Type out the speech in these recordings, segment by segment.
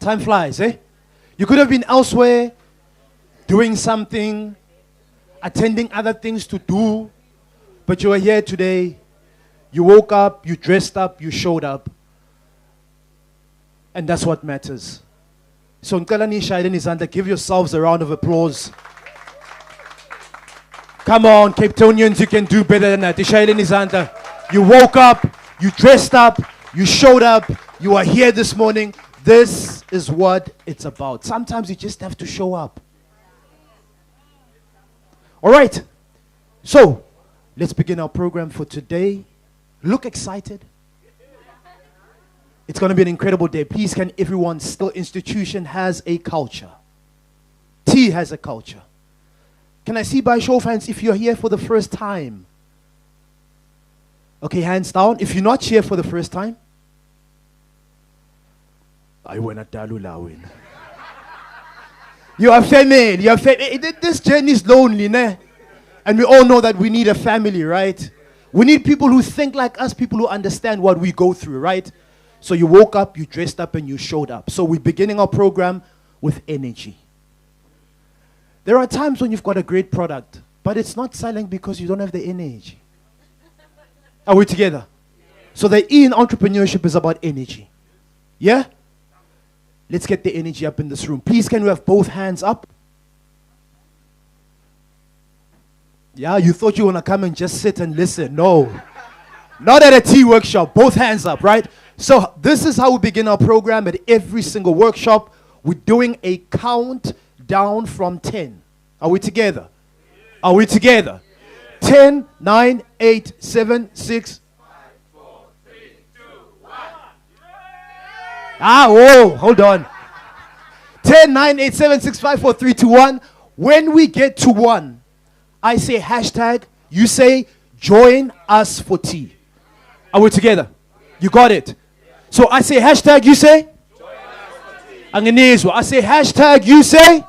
Time flies, eh? You could have been elsewhere, doing something, attending other things to do, but you are here today. You woke up, you dressed up, you showed up. And that's what matters. So, Nkalani Shaiden Izanda, give yourselves a round of applause. Come on, Cape Townians, you can do better than that. Shaiden Izanda, you woke up, you dressed up, you showed up, you are here this morning. This is what it's about. Sometimes you just have to show up. All right. So, let's begin our program for today. Look excited. It's going to be an incredible day. Please, can everyone, still institution has a culture. T has a culture. Can I see by show of hands if you're here for the first time? Okay, hands down. If you're not here for the first time, I went at Dalulawin. You are family. You are family. This journey is lonely, ne? And we all know that we need a family, right? We need people who think like us, people who understand what we go through, right? So you woke up, you dressed up, and you showed up. So we're beginning our program with energy. There are times when you've got a great product, but it's not selling because you don't have the energy. Are we together? So the E in entrepreneurship is about energy. Yeah? Let's get the energy up in this room. Please, can we have both hands up? Yeah, you thought you want to come and just sit and listen. No. Not at a tea workshop. Both hands up, right? So this is how we begin our program at every single workshop. We're doing a countdown from 10. Are we together? Are we together? 10, 9, 8, 7, 6. 5, 4, 3, 2, 1. Whoa, hold on. 10, 9, 8, 7, 6, 5, 4, 3, 2, 1. When we get to 1, I say hashtag, you say join us for tea. Are we together? You got it? So I say hashtag, you say? Join us for tea. I say hashtag, you say? Join us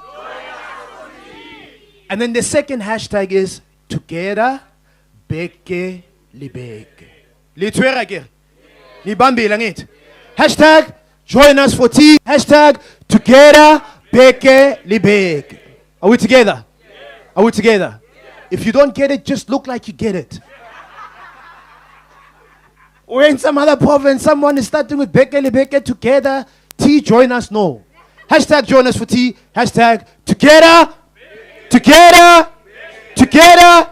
for tea. And then the second hashtag is together, beke libeke. Litwera again. Libambi langit. Hashtag, join us for tea. Hashtag, together, beke libeke. Are we together? Are we together? If you don't get it, just look like you get it. Or in some other province, someone is starting with beke together. T, join us. No. Hashtag join us for T. Hashtag together. Together. Together.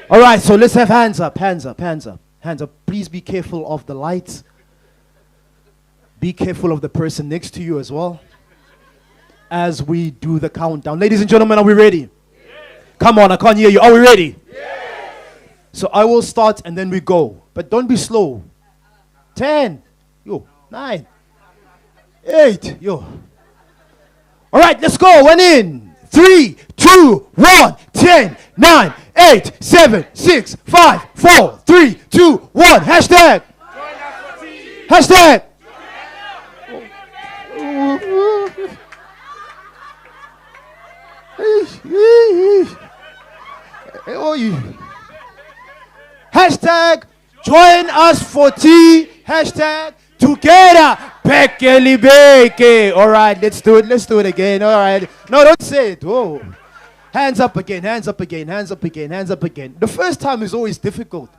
All right, so let's have hands up, hands up, hands up, hands up. Please be careful of the lights. Be careful of the person next to you as well. As we do the countdown. Ladies and gentlemen, are we ready? Come on, I can't hear you. Are we ready? Yes. So I will start and then we go. But don't be slow. 10. 9. 8. All right, let's go. One in. 3, 2, 1. 10, 9, 8, 7, 6, 5, 4, 3, 2, 1. Hashtag. Hashtag. Hashtag join us for tea. Hashtag together. Bekeli beke. All right, let's do it. Let's do it again. All right. No, don't say it. Whoa. Hands up again. Hands up again. Hands up again. Hands up again. The first time is always difficult.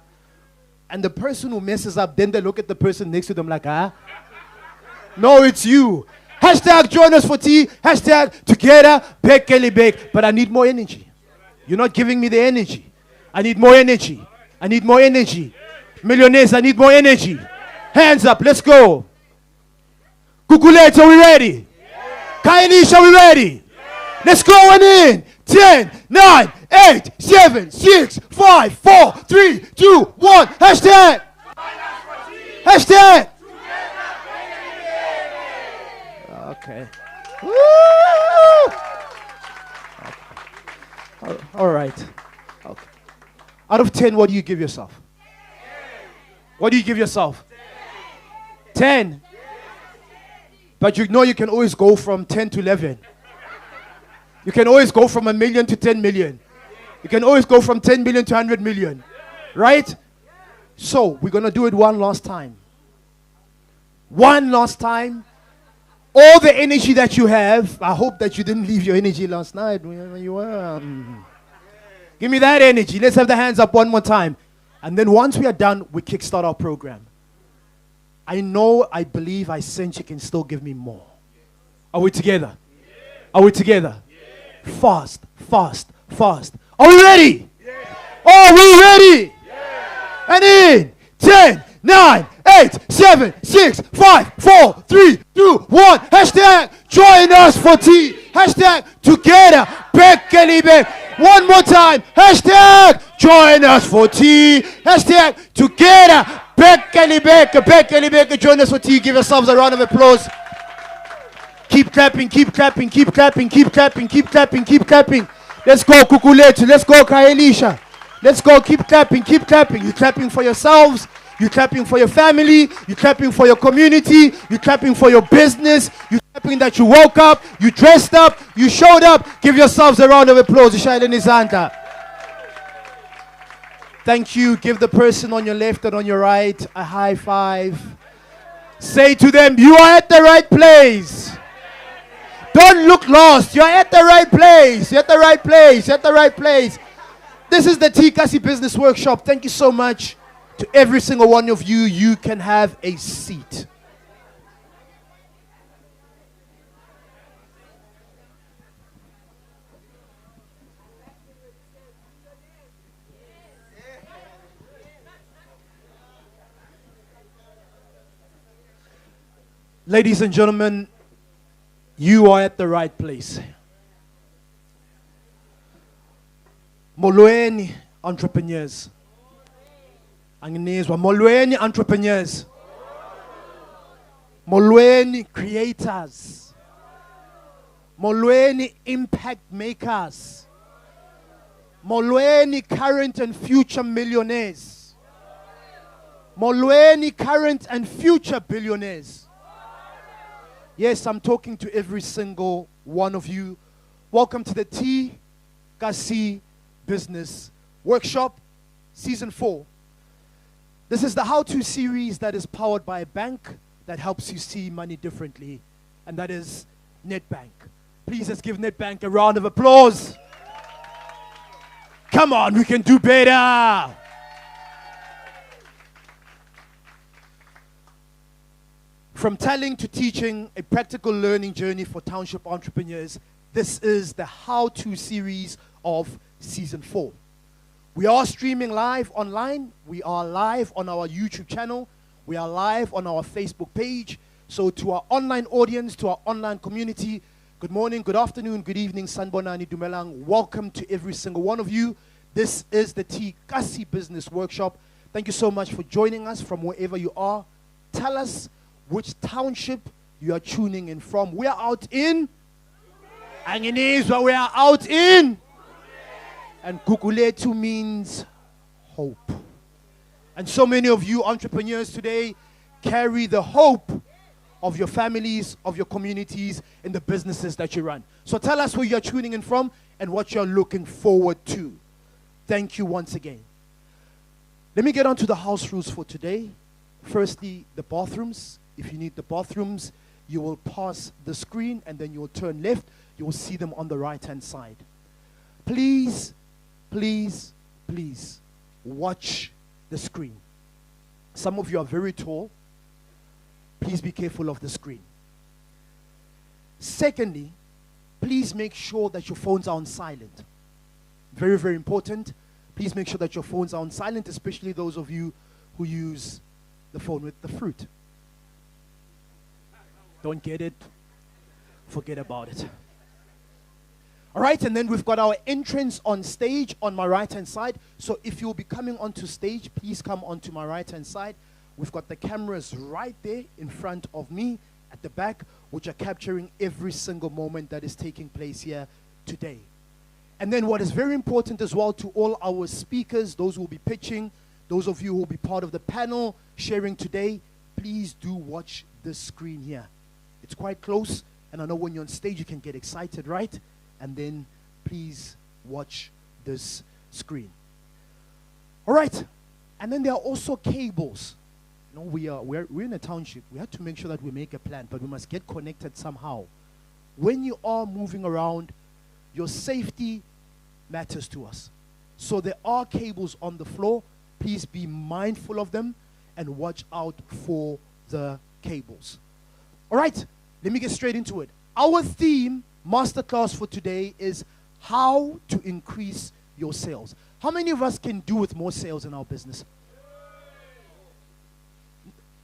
And the person who messes up, then they look at the person next to them like, huh? No, it's you. Hashtag join us for tea. Hashtag together. Bekeli bake. But I need more energy. You're not giving me the energy. I need more energy. I need more energy. Millionaires, I need more energy. Hands up, let's go. Gugulethu, are we ready? Kainish, are we ready? Let's go on in. 10, 9, 8, 7, 6, 5, 4, 3, 2, 1. Hashtag. Hashtag. Okay. Woo! Okay. All right. Okay. Out of 10, what do you give yourself? What do you give yourself? 10. But you know you can always go from 10 to 11. You can always go from 1 million to 10 million. You can always go from 10 million to 100 million. Right? So, we're going to do it one last time. One last time. all the energy that you have, I hope that you didn't leave your energy last night when you were. Give me that energy. Let's have the hands up one more time. And then once we are done, we kickstart our program. I know, I believe, I sense you can still give me more. Are we together? Are we together? Fast, fast, fast. Are we ready? Are we ready? And in 10, 9, 8, 7, 6, 5, 4, 3, 2, 1. Hashtag join us for tea. Hashtag together. Bekelibe. One more time. Hashtag join us for tea. Hashtag together. Bekelibe. Join us for tea. Give yourselves a round of applause. Keep clapping, keep clapping, keep clapping, keep clapping, keep clapping, keep clapping. Let's go, Gugulethu. Let's go, Kaelisha. Let's go, keep clapping, keep clapping. You're clapping for yourselves. You're clapping for your family. You're clapping for your community. You're clapping for your business. You're clapping that you woke up. You dressed up. You showed up. Give yourselves a round of applause. Thank you. Give the person on your left and on your right a high five. Say to them, you are at the right place. Don't look lost. You're at the right place. You're at the right place. You're at the right place. This is the eKasi Business Workshop. Thank you so much to every single one of you. You can have a seat. Ladies and gentlemen, you are at the right place. Molweni entrepreneurs. Anginezwa molweni entrepreneurs. Molweni creators. Molweni impact makers. Molweni current and future millionaires. Molweni current and future billionaires. Yes, I'm talking to every single one of you. Welcome to the eKasi Business Workshop, Season 4. This is the how-to series that is powered by a bank that helps you see money differently, and that is Nedbank. Please let's give Nedbank a round of applause. Come on, we can do better. From telling to teaching, a practical learning journey for Township entrepreneurs. This is the how-to series of Season 4. We are streaming live online. We are live on our YouTube channel. We are live on our Facebook page. So to our online audience, to our online community, good morning, good afternoon, good evening, Sanbonani Dumelang. Welcome to every single one of you. This is the eKasi Business Workshop. Thank you so much for joining us from wherever you are. Tell us which township you are tuning in from. We are out in Anginizwa. We are out in, and Gugulethu means hope. And so many of you entrepreneurs today carry the hope of your families, of your communities, and the businesses that you run. So tell us where you're tuning in from and what you're looking forward to. Thank you once again. Let me get on to the house rules for today. Firstly, the bathrooms. If you need the bathrooms, you will pass the screen and then you will turn left. You will see them on the right-hand side. Please, please, please watch the screen. Some of you are very tall. Please be careful of the screen. Secondly, please make sure that your phones are on silent. Very, very important. Please make sure that your phones are on silent, especially those of you who use the phone with the fruit. Don't get it? Forget about it. All right, and then we've got our entrance on stage on my right-hand side. So if you'll be coming onto stage, please come onto my right-hand side. We've got the cameras right there in front of me at the back, which are capturing every single moment that is taking place here today. And then what is very important as well to all our speakers, those who will be pitching, those of you who will be part of the panel sharing today, please do watch this screen here. It's quite close, and I know when you're on stage you can get excited, right? And then please watch this screen. All right, and then there are also cables. No, we're in a township. We have to make sure that we make a plan, but we must get connected somehow. When you are moving around, your safety matters to us. So there are cables on the floor. Please be mindful of them and watch out for the cables. All right, let me get straight into it. Our theme, Masterclass for today, is how to increase your sales. How many of us can do with more sales in our business?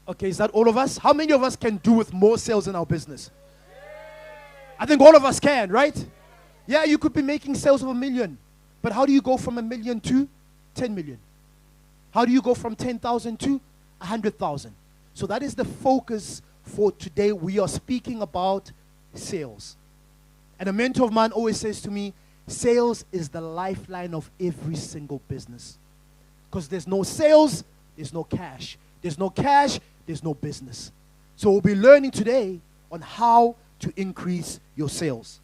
Okay, is that all of us? How many of us can do with more sales in our business? I think all of us can, right? Yeah, you could be making sales of 1 million. But how do you go from 1 million to 10 million? How do you go from 10,000 to 100,000? So that is the focus for today. We are speaking about sales. And a mentor of mine always says to me, sales is the lifeline of every single business. Because there's no sales, there's no cash. There's no cash, there's no business. So we'll be learning today on how to increase your sales.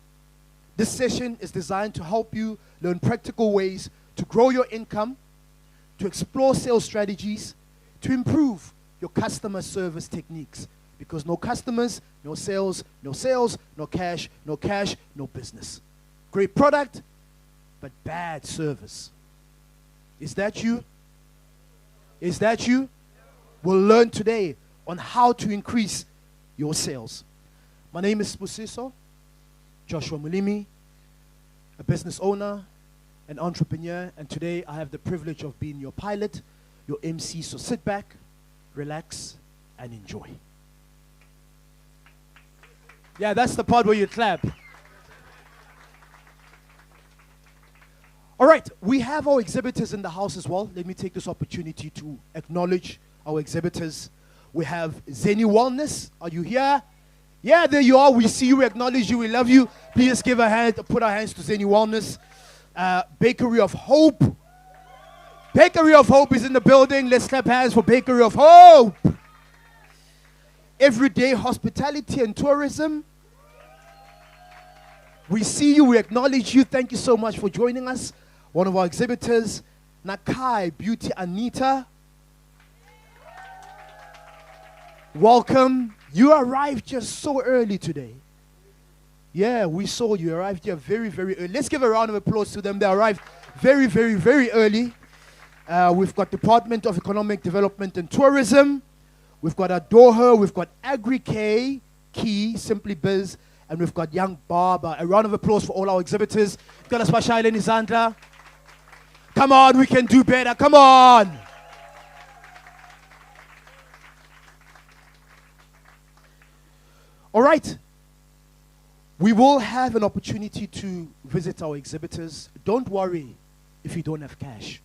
This session is designed to help you learn practical ways to grow your income, to explore sales strategies, to improve your customer service techniques. Because no customers, no sales, no sales, no cash, no business. Great product, but bad service. Is that you? Is that you? We'll learn today on how to increase your sales. My name is Spusiso Joshua Mulimi, a business owner, an entrepreneur, and today I have the privilege of being your pilot, your MC. So sit back, relax, and enjoy. Yeah, that's the part where you clap. All right, we have our exhibitors in the house as well. Let me take this opportunity to acknowledge our exhibitors. We have Zeni Wellness. Are you here? Yeah, there you are. We see you, we acknowledge you, we love you. Please give a hand, put our hands to Zeni Wellness. Bakery of Hope. Bakery of Hope is in the building. Let's clap hands for Bakery of Hope. Everyday Hospitality and Tourism. We see you, we acknowledge you. Thank you so much for joining us. One of our exhibitors, Nakai Beauty Anita. Welcome. You arrived just so early today. Yeah, we saw you arrived here very, very early. Let's give a round of applause to them. They arrived very, very, very early. We've got Department of Economic Development and Tourism. We've got Adoha. We've got Agri-K, Key, Simply Biz. And we've got Young Barber. A round of applause for all our exhibitors. Got us Bashayla Nizandla. Come on, we can do better. Come on. All right. We will have an opportunity to visit our exhibitors. Don't worry if you don't have cash.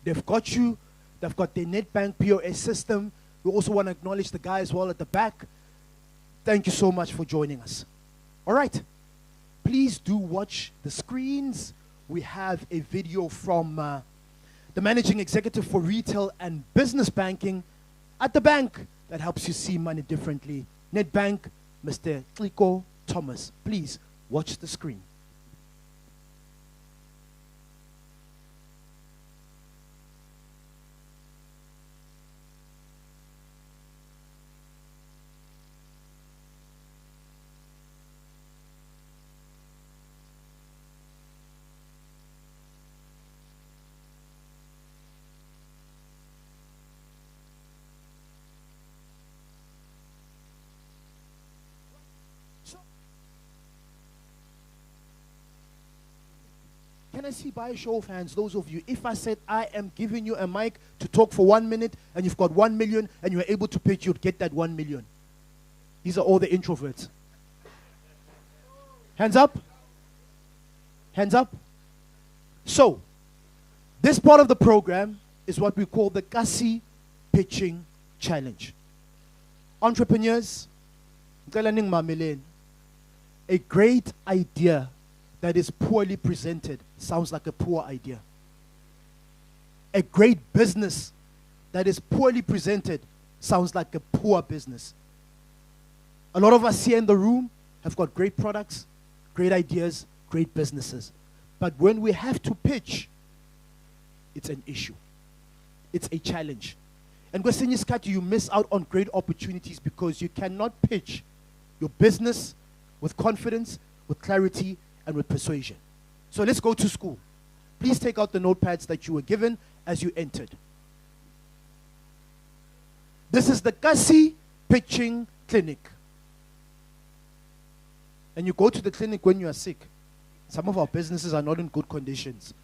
They've got you. They've got their NetBank POS system. We also want to acknowledge the guy as well at the back. Thank you so much for joining us. All right. Please do watch the screens. We have a video from the Managing Executive for Retail and Business Banking at the bank that helps you see money differently. NetBank, Mr. Tliko Thomas. Please watch the screen. Can I see by a show of hands, those of you, if I said I am giving you a mic to talk for 1 minute and you've got 1 million and you're able to pitch, you'd get that 1 million. These are all the introverts. Hands up. Hands up. So, this part of the program is what we call the eKasi Pitching Challenge. Entrepreneurs, a great idea that is poorly presented sounds like a poor idea. A great business that is poorly presented sounds like a poor business. A lot of us here in the room have got great products, great ideas, great businesses. But when we have to pitch, it's an issue. It's a challenge. And kwesinye isikhathi you miss out on great opportunities because you cannot pitch your business with confidence, with clarity, and with persuasion. So let's go to school. Please take out the notepads that you were given as you entered. This is the eKasi pitching clinic. And you go to the clinic when you are sick. Some of our businesses are not in good conditions.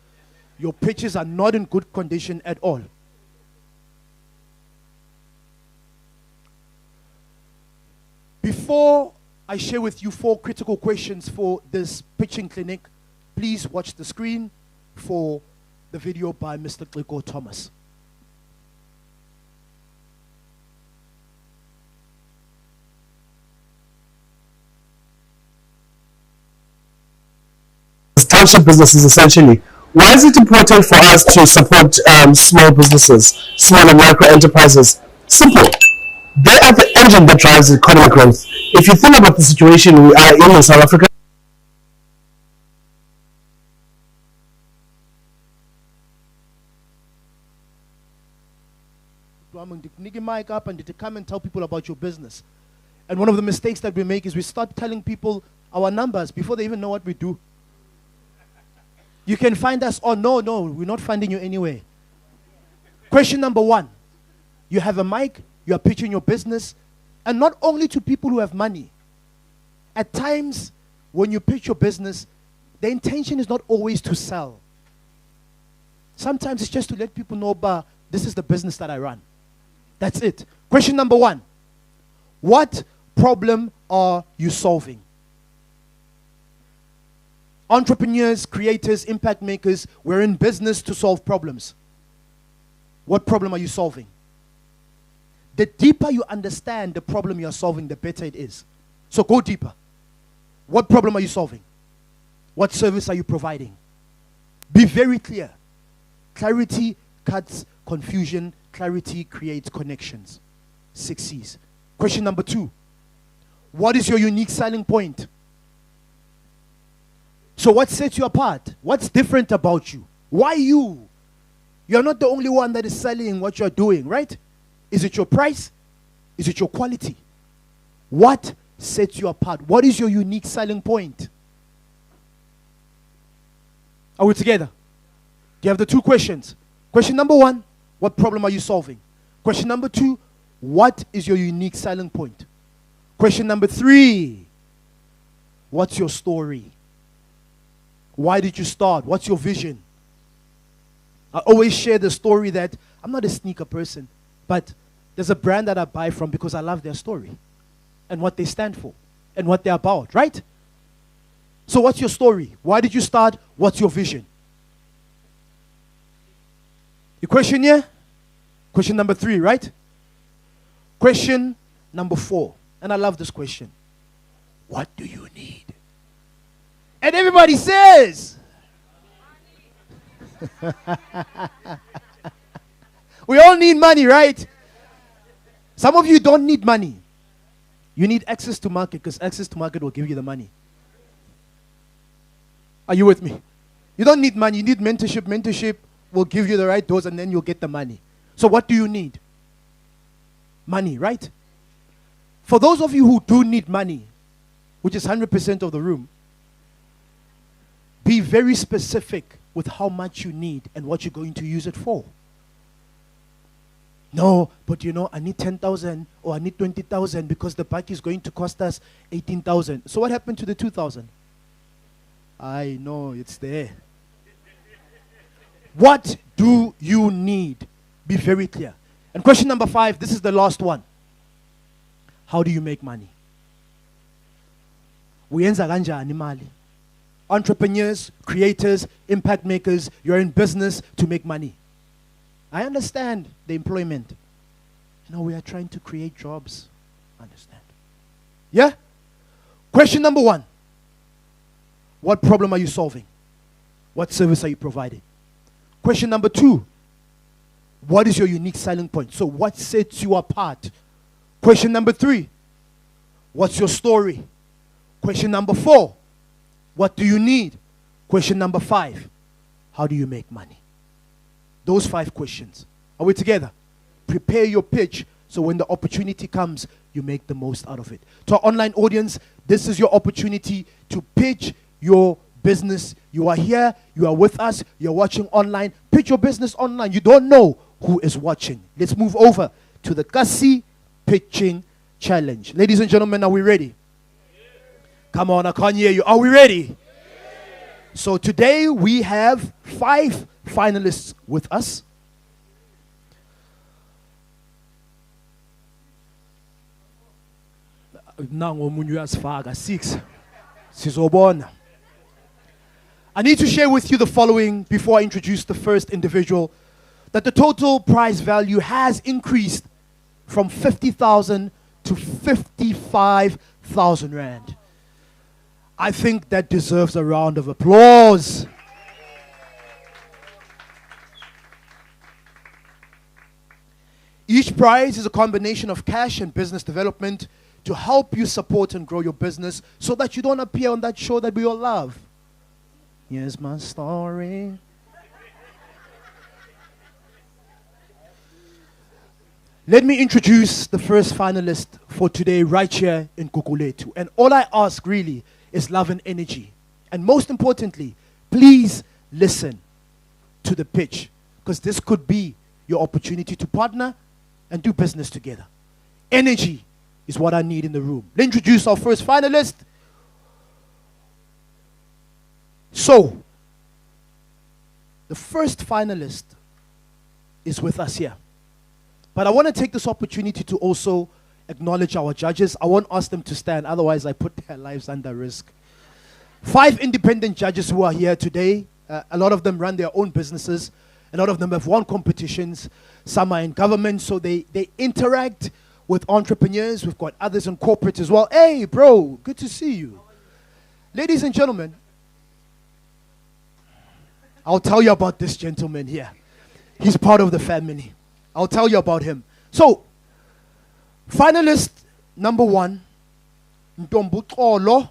Your pitches are not in good condition at all. Before I share with you 4 critical questions for this pitching clinic, please watch the screen for the video by Mr. Gugulethu Thomas. Township businesses, essentially. Why is it important for us to support small businesses, small and micro enterprises? Simple. They are the engine that drives economic growth. If you think about the situation we are in South Africa, mic up and to come and tell people about your business. And one of the mistakes that we make is we start telling people our numbers before they even know what we do. You can find us. Oh, no, we're not finding you anywhere. Question number 1. You have a mic, you are pitching your business, and not only to people who have money. At times, when you pitch your business, the intention is not always to sell. Sometimes it's just to let people know, bah, this is the business that I run. That's it. Question number 1. What problem are you solving? Entrepreneurs, creators, impact makers, we're in business to solve problems. What problem are you solving? The deeper you understand the problem you're solving, the better it is. So go deeper. What problem are you solving? What service are you providing? Be very clear. Clarity cuts confusion. Clarity creates connections. 6 C's. Question number 2. What is your unique selling point? So what sets you apart? What's different about you? Why you? You're not the only one that is selling what you're doing, right? Is it your price? Is it your quality? What sets you apart? What is your unique selling point? Are we together? Do you have the 2 questions? Question number 1, what problem are you solving? Question number 2, what is your unique selling point? Question number 3, what's your story? Why did you start? What's your vision? I always share the story that I'm not a sneaker person, but there's a brand that I buy from because I love their story and what they stand for and what they're about, right? So what's your story? Why did you start? What's your vision? Your question here? Question number 3, right? Question number 4. And I love this question. What do you need? And everybody says, we all need money, right? Some of you don't need money. You need access to market because access to market will give you the money. Are you with me? You don't need money. You need mentorship. Mentorship will give you the right doors and then you'll get the money. So what do you need? Money, right? For those of you who do need money, which is 100% of the room, be very specific with how much you need and what you're going to use it for. No, but you know, I need 10,000 or I need 20,000 because the bike is going to cost us 18,000. So what happened to the 2,000? I know, it's there. What do you need? Be very clear. And question number 5, this is the last one. How do you make money? Uyenza kanjani imali? Entrepreneurs, creators, impact makers, you're in business to make money. I understand the employment. You know, we are trying to create jobs. Understand. Yeah? Question number 1. What problem are you solving? What service are you providing? Question number 2. What is your unique selling point? So what sets you apart? Question number 3. What's your story? Question number 4. What do you need? Question number 5. How do you make money? Those 5 questions. Are we together? prepare your pitch so when the opportunity comes, you make the most out of it. To our online audience, this is your opportunity to pitch your business. You are here, you are with us, you're watching online. Pitch your business online. You don't know who is watching. Let's move over to the eKasi Pitching Challenge. Ladies and gentlemen, are we ready? Come on, I can't hear you. Are we ready? So today we have 5 finalists with us. Nango omunye uyasifaka 6 sizobona. I need to share with you the following before I introduce the first individual, that the total prize value has increased from 50,000 to 55,000 rand. I think that deserves a round of applause. Each prize is a combination of cash and business development to help you support and grow your business so that you don't appear on that show that we all love. Here's my story. Let me introduce the first finalist for today right here in Gugulethu. And all I ask really is love and energy. And most importantly, please listen to the pitch, because this could be your opportunity to partner and do business together. Energy is what I need in the room. Let's introduce our first finalist. So, the first finalist is with us here. But I want to take this opportunity to also acknowledge our judges. I won't ask them to stand, otherwise I put their lives under risk. 5 independent judges who are here today. A lot of them run their own businesses. A lot of them have won competitions. Some are in government, so they interact with entrepreneurs. We've got others in corporate as well. Hey, bro, good to see you. Ladies and gentlemen, I'll tell you about this gentleman here. He's part of the family. I'll tell you about him. So, finalist number 1, Mbawula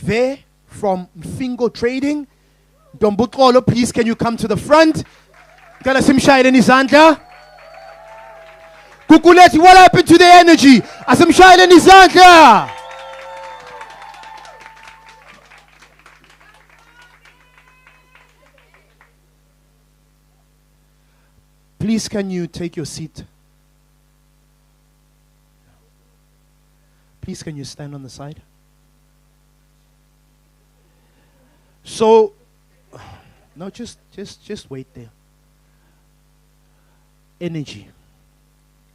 Chat from Mfingo Trading. Mbawula, please can you come to the front? Kala simshayeleni izandla. Gugulethu, what happened to the energy? Asimshayeleni izandla. Please can you take your seat? Please can you stand on the side? So, no, just wait there. Energy.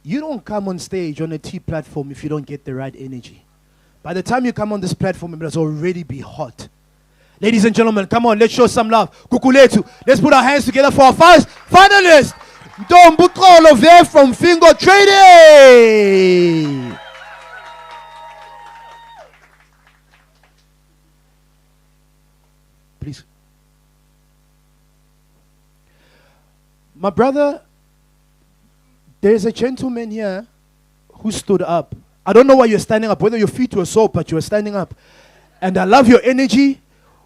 You don't come on stage on a T platform if you don't get the right energy. By the time you come on this platform, it must already be hot. Ladies and gentlemen, come on, let's show some love. Gugulethu, let's put our hands together for our first finalist. Mbawula Chat from Mfingo Trading. Please. My brother, there's a gentleman here who stood up. I don't know why you're standing up, whether your feet were sore, but you were standing up. And I love your energy.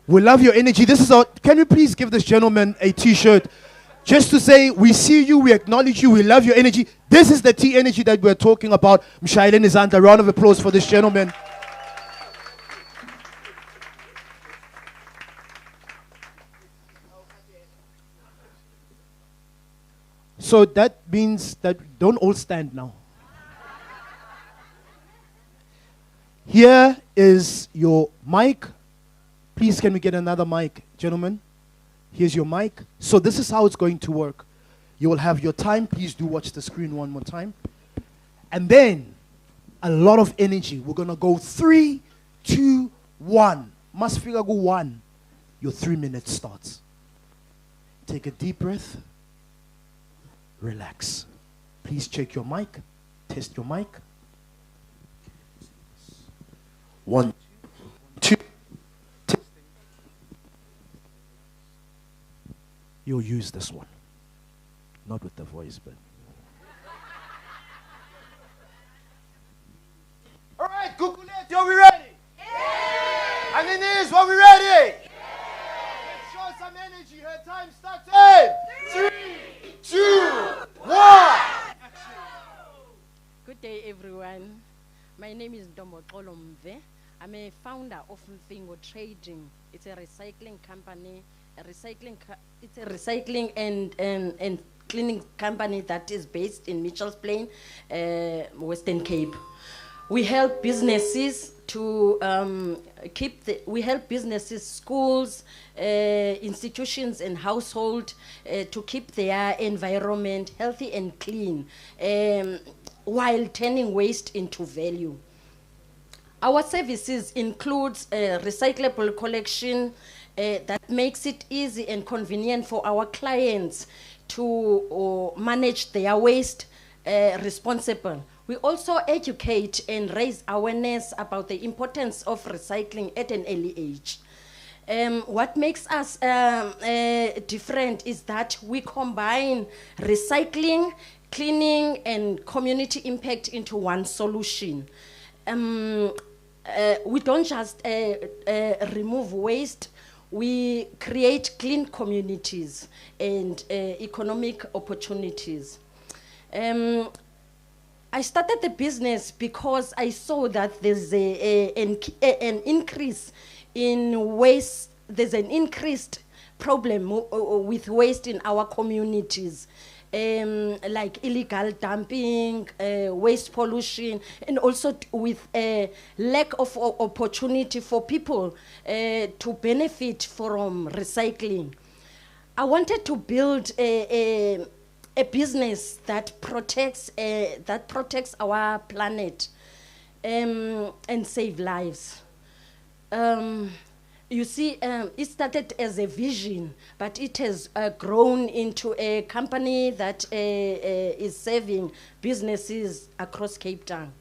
We love your energy. This is our, can you please give this gentleman a t-shirt? Just to say, we see you, we acknowledge you, we love your energy. This is the T energy that we're talking about. Mshayeleni izandla, a round of applause for this gentleman. So that means that don't all stand now. Here is your mic. Please can we get another mic, gentlemen? Here's your mic. So this is how it's going to work. You will have your time. Please do watch the screen one more time. And then a lot of energy. We're going to go 3, 2, 1. Must figure go 1. Your 3 minutes starts. Take a deep breath. Relax. Please check your mic. Test your mic. 1, 2. You'll use this one. Not with the voice, but. All right, Gugulethu, are we ready? Yeah. And Attendees, are we ready? Yeah. Let's show some energy. Her time starts in 3, 2, 1. Action. day, everyone. My name is Mbawula Chat. I'm a founder of Mbawula Trading. It's a recycling company. It's a recycling and cleaning company that is based in Mitchell's Plain, Western Cape. We help businesses to we help businesses, schools, institutions and household to keep their environment healthy and clean while turning waste into value. Our services includes recyclable collection that makes it easy and convenient for our clients to manage their waste responsible. We also educate and raise awareness about the importance of recycling at an early age. What makes us different is that we combine recycling, cleaning, and community impact into one solution. We don't just remove waste, we create clean communities and economic opportunities. I started the business because I saw that there's an increase in waste, there's an increased problem with waste in our communities. Like illegal dumping, waste pollution, and also with a lack of opportunity for people to benefit from recycling. I wanted to build a business that protects our planet and save lives. You see, it started as a vision, but it has grown into a company that is serving businesses across Cape Town.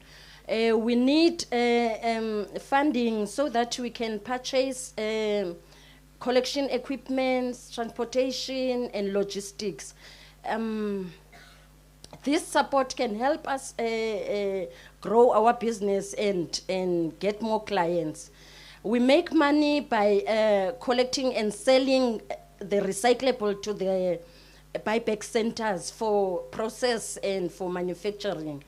We need funding so that we can purchase collection equipment, transportation, and logistics. This support can help us grow our business and get more clients. We make money by collecting and selling the recyclable to the buyback centers for process and for manufacturing.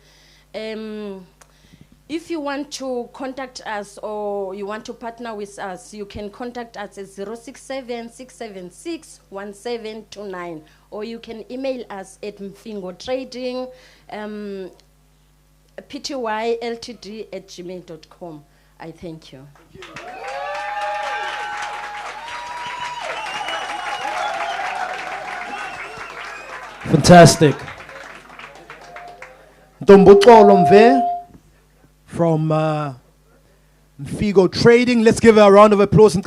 If you want to contact us or you want to partner with us, you can contact us at 067-676-1729, or you can email us at mfingotrading, ptyltd@gmail.com. I thank you. Fantastic. Mbawula Chat from Mbawula Trading. Let's give her a round of applause.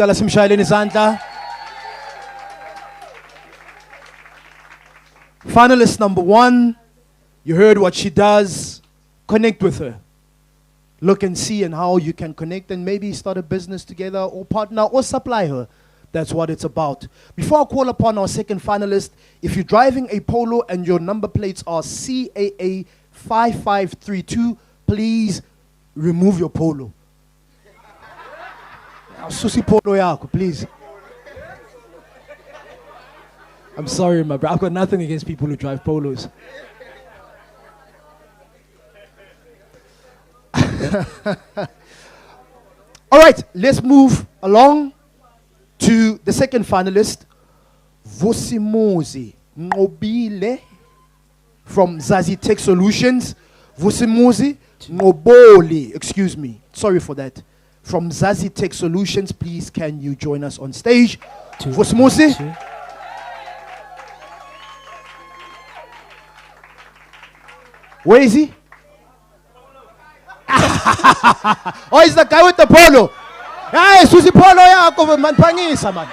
Finalist number 1, you heard what she does. Connect with her. Look and see and how you can connect and maybe start a business together or partner or supply her. That's what it's about. Before I call upon our second finalist, if you're driving a Polo and your number plates are CAA 5532, please remove your Polo. Susi Polo yako, please. I'm sorry, my bro. I've got nothing against people who drive Polos. All right, let's move along to the second finalist, Vusimuzi Ngobile from Zazi Tech Solutions. Vusimuzi Ngoboli, excuse me, sorry for that. From Zazi Tech Solutions, please can you join us on stage? Vusimuzi. Where is he? Oh, he's the guy with the polo. Hey, Susi Polo yako man pangisa man.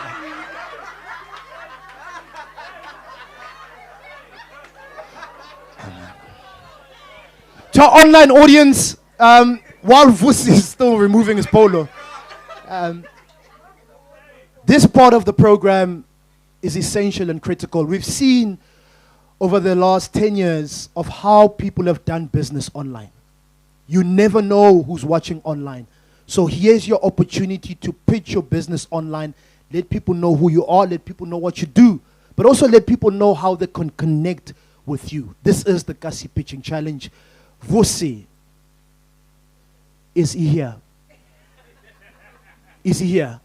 To our online audience, while Vusi is still removing his polo, this part of the program is essential and critical. We've seen over the last 10 years of how people have done business online. You never know who's watching online. So here's your opportunity to pitch your business online. Let people know who you are. Let people know what you do. But also let people know how they can connect with you. This is the eKasi Pitching Challenge. Vusi, is he here? Is he here?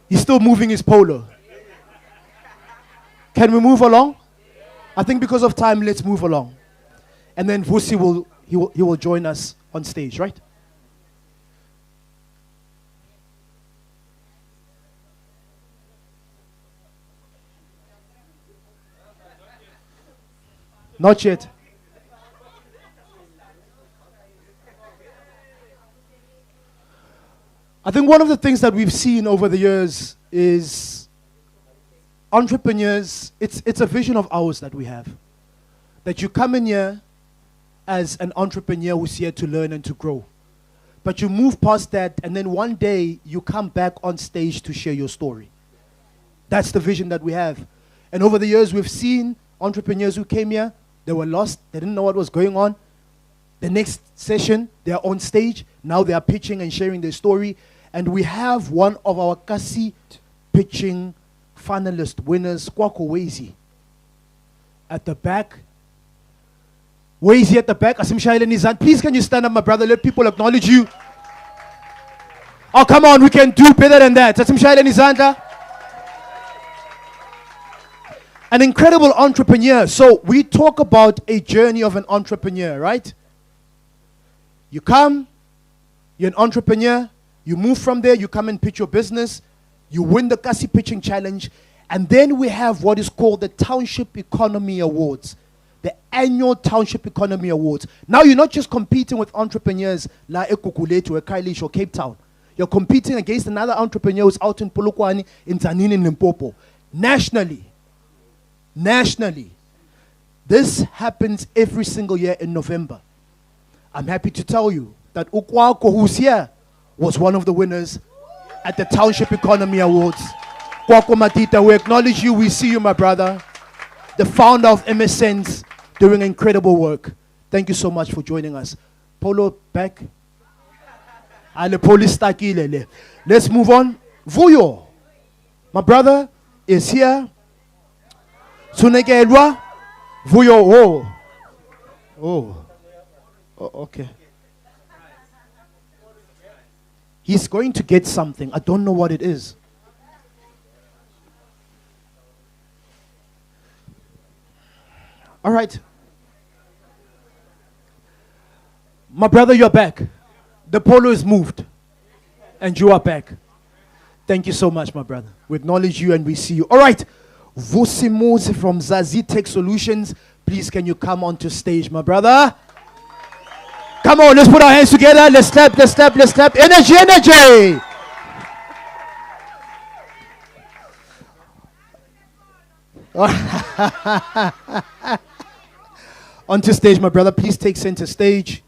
He's still moving his polo. Can we move along? I think because of time, let's move along. And then Vusi will join us on stage, right? Not yet. I think one of the things that we've seen over the years is entrepreneurs, it's a vision of ours that we have. That you come in here as an entrepreneur who's here to learn and to grow. But you move past that and then one day you come back on stage to share your story. That's the vision that we have. And over the years we've seen entrepreneurs who came here, they were lost, they didn't know what was going on. The next session, they're on stage, now they are pitching and sharing their story. And we have one of our eKasi pitching finalist winners, Kwako Wazy, at the back. Wazy at the back. Please can you stand up, my brother? Let people acknowledge you. Oh, come on, we can do better than that. An incredible entrepreneur. So we talk about a journey of an entrepreneur, right? You come, you're an entrepreneur, you move from there, you come and pitch your business, you win the eKasi Pitching Challenge, and then we have what is called the Township Economy Awards, the annual Township Economy Awards. Now you're not just competing with entrepreneurs like Gugulethu, Kailish, or Cape Town. You're competing against another entrepreneur who's out in Polokwane, in Tzaneen, in Limpopo. Nationally. This happens every single year in November. I'm happy to tell you that Ukwako, who's here, was one of the winners at the Township Economy Awards. Kwako Matita, we acknowledge you. We see you, my brother. The founder of MSNs, doing incredible work. Thank you so much for joining us. Polo, back. Let's move on. Vuyo, my brother, is here. Sunegelwa. Vuyo, oh, okay. He's going to get something. I don't know what it is. All right. My brother, you're back. The polo is moved. And you are back. Thank you so much, my brother. We acknowledge you and we see you. All right. Vusimos from Zazi Tech Solutions. Please, can you come onto stage, my brother? Come on, let's put our hands together. Let's clap, let's clap, let's clap. Energy, energy. Onto stage, my brother. Please take center stage.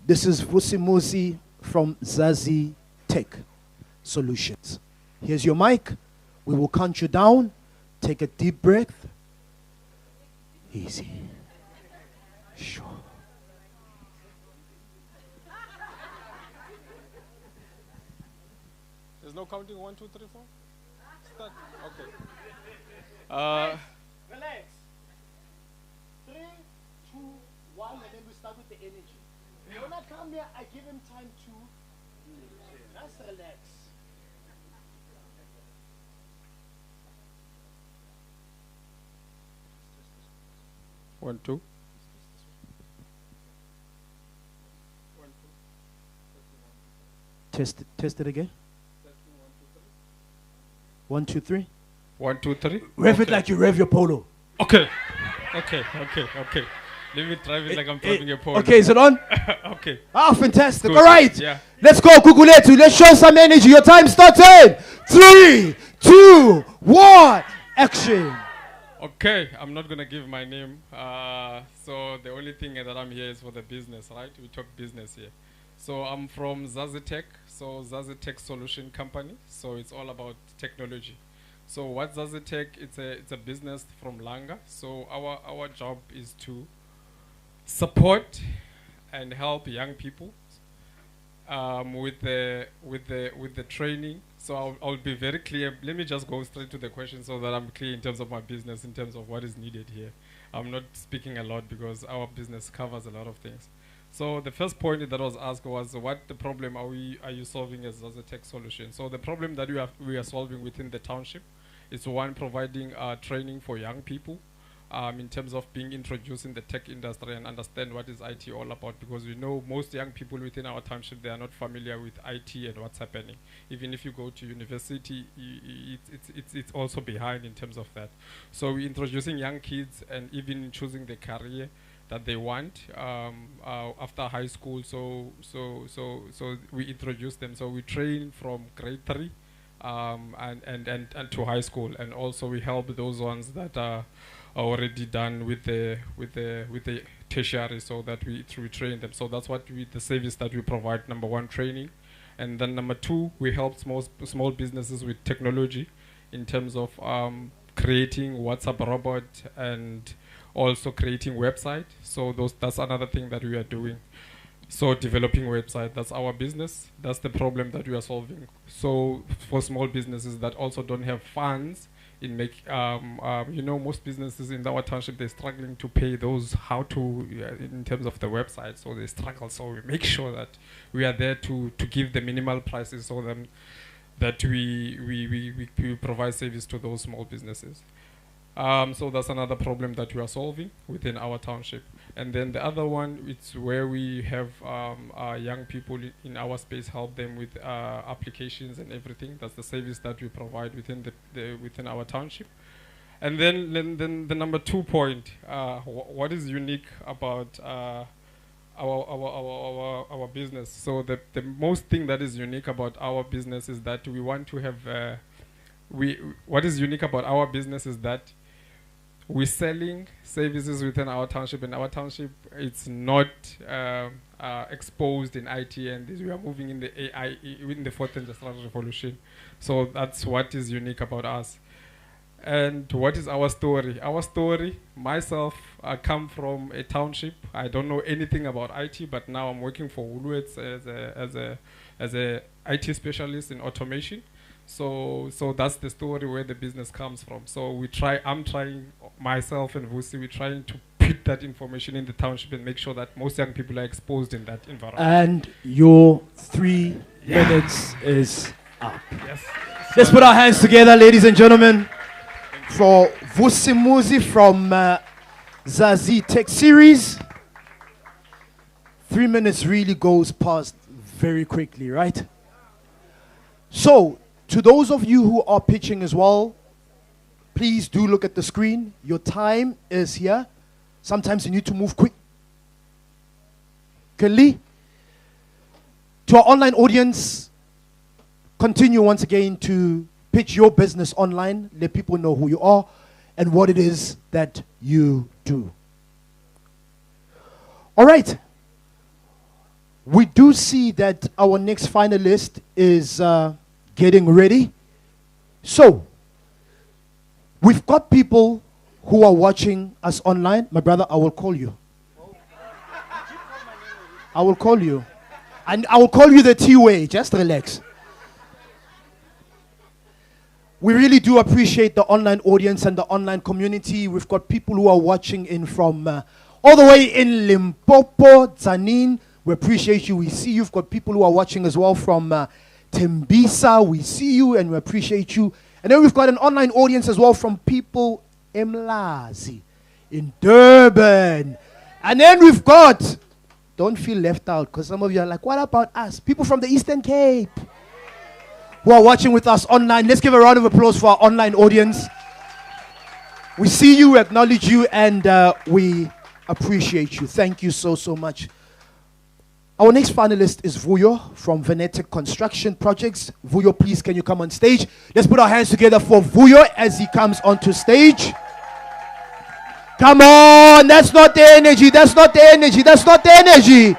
This is Vusimuzi from Zazi Tech Solutions. Here's your mic. We will count you down. Take a deep breath. Easy. Sure. There's no counting 1, 2, 3, 4? Start. Okay. Relax. 3, 2, 1, and then we start with the energy. When I come here, I give him time to just relax. One, two. Test it again. 1, 2, 3. 1, 2, 3. Rev it like you rev your polo. Okay. Let me drive it like I'm driving a pole. Okay, is it on? Okay. Oh, fantastic. Good. All right. Yeah. Let's go, Gugulethu. Let's show some energy. Your time started. 3, 2, 1. Action. Okay, I'm not going to give my name. So the only thing that I'm here is for the business, right? We talk business here. So I'm from Zazi Tech. So Zazi Tech Solution Company. So it's all about technology. So what Zazi Tech? It's a business from Langa. So our job is to support and help young people with the training. So I'll be very clear. Let me just go straight to the question so that I'm clear in terms of my business, in terms of what is needed here. I'm not speaking a lot because our business covers a lot of things. So the first point that was asked was, what the problem are you solving as a tech solution? So the problem that we are solving within the township is one, providing training for young people in terms of being introduced in the tech industry and understand what is IT all about, because we know most young people within our township, they are not familiar with IT and what's happening. Even if you go to university, it's also behind in terms of that. So we're introducing young kids and even choosing the career that they want after high school. So we introduce them. So we train from grade 3 and to high school, and also we help those ones that are already done with the tertiary, so that we train them. So that's what the service that we provide. Number one, training, and then number two, we help small businesses with technology in terms of creating WhatsApp robot and also creating website. So that's another thing that we are doing. So developing website, that's our business. That's the problem that we are solving. So for small businesses that also don't have funds in most businesses in our township, they're struggling to pay those in terms of the website. So they struggle. So we make sure that we are there to give the minimal prices so that we provide service to those small businesses. So that's another problem that we are solving within our township. And then the other one, it's where we have young people in our space, help them with applications and everything. That's the service that we provide within our township. And then the number 2 point, what is unique about our business? So the most thing that is unique about our business is that we want to have what is unique about our business is that we're selling services within our township, and our township, it's not exposed in IT, and we are moving in the AI, in the fourth industrial revolution. So that's what is unique about us. And what is our story? Our story, myself, I come from a township. I don't know anything about IT, but now I'm working for Gugulethu as a IT specialist in automation. So that's the story where the business comes from. So I'm trying, myself and Vusi, we're trying to put that information in the township and make sure that most young people are exposed in that environment. And your 3 minutes is up. Yes. Let's put our hands together, ladies and gentlemen, for Vusi Muzi from Zazi Tech Series. 3 minutes really goes past very quickly, right? So, to those of you who are pitching as well, please do look at the screen. Your time is here. Sometimes you need to move quickly. To our online audience, continue once again to pitch your business online. Let people know who you are and what it is that you do. All right. We do see that our next finalist is getting ready. So, we've got people who are watching us online. My brother, I will call you. I will call you. And I will call you the T-way. Just relax. We really do appreciate the online audience and the online community. We've got people who are watching in from all the way in Limpopo, Tzaneen. We appreciate you. We see you've got people who are watching as well from Tembisa. We see you and we appreciate you. And then we've got an online audience as well from people in Mlazi, in Durban. And then we've got, don't feel left out, because some of you are like, what about us? People from the Eastern Cape who are watching with us online. Let's give a round of applause for our online audience. We see you, we acknowledge you, and we appreciate you. Thank you so, so much. Our next finalist is Vuyo from Venetic Construction Projects. Vuyo, please, can you come on stage? Let's put our hands together for Vuyo as he comes onto stage. Come on, that's not the energy, that's not the energy, that's not the energy.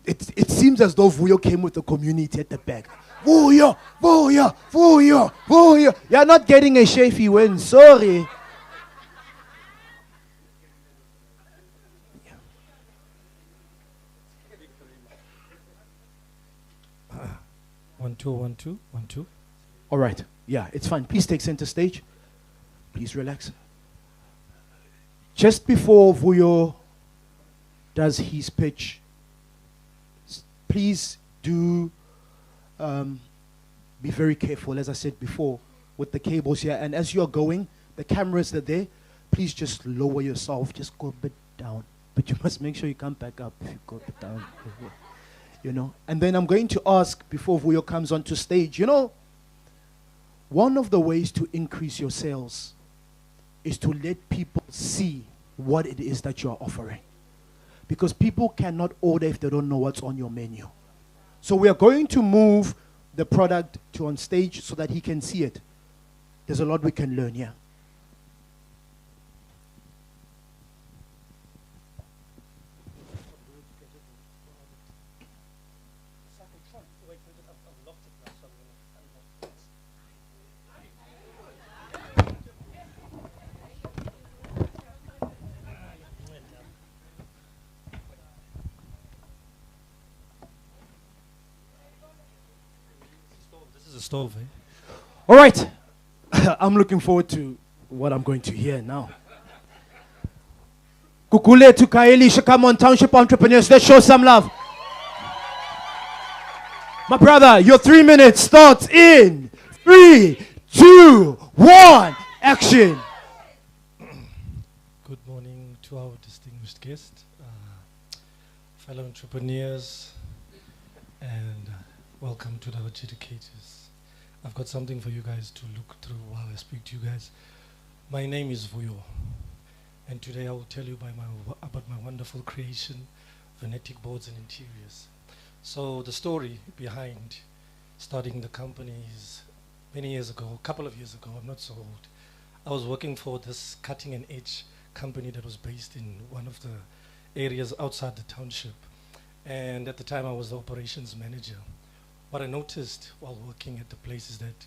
It seems as though Vuyo came with the community at the back. Vuyo, Vuyo, Vuyo, Vuyo. You're not getting a chafy win, sorry. One, two, 1, 2, 1, 2. All right. Yeah, it's fine. Please take center stage. Please relax. Just before Vuyo does his pitch, please do be very careful, as I said before, with the cables here. And as you're going, the cameras are there. Please just lower yourself. Just go a bit down. But you must make sure you come back up if you go a bit down. You know. And then I'm going to ask, before Vuyo comes onto stage, you know, one of the ways to increase your sales is to let people see what it is that you're offering. Because people cannot order if they don't know what's on your menu. So we are going to move the product to on stage so that he can see it. There's a lot we can learn here. Stove, eh? All right. I'm looking forward to what I'm going to hear now. Gugulethu, Kaelisha, come on, Township entrepreneurs, let's show some love. My brother, your 3 minutes starts in 3, 2, 1, action. Good morning to our distinguished guests, fellow entrepreneurs, and welcome to the educators. I've got something for you guys to look through while I speak to you guys. My name is Vuyo, and today I will tell you about my wonderful creation, Venetic boards and interiors. So the story behind starting the company is many years ago, a couple of years ago, I'm not so old. I was working for this cutting and edge company that was based in one of the areas outside the township. And at the time I was the operations manager. What I noticed while working at the place is that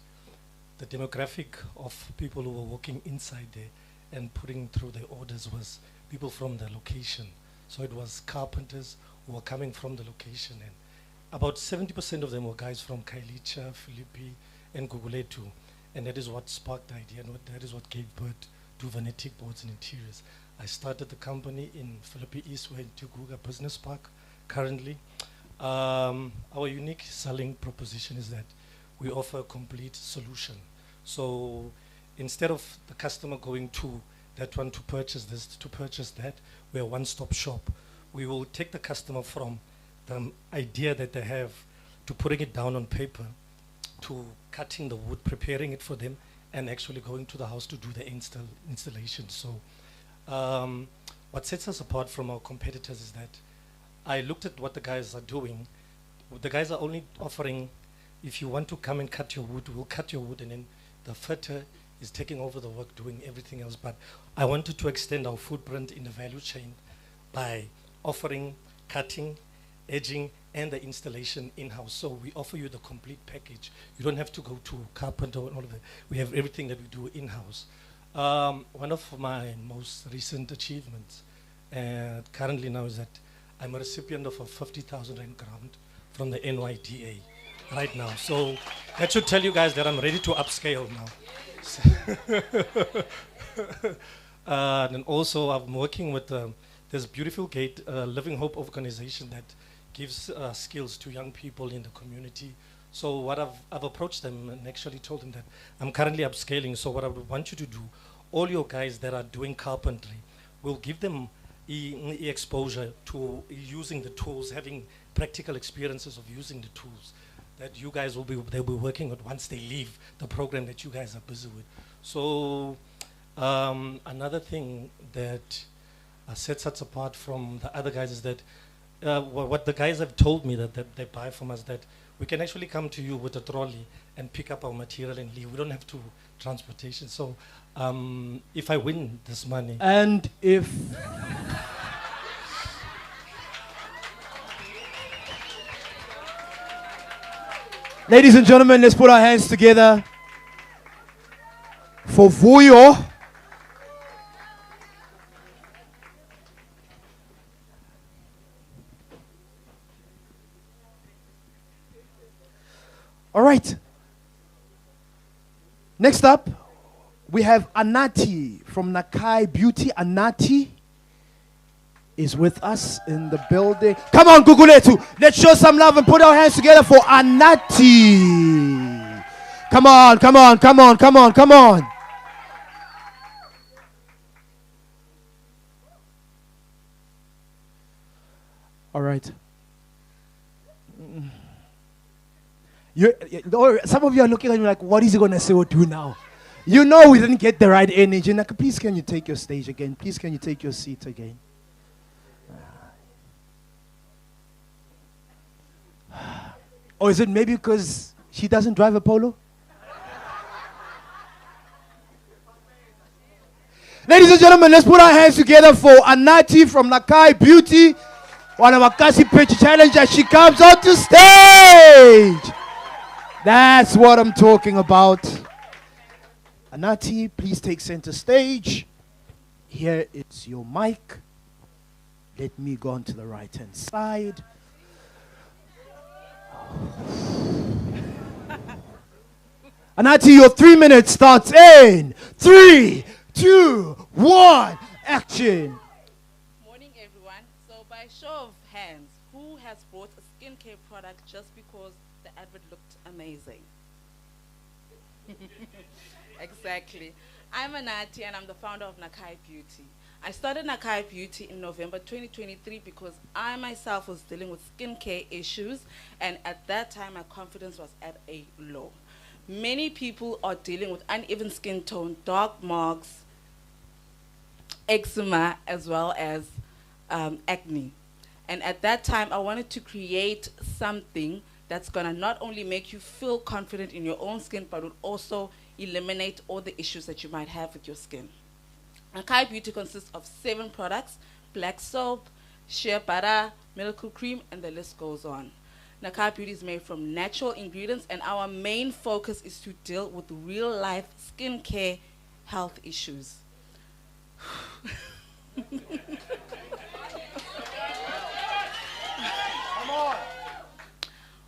the demographic of people who were working inside there and putting through their orders was people from the location. So it was carpenters who were coming from the location, and about 70% of them were guys from Kailicha, Philippi, and Gugulethu. And that is what sparked the idea, and that is what gave birth to Venetic Boards and Interiors. I started the company in Philippi East, we're in Tuguga Business Park currently. Our unique selling proposition is that we offer a complete solution. So instead of the customer going to that one to purchase this, to purchase that, we're a one-stop shop. We will take the customer from the idea that they have to putting it down on paper, to cutting the wood, preparing it for them, and actually going to the house to do the installation. So what sets us apart from our competitors is that I looked at what the guys are doing. The guys are only offering, if you want to come and cut your wood, we'll cut your wood, and then the fitter is taking over the work, doing everything else. But I wanted to extend our footprint in the value chain by offering cutting, edging, and the installation in-house. So we offer you the complete package. You don't have to go to carpenter and all of that. We have everything that we do in-house. One of my most recent achievements currently now is that I'm a recipient of a 50,000 rand grant from the NYDA right now. So that should tell you guys that I'm ready to upscale now. And also I'm working with this beautiful gate, Living Hope organization that gives skills to young people in the community. So what I've approached them and actually told them that I'm currently upscaling. So what I would want you to do, all your guys that are doing carpentry, will give them exposure to using the tools, having practical experiences of using the tools that you guys they'll be working with once they leave the program that you guys are busy with. So another thing that sets us apart from the other guys is that what the guys have told me that they buy from us, that we can actually come to you with a trolley and pick up our material and leave. We don't have to transportation. So if I win this money, and if ladies and gentlemen, let's put our hands together for Vuyo. All right. Next up, we have Anati from Nakai Beauty. Anati is with us in the building. Come on, Gugulethu. Let's show some love and put our hands together for Anati. Come on, come on, come on, come on, come on. All right. Some of you are looking at me like, what is he going to say or do now? You know we didn't get the right energy. Like, please can you take your stage again? Please can you take your seat again? Or is it maybe because she doesn't drive a Polo? Ladies and gentlemen, let's put our hands together for Anati from Nakai Beauty. One of our eKasi Pitch Challengers. She comes on to stage. That's what I'm talking about. Anati, please take center stage. Here is your mic. Let me go on to the right-hand side. Anati, your 3 minutes starts in 3, 2, 1, action. Morning, everyone. So by show of hands, who has bought a skincare product just because the advert looked amazing? Exactly. I'm Anati and I'm the founder of Nakai Beauty. I started Nakai Beauty in November 2023 because I myself was dealing with skincare issues, and at that time my confidence was at a low. Many people are dealing with uneven skin tone, dark marks, eczema, as well as acne. And at that time I wanted to create something that's gonna not only make you feel confident in your own skin, but would also eliminate all the issues that you might have with your skin. Nakai Beauty consists of 7 products: black soap, shea butter, miracle cream, and the list goes on. Nakai Beauty is made from natural ingredients, and our main focus is to deal with real life skincare health issues. Come on.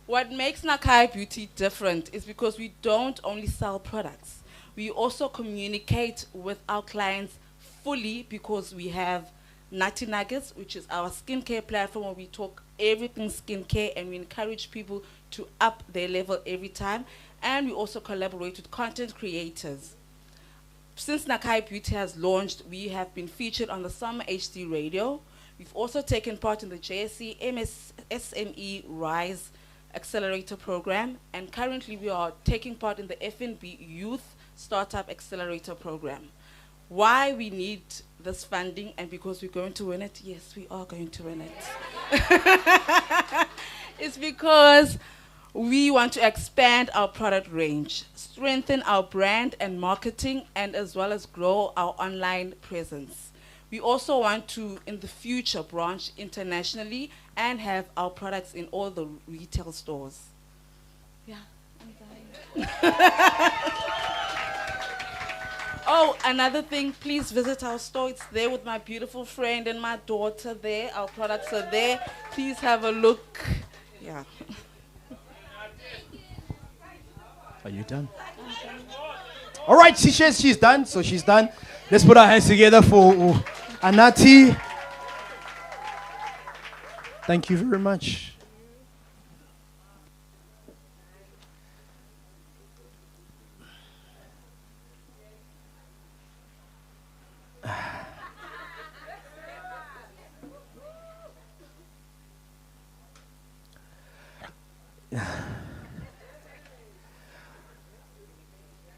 What makes Nakai Beauty different is because we don't only sell products. We also communicate with our clients fully, because we have Nutty Nuggets, which is our skincare platform where we talk everything skincare and we encourage people to up their level every time. And we also collaborate with content creators. Since Nakai Beauty has launched, we have been featured on the Summer HD radio. We've also taken part in the JSE SME Rise Accelerator program, and currently we are taking part in the FNB Youth Startup Accelerator program. Why we need this funding, and because we're going to win it? Yes, we are going to win it. It's because we want to expand our product range, strengthen our brand and marketing, and as well as grow our online presence. We also want to, in the future, branch internationally and have our products in all the retail stores. Yeah, I'm dying. Oh, another thing, please visit our store. It's there with my beautiful friend and my daughter there. Our products are there. Please have a look. Yeah. Are you done? All right, she says she's done, so she's done. Let's put our hands together for Anati. Thank you very much.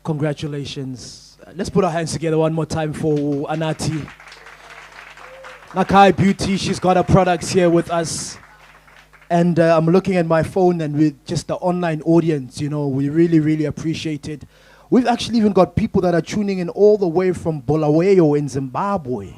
Congratulations. Let's put our hands together one more time for Anati. Nakai Beauty, she's got her products here with us. And I'm looking at my phone, and with just the online audience, you know, we really, really appreciate it. We've actually even got people that are tuning in all the way from Bulawayo in Zimbabwe.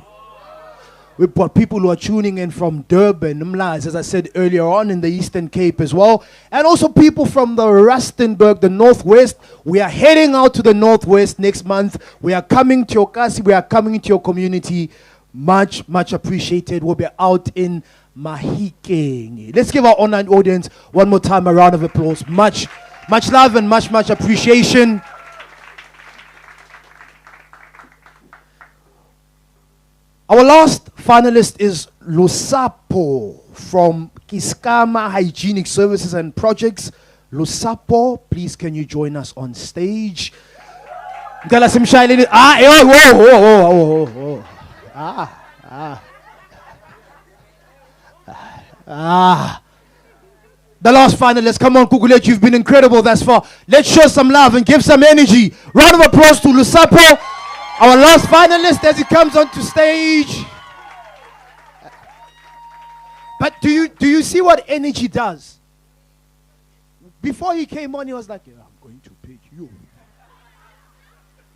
We've got people who are tuning in from Durban, Mlazi, as I said earlier on, in the Eastern Cape as well. And also people from the Rustenburg, the Northwest. We are heading out to the Northwest next month. We are coming to your eKasi. We are coming to your community. Much, much appreciated. We'll be out in Mahikeng. Let's give our online audience one more time a round of applause. Much, much love and much, much appreciation. Our last finalist is Lusapo from Kiskama Hygienic Services and Projects. Lusapo, please can you join us on stage? Whoa. The last finalist, come on, Gugulethu, you've been incredible thus far. Let's show some love and give some energy. Round of applause to Lusapo, our last finalist, as he comes onto stage. But do you see what energy does? Before he came on, he was like, yeah, I'm going to pick you.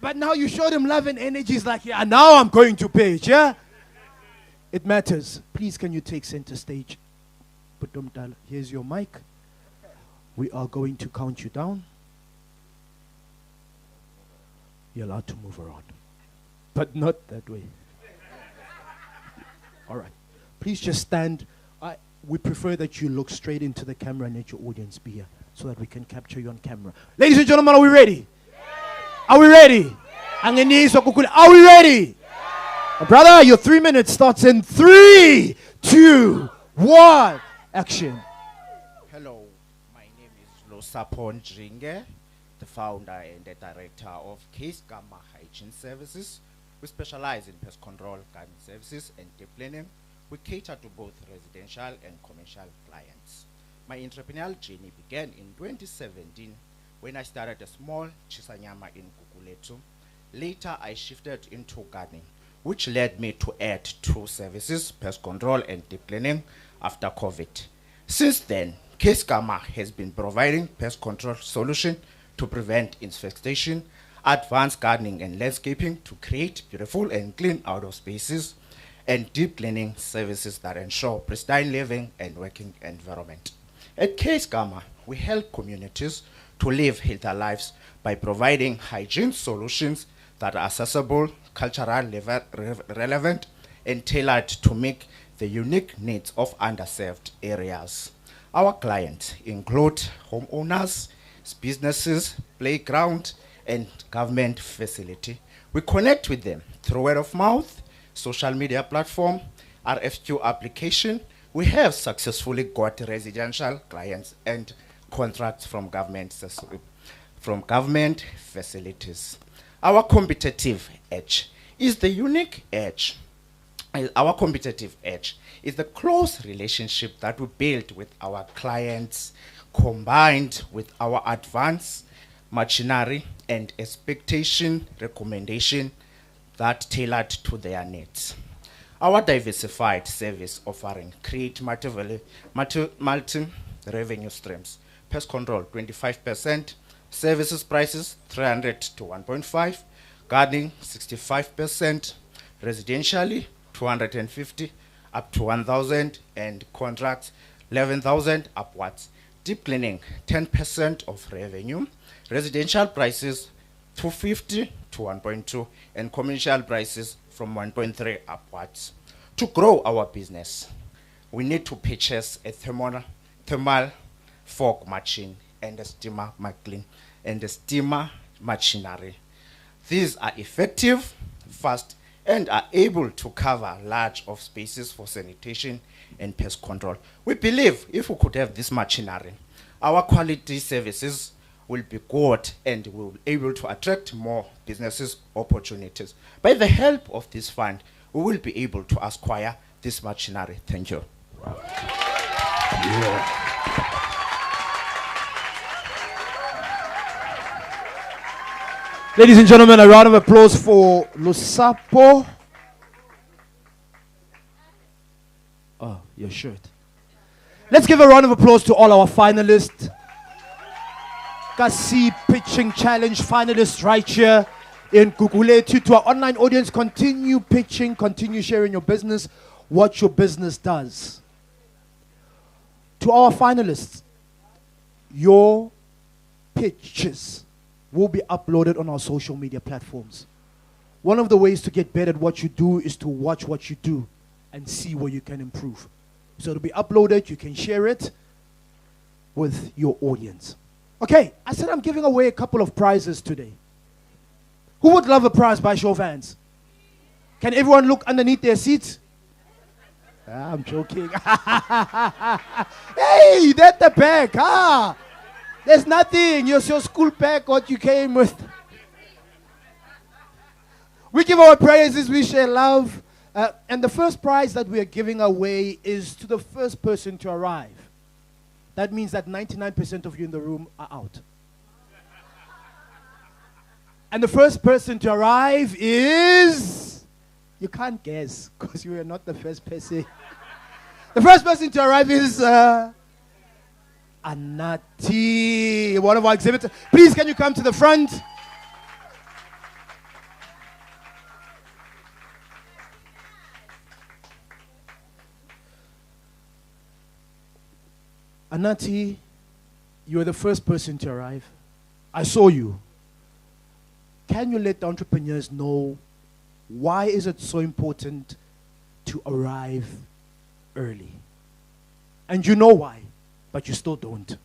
But now you showed him love and energy. He's like, yeah, now I'm going to pitch, yeah? It matters. Please, can you take center stage? Here's your mic. We are going to count you down. You're allowed to move around. But not that way. All right. Please just stand. We prefer that you look straight into the camera and let your audience be here so that we can capture you on camera. Ladies and gentlemen, are we ready? Are we ready? Are we ready? Brother, your 3 minutes starts in 3, 2, 1. Action. Hello, my name is Lusapo Njinge, the founder and the director of Kiskama Hygiene Services. We specialize in pest control, garden services, and deep cleaning. We cater to both residential and commercial clients. My entrepreneurial journey began in 2017 when I started a small chisanyama in Gugulethu. Later, I shifted into gardening, which led me to add 2 services, pest control and deep cleaning, after COVID. Since then, Kiskama has been providing pest control solution to prevent infestation, advanced gardening and landscaping to create beautiful and clean outdoor spaces, and deep cleaning services that ensure pristine living and working environment. At Kiskama, we help communities to live healthier lives by providing hygiene solutions that are accessible, culturally relevant, and tailored to meet the unique needs of underserved areas. Our clients include homeowners, businesses, playground, and government facility. We connect with them through word of mouth, social media platform, RFQ application. We have successfully got residential clients and contracts from government facilities. Our competitive edge is the unique edge. Our competitive edge is the close relationship that we build with our clients, combined with our advanced machinery and expectation recommendation that tailored to their needs. Our diversified service offering create multi-revenue streams. Pest control 25%, services prices 300 to 1.5, gardening 65%, residentially 250 up to 1,000, and contracts 11,000 upwards. Deep cleaning 10% of revenue, residential prices 250 to 1.2, and commercial prices from 1.3 upwards. To grow our business, we need to purchase a thermal fog machine and a steamer maclean and a steamer machinery. These are effective, fast, and are able to cover large of spaces for sanitation and pest control. We believe if we could have this machinery, our quality services will be good and we will be able to attract more businesses opportunities. By the help of this fund, we will be able to acquire this machinery. Thank you. Yeah. Ladies and gentlemen, a round of applause for Lusapo. Oh, your shirt. Let's give a round of applause to all our finalists. eKasi Pitching Challenge finalists right here in Gugulethu. To our online audience, continue pitching, continue sharing your business, what your business does. To our finalists, your pitches will be uploaded on our social media platforms. One of the ways to get better at what you do is to watch what you do and see where you can improve. So it'll be uploaded, you can share it with your audience. Okay, I said I'm giving away a couple of prizes today. Who would love a prize by show of hands? Can everyone look underneath their seats? I'm joking. Hey, that's the bag. Ah, there's nothing. Your school bag, what you came with. We give our praises, we share love. And the first prize that we are giving away is to the first person to arrive. That means that 99% of you in the room are out. And the first person to arrive is... You can't guess, because you are not the first person. The first person to arrive is... Anati, one of our exhibitors. Please, can you come to the front? Anati, you are the first person to arrive. I saw you. Can you let the entrepreneurs know why is it so important to arrive early? And you know why, but you still don't.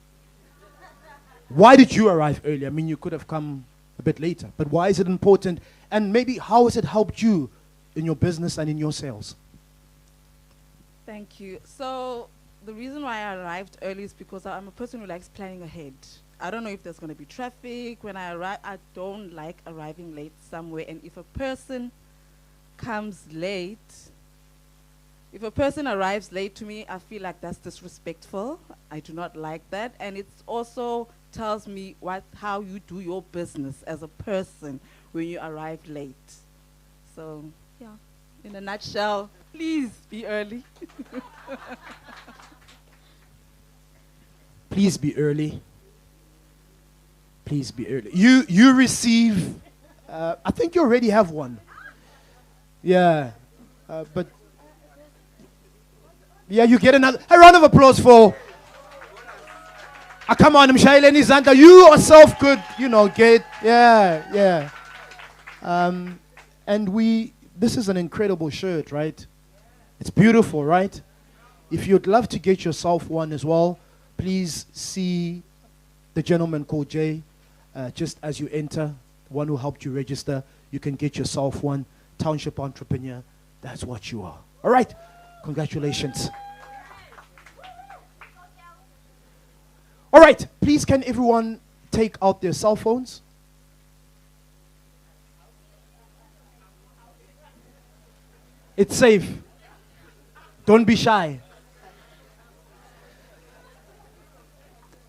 Why did you arrive early? I mean, you could have come a bit later, but why is it important? And maybe how has it helped you in your business and in your sales? Thank you. So the reason why I arrived early is because I'm a person who likes planning ahead. I don't know if there's going to be traffic. When I arrive, I don't like arriving late somewhere. And if a person comes late, if a person arrives late to me, I feel like that's disrespectful. I do not like that. And it also tells me how you do your business as a person when you arrive late. So, yeah, in a nutshell, please be early. Please be early. Please be early. You receive, I think you already have one. Yeah, but yeah, you get another. A round of applause for. Come on, Mshaileni Zanta. You yourself could, get. Yeah. And this is an incredible shirt, right? It's beautiful, right? If you'd love to get yourself one as well, please see the gentleman called Jay. Just as you enter, the one who helped you register, you can get yourself one. Township entrepreneur, that's what you are. All right, congratulations. All right, please can everyone take out their cell phones? It's safe. Don't be shy.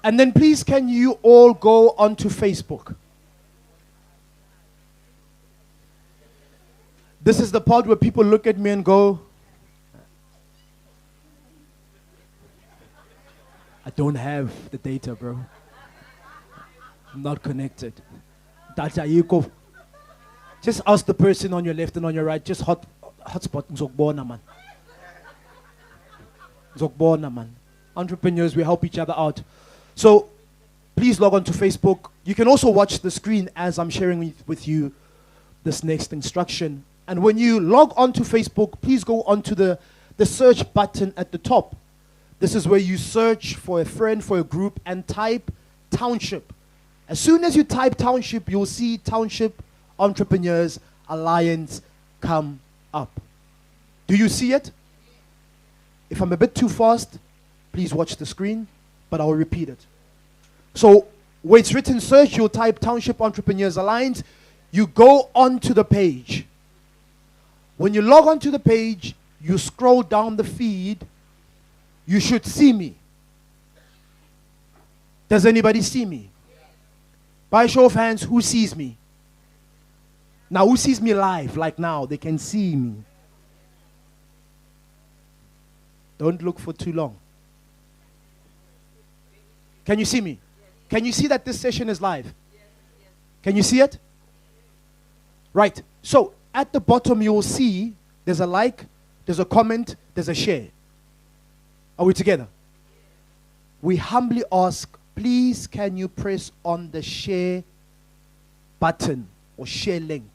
And then please can you all go onto Facebook? This is the part where people look at me and go, I don't have the data, bro. I'm not connected. Data yiko. Just ask the person on your left and on your right, just hotspot ngizokubona man. Ngizokubona man. Entrepreneurs, we help each other out. So please log on to Facebook. You can also watch the screen as I'm sharing with you this next instruction. And when you log on to Facebook, please go onto the search button at the top. This is where you search for a friend, for a group, and type Township. As soon as you type Township, you'll see Township Entrepreneurs Alliance come up. Do you see it? If I'm a bit too fast, please watch the screen, but I'll repeat it. So where it's written search, you'll type Township Entrepreneurs Alliance. You go onto the page. When you log onto the page, you scroll down the feed, you should see me. Does anybody see me? By a show of hands, who sees me? Now, who sees me live, like now? They can see me. Don't look for too long. Can you see me? Can you see that this session is live? Can you see it? Right. So, at the bottom, you will see there's a like, there's a comment, there's a share. Are we together? We humbly ask, please can you press on the share button or share link?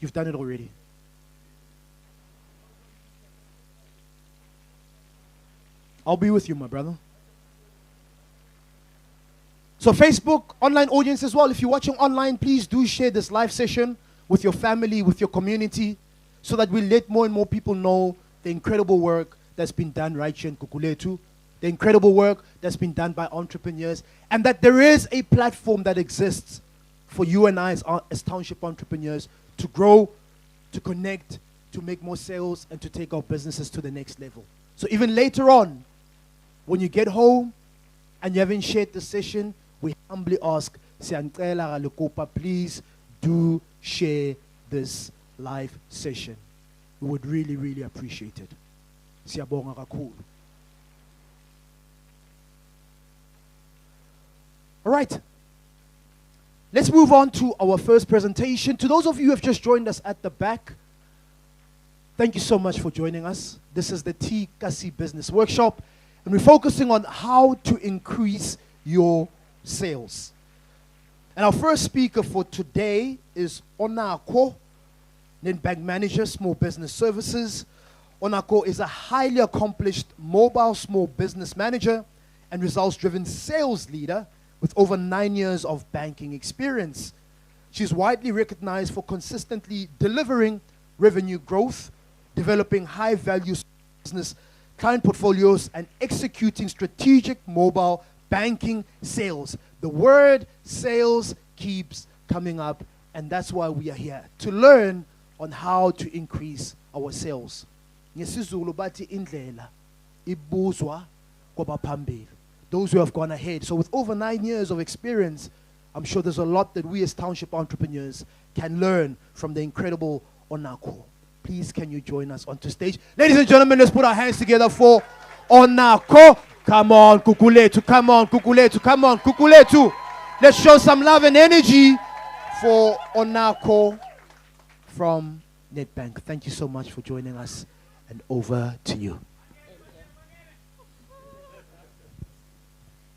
You've done it already. I'll be with you, my brother. So Facebook, online audience as well. If you're watching online, please do share this live session with your family, with your community, so that we let more and more people know the incredible work that's been done right here in Gugulethu, the incredible work that's been done by entrepreneurs, and that there is a platform that exists for you and I as township entrepreneurs to grow, to connect, to make more sales, and to take our businesses to the next level. So even later on, when you get home and you haven't shared the session, we humbly ask, Siyancela Galukopa, please do share this live session. We would really, really appreciate it. Siyabonga kakhulu. All right. Let's move on to our first presentation. To those of you who have just joined us at the back, thank you so much for joining us. This is the eKasi Business Workshop, and we're focusing on how to increase your sales. And our first speaker for today is Onako, Bank Manager, Small Business Services. Onako is a highly accomplished mobile small business manager and results-driven sales leader with over 9 years of banking experience. She's widely recognized for consistently delivering revenue growth, developing high-value business client portfolios, and executing strategic mobile banking sales. The word sales keeps coming up, and that's why we are here, to learn on how to increase our sales. NgesiZulu bathi indlela ibuzwa kwabaphambili. Those who have gone ahead. So with over 9 years of experience, I'm sure there's a lot that we as township entrepreneurs can learn from the incredible Onako. Please, can you join us onto stage? Ladies and gentlemen, let's put our hands together for Onako. Come on, Gugulethu, come on, Gugulethu, come on, Gugulethu. Let's show some love and energy for Onako from Nedbank. Thank you so much for joining us, and over to you.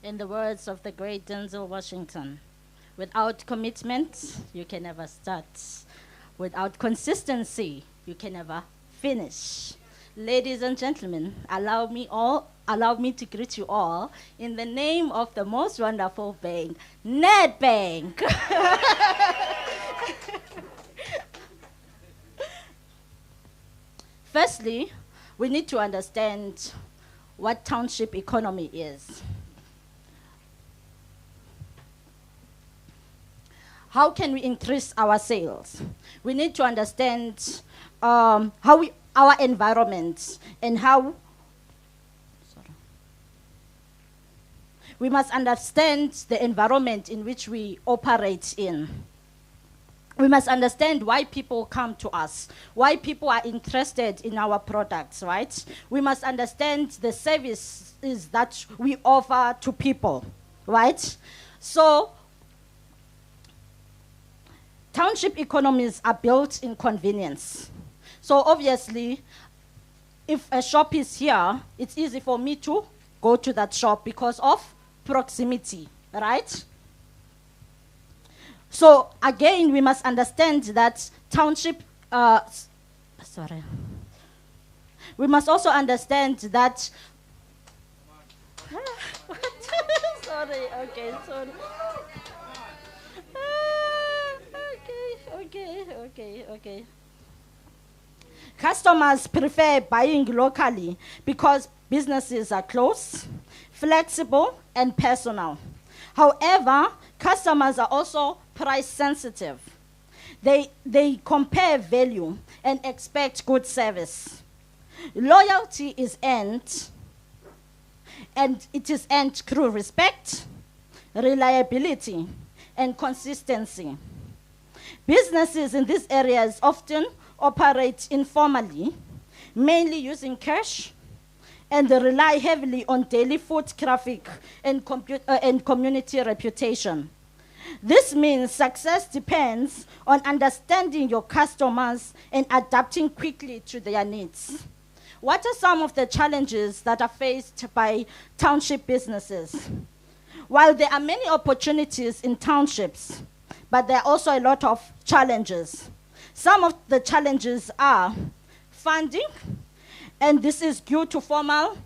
In the words of the great Denzel Washington, without commitment, you can never start. Without consistency, you can never finish. Ladies and gentlemen, allow me to greet you all in the name of the most wonderful bank, Nedbank. Firstly, we need to understand what township economy is. How can we increase our sales? We need to understand our environment and how. We must understand the environment in which we operate in. We must understand why people come to us, why people are interested in our products, right? We must understand the services that we offer to people, right? So, township economies are built in convenience. So obviously, if a shop is here, it's easy for me to go to that shop because of proximity, right? So again, we must understand that township, we must also understand that, Okay. Customers prefer buying locally because businesses are close, flexible, and personal. However, customers are also price sensitive. They compare value and expect good service. Loyalty is earned, and it is earned through respect, reliability, and consistency. Businesses in these areas often operate informally, mainly using cash, and they rely heavily on daily foot traffic and community reputation. This means success depends on understanding your customers and adapting quickly to their needs. What are some of the challenges that are faced by township businesses? While there are many opportunities in townships, but there are also a lot of challenges. Some of the challenges are funding, and this is due to formal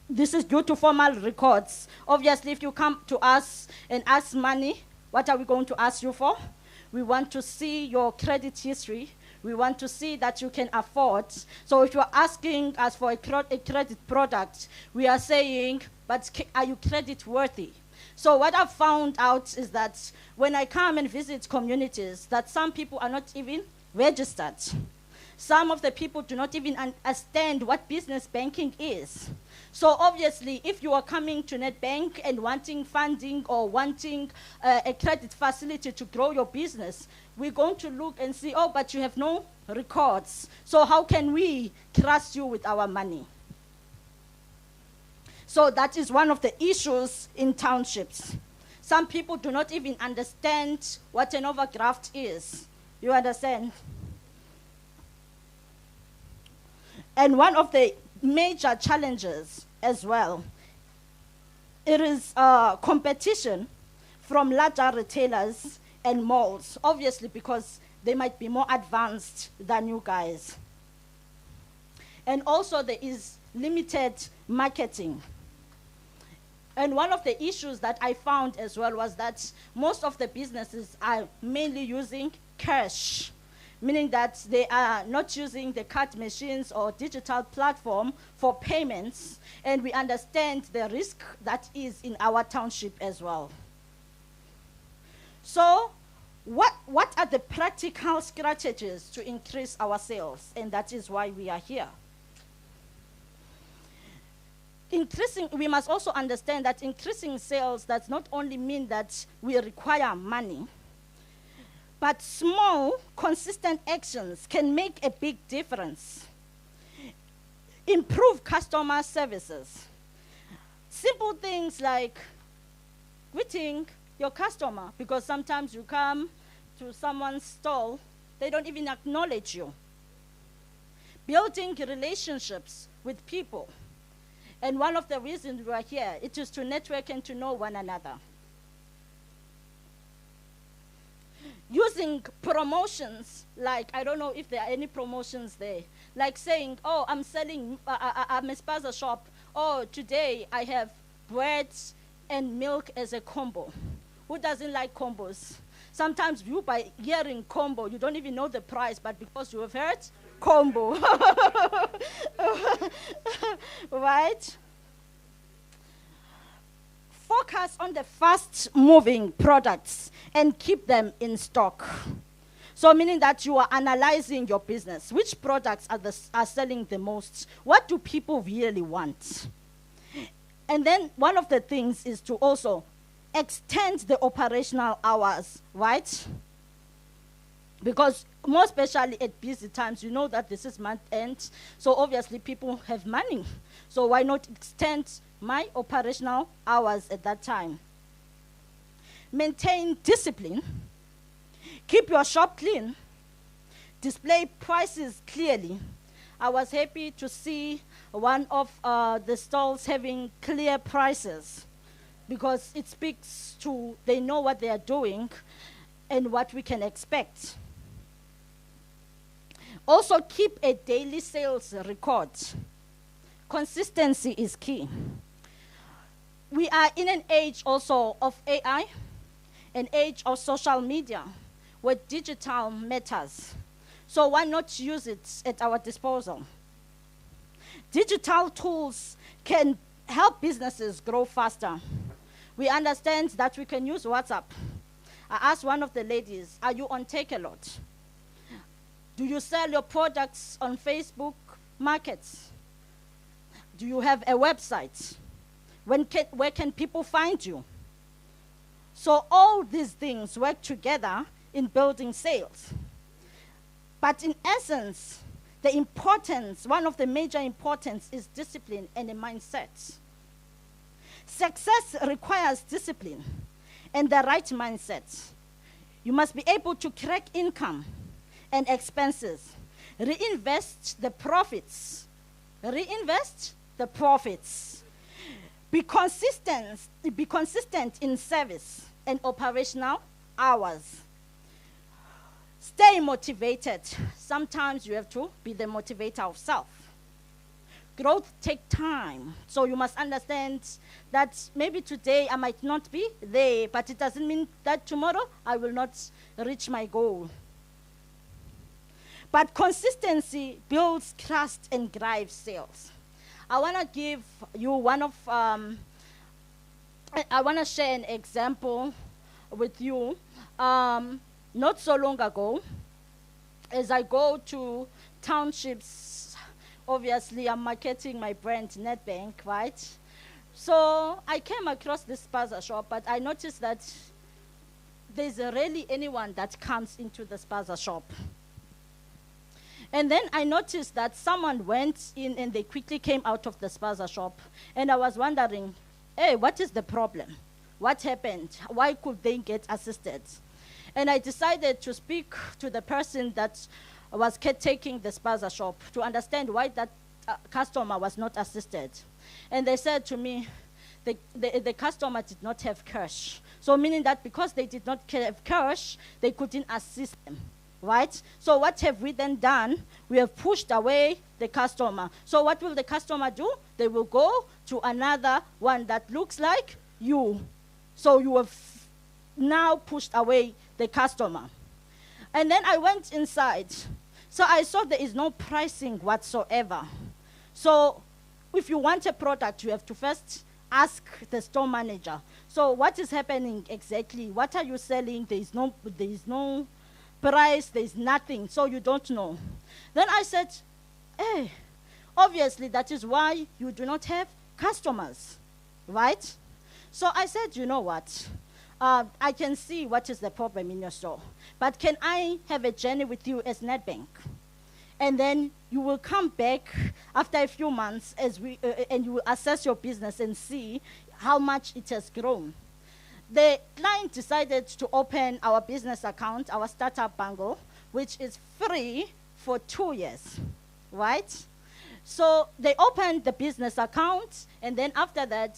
records. Obviously, if you come to us and ask money, what are we going to ask you for? We want to see your credit history. We want to see that you can afford. So if you're asking us for a credit product, we are saying, but are you credit worthy? So what I've found out is that when I come and visit communities, that some people are not even registered. Some of the people do not even understand what business banking is. So obviously, if you are coming to Nedbank and wanting funding or wanting a credit facility to grow your business, we're going to look and see, oh, but you have no records. So how can we trust you with our money? So that is one of the issues in townships. Some people do not even understand what an overdraft is. You understand? And one of the major challenges as well, it is competition from larger retailers and malls, obviously because they might be more advanced than you guys. And also there is limited marketing. And one of the issues that I found as well was that most of the businesses are mainly using cash, meaning that they are not using the card machines or digital platform for payments, and we understand the risk that is in our township as well. So what are the practical strategies to increase our sales? And that is why we are here. We must also understand that increasing sales does not only mean that we require money, but small, consistent actions can make a big difference. Improve customer services. Simple things like greeting your customer, because sometimes you come to someone's stall, they don't even acknowledge you. Building relationships with people. And one of the reasons we are here, it is to network and to know one another. Using promotions, like, I don't know if there are any promotions there, like saying, oh, I'm selling, I'm a spaza shop. Oh, today I have bread and milk as a combo. Who doesn't like combos? Sometimes you, by hearing combo, you don't even know the price, but because you have heard combo. Right? Focus on the fast-moving products and keep them in stock. So meaning that you are analyzing your business. Which products are selling the most? What do people really want? And then one of the things is to also extend the operational hours, right? Because more especially at busy times, you know that this is month end, so obviously people have money. So why not extend my operational hours at that time? Maintain discipline. Keep your shop clean. Display prices clearly. I was happy to see one of the stalls having clear prices, because it speaks to, they know what they are doing and what we can expect. Also keep a daily sales record. Consistency is key. We are in an age also of AI, an age of social media, where digital matters. So why not use it at our disposal? Digital tools can help businesses grow faster. We understand that we can use WhatsApp. I asked one of the ladies, are you on Take-A-Lot? Do you sell your products on Facebook markets? Do you have a website? Where can people find you? So all these things work together in building sales. But in essence, the importance, one of the major importance is discipline and a mindset. Success requires discipline and the right mindset. You must be able to track income and expenses. Reinvest the profits. Reinvest the profits. Be consistent in service and operational hours. Stay motivated. Sometimes you have to be the motivator of self. growth takes time. So you must understand that maybe today I might not be there, but it doesn't mean that tomorrow I will not reach my goal. But consistency builds trust and drives sales. I want to give you I want to share an example with you. Not so long ago, as I go to townships, obviously I'm marketing my brand Nedbank, right? So I came across this spaza shop, but I noticed that there's rarely anyone that comes into the spaza shop. And then I noticed that someone went in and they quickly came out of the spaza shop. And I was wondering, hey, what is the problem? What happened? Why could they get assisted? And I decided to speak to the person that was taking the spaza shop to understand why that customer was not assisted. And they said to me, the customer did not have cash. So meaning that because they did not have cash, they couldn't assist them. Right? So what have we then done? We have pushed away the customer. So what will the customer do? They will go to another one that looks like you. So you have now pushed away the customer. And then I went inside. So I saw there is no pricing whatsoever. So if you want a product, you have to first ask the store manager. So what is happening exactly? What are you selling? There is no price, there's nothing, so you don't know. Then I said, hey, obviously that is why you do not have customers, right? So I said, you know what? I can see what is the problem in your store, but can I have a journey with you as Nedbank? And then you will come back after a few months and you will assess your business and see how much it has grown. The client decided to open our business account, our startup bangle, which is free for 2 years, right? So they opened the business account, and then after that,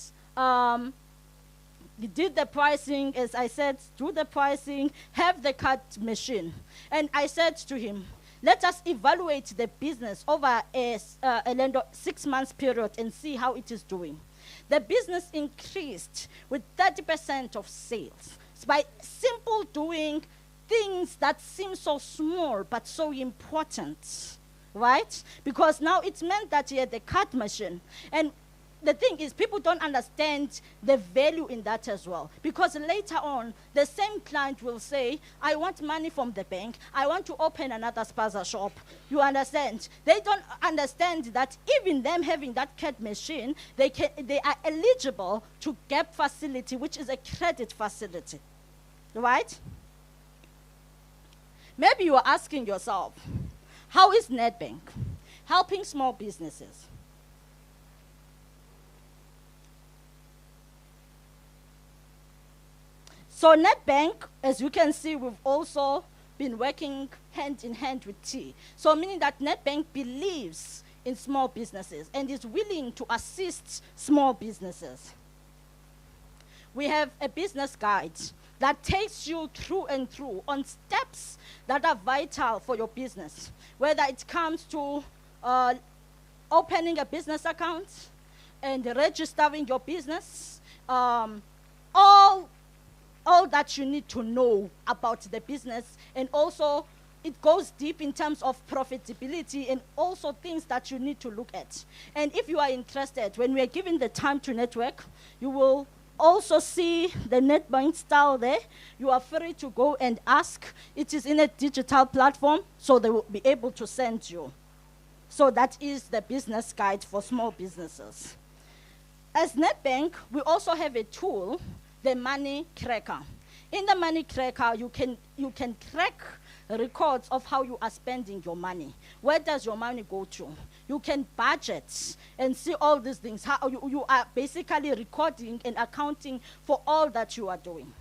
they did the pricing, as I said, do the pricing, have the card machine. And I said to him, let us evaluate the business over a 6 months period and see how it is doing. The business increased with 30% of sales by simple doing things that seem so small but so important, right? Because now it meant that he had the card machine. And the thing is, people don't understand the value in that as well. Because later on, the same client will say, I want money from the bank. I want to open another spaza shop. You understand? They don't understand that even them having that card machine, they are eligible to GAP facility, which is a credit facility. Right? Maybe you are asking yourself, how is Nedbank helping small businesses? So Nedbank, as you can see, we've also been working hand in hand with T. So meaning that Nedbank believes in small businesses and is willing to assist small businesses. We have a business guide that takes you through and through on steps that are vital for your business, whether it comes to opening a business account and registering your business, all that you need to know about the business, and also it goes deep in terms of profitability and also things that you need to look at. And if you are interested, when we are given the time to network, you will also see the Nedbank style there. You are free to go and ask. It is in a digital platform, so they will be able to send you. So that is the business guide for small businesses. As Nedbank, we also have a tool, the Money Tracker. In the Money Tracker, you can track records of how you are spending your money. Where does your money go to? You can budget and see all these things. How you are basically recording and accounting for all that you are doing.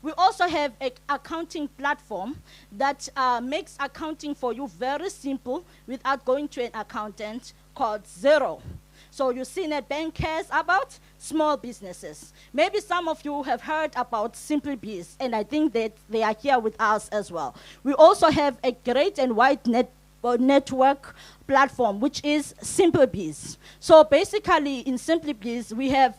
We also have an accounting platform that makes accounting for you very simple without going to an accountant, called Zero. So you see, Nedbank cares about small businesses. Maybe some of you have heard about Simply Biz, and I think that they are here with us as well. We also have a great and wide network platform, which is SimpleBiz. So basically, in SimpleBiz, we have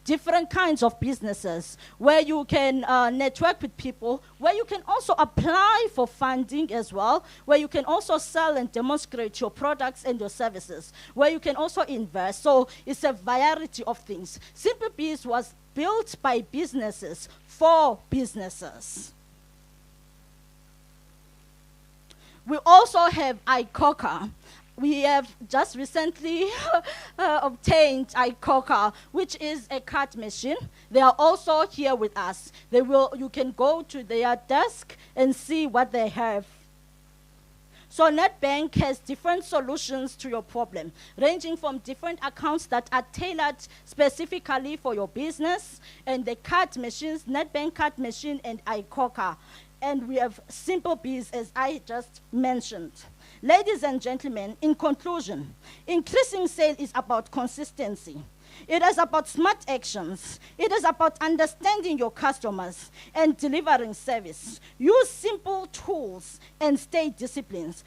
different kinds of businesses where you can network with people, where you can also apply for funding as well, where you can also sell and demonstrate your products and your services, where you can also invest. So it's a variety of things. SimpleBiz was built by businesses for businesses. We also have iKoka. We have just recently obtained iKoka, which is a card machine. They are also here with us. You can go to their desk and see what they have. So Nedbank has different solutions to your problem, ranging from different accounts that are tailored specifically for your business, and the card machines, Nedbank card machine and iKoka. And we have SimpleBiz, as I just mentioned. Ladies and gentlemen, in conclusion, increasing sale is about consistency. It is about smart actions. It is about understanding your customers and delivering service. Use simple tools and stay disciplined.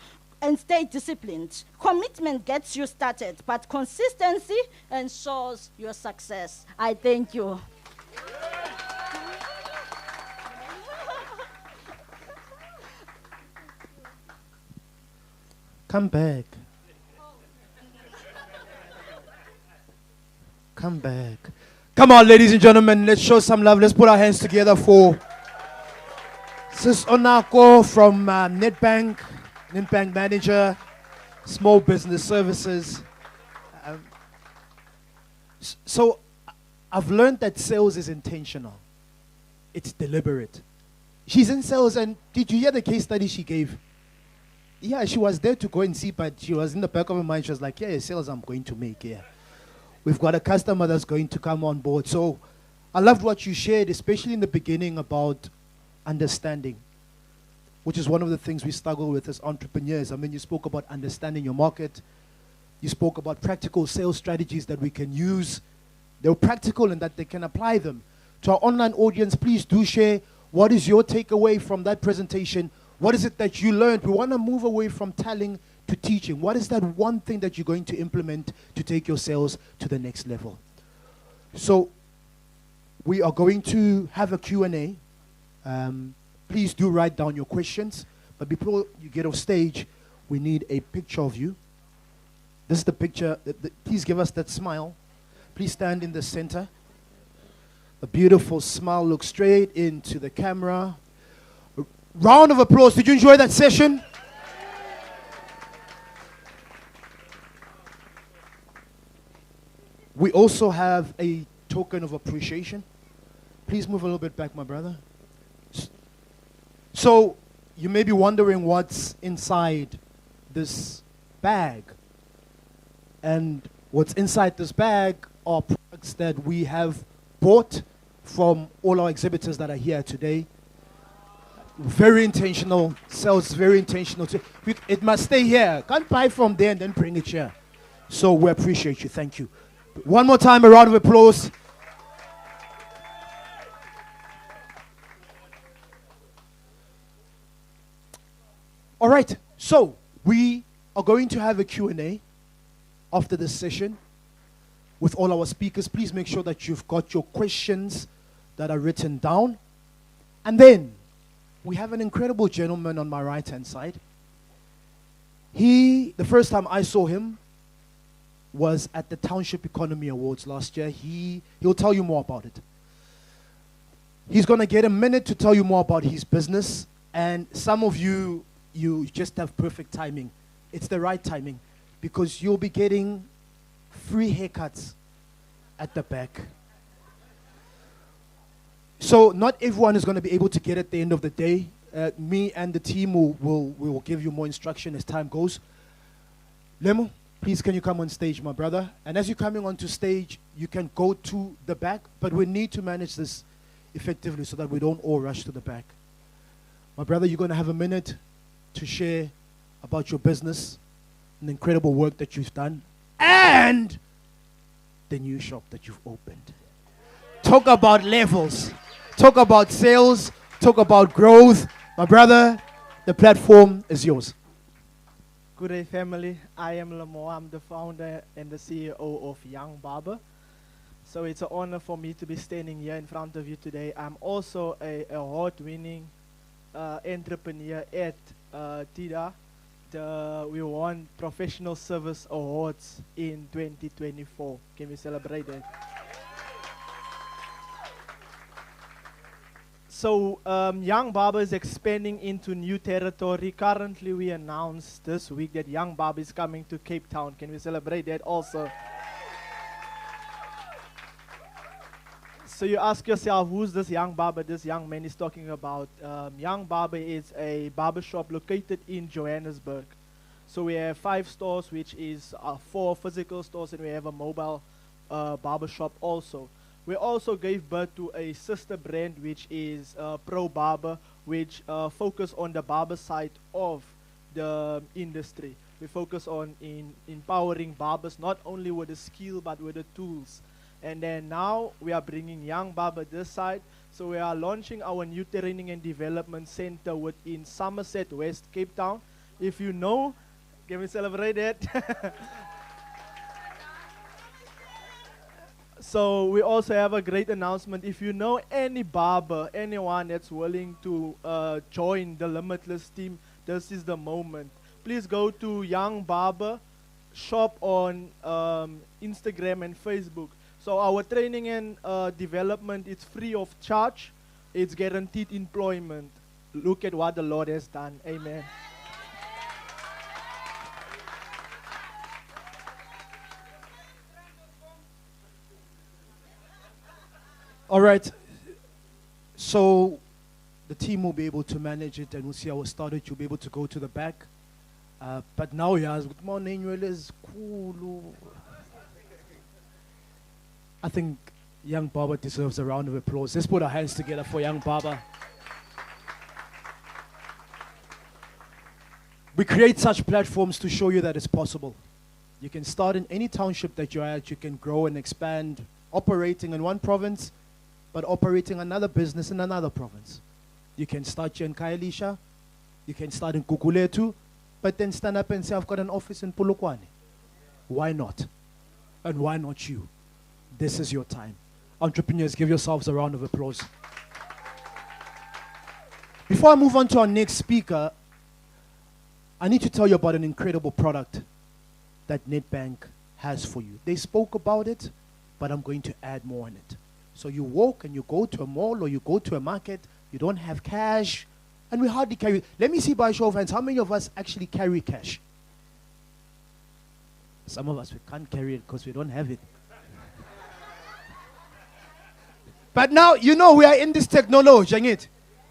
Commitment gets you started, but consistency ensures your success. I thank you. Come back. Come back. Come on, ladies and gentlemen, let's show some love. Let's put our hands together for Sis Onako from Nedbank Manager, Small Business Services. So I've learned that sales is intentional. It's deliberate. She's in sales, and did you hear the case study she gave? Yeah, she was there to go and see, but she was in the back of her mind. She was like, yeah, sales I'm going to make, yeah. We've got a customer that's going to come on board. So I loved what you shared, especially in the beginning about understanding, which is one of the things we struggle with as entrepreneurs. I mean, you spoke about understanding your market. You spoke about practical sales strategies that we can use. They're practical and that they can apply them. To our online audience, please do share what is your takeaway from that presentation. What is it that you learned? We want to move away from telling to teaching. What is that one thing that you're going to implement to take your sales to the next level? So we are going to have a Q&A. Please do write down your questions. But before you get off stage, we need a picture of you. This is the picture. Please give us that smile. Please stand in the center. A beautiful smile. Look straight into the camera. Round of applause. Did you enjoy that session? We also have a token of appreciation. Please move a little bit back, my brother. So you may be wondering what's inside this bag. And what's inside this bag are products that we have bought from all our exhibitors that are here today. Very intentional, sales very intentional. It must stay here. Can't buy from there and then bring it here. So we appreciate you. Thank you. One more time, a round of applause. All right. So we are going to have a Q&A after this session with all our speakers. Please make sure that you've got your questions that are written down. And then we have an incredible gentleman on my right-hand side. The first time I saw him was at the Township Economy Awards last year. He'll tell you more about it. He's going to get a minute to tell you more about his business. And some of you just have perfect timing. It's the right timing because you'll be getting free haircuts at the back. So not everyone is going to be able to get at the end of the day. Me and the team will give you more instruction as time goes. Lemo, please can you come on stage, my brother? And as you're coming onto stage, you can go to the back, but we need to manage this effectively so that we don't all rush to the back. My brother, you're going to have a minute to share about your business and the incredible work that you've done and the new shop that you've opened. Talk about levels. Talk about sales. Talk about growth. My brother, the platform is yours. Good day, family. I am Lamo. I'm the founder and the CEO of Young Barber. So it's an honor for me to be standing here in front of you today. I'm also a award-winning entrepreneur at TIDA. We won Professional Service Awards in 2024. Can we celebrate that? So Young Barber is expanding into new territory. Currently, we announced this week that Young Barber is coming to Cape Town. Can we celebrate that also? So you ask yourself, who's this Young Barber this young man is talking about? Young Barber is a barbershop located in Johannesburg. So we have 5 stores, which is 4 physical stores, and we have a mobile barbershop also. We also gave birth to a sister brand, which is Pro Barber, which focus on the barber side of the industry. We focus on empowering barbers, not only with the skill, but with the tools. And then now we are bringing Young Barber this side. So we are launching our new training and development center within Somerset West, Cape Town. If you know, can we celebrate that? So we also have a great announcement. If you know any barber, anyone that's willing to join the Limitless team, this is the moment. Please go to Young Barber shop on Instagram and Facebook. So our training and development is free of charge. It's guaranteed employment. Look at what the Lord has done. Amen. All right. So the team will be able to manage it, and we'll see how it started. You'll be able to go to the back. But now, yes, good morning, is cool. I think Young Barber deserves a round of applause. Let's put our hands together for Young Barber. We create such platforms to show you that it's possible. You can start in any township that you're at. You can grow and expand, operating in one province, but operating another business in another province. You can start here in Khayelitsha, you can start in Gugulethu, but then stand up and say, I've got an office in Polokwane. Why not? And why not you? This is your time. Entrepreneurs, give yourselves a round of applause. Before I move on to our next speaker, I need to tell you about an incredible product that Nedbank has for you. They spoke about it, but I'm going to add more on it. So you walk and you go to a mall or you go to a market, you don't have cash, and we hardly carry. Let me see by show of hands, how many of us actually carry cash? Some of us, we can't carry it because we don't have it. But now, you know, we are in this technology.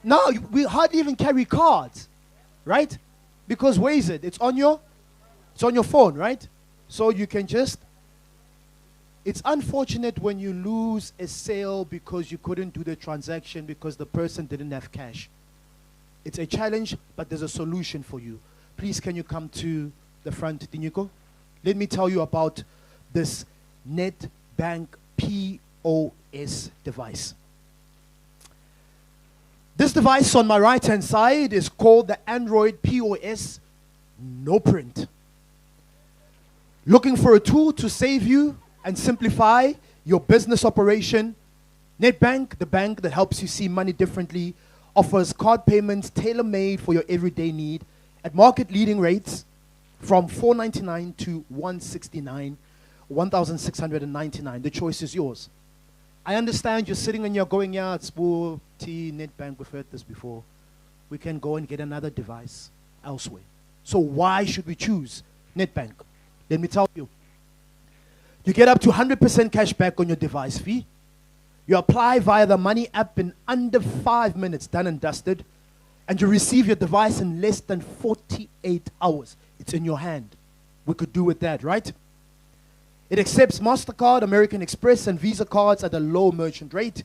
Now, we hardly even carry cards, right? Because where is it? It's on your phone, right? So you can just. It's unfortunate when you lose a sale because you couldn't do the transaction because the person didn't have cash. It's a challenge, but there's a solution for you. Please, can you come to the front, Tinyuko? Let me tell you about this Nedbank POS device. This device on my right-hand side is called the Android POS No Print. Looking for a tool to save you and simplify your business operation? Nedbank, the bank that helps you see money differently, offers card payments tailor-made for your everyday need at market-leading rates from $4.99 to $169, $1,699. The choice is yours. I understand you're sitting and you're going, yeah, it's Nedbank, we've heard this before. We can go and get another device elsewhere. So why should we choose Nedbank? Let me tell you. You get up to 100% cash back on your device fee. You apply via the Money app in under 5 minutes, done and dusted. And you receive your device in less than 48 hours. It's in your hand. We could do with that, right? It accepts MasterCard, American Express, and Visa cards at a low merchant rate.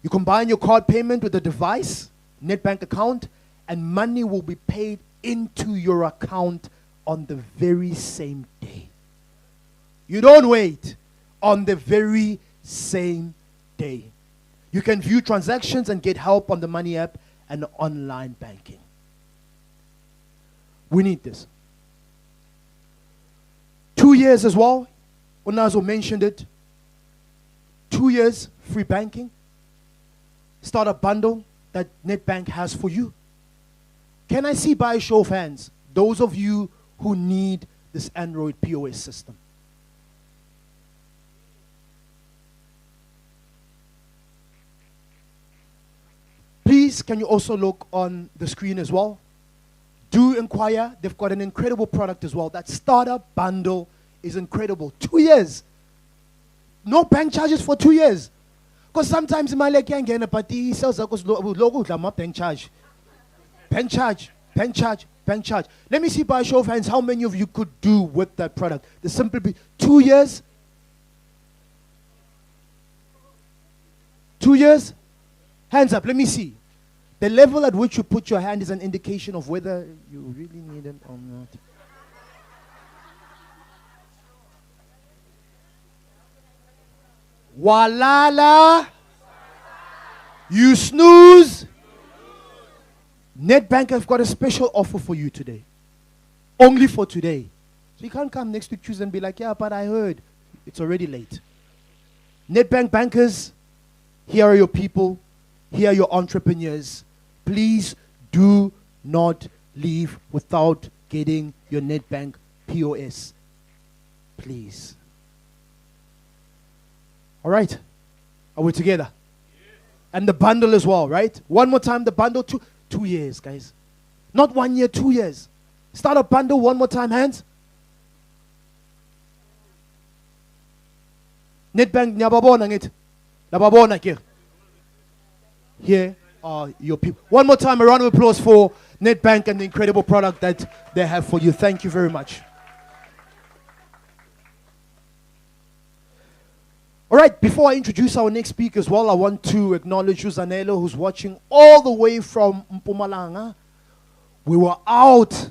You combine your card payment with the device, Nedbank account, and money will be paid into your account on the very same day. You don't wait. On the very same day. You can view transactions and get help on the Money app and online banking. We need this. 2 years as well. Onazo mentioned it. 2 years free banking. Startup bundle that Nedbank has for you. Can I see by a show of hands those of you who need this Android POS system? Please, can you also look on the screen as well? Do inquire. They've got an incredible product as well. That startup bundle is incredible. 2 years. No bank charges for 2 years. Because sometimes imali can get a party sells logo bank charge. Bank charge, bank charge, bank charge. Let me see by a show of hands how many of you could do with that product. The simple 2 years. 2 years. Hands up, let me see. The level at which you put your hand is an indication of whether you really need it or not. Walala. You snooze. Nedbank have got a special offer for you today. Only for today. So you can't come next week Tuesday and be like, yeah, but I heard. It's already late. Nedbank bankers, here are your people. Here are your entrepreneurs. Please do not leave without getting your Nedbank POS. Please. All right. Are we together? Yes. And the bundle as well, right? One more time, the bundle. 2 years, guys. Not 1 year, 2 years. Start a bundle one more time, hands. Nedbank, nyababona ngit. Nababona here. Here are your people. One more time, a round of applause for Nedbank and the incredible product that they have for you. Thank you very much. All right, before I introduce our next speaker as well, I want to acknowledge Uzanelo, who's watching all the way from Mpumalanga. We were out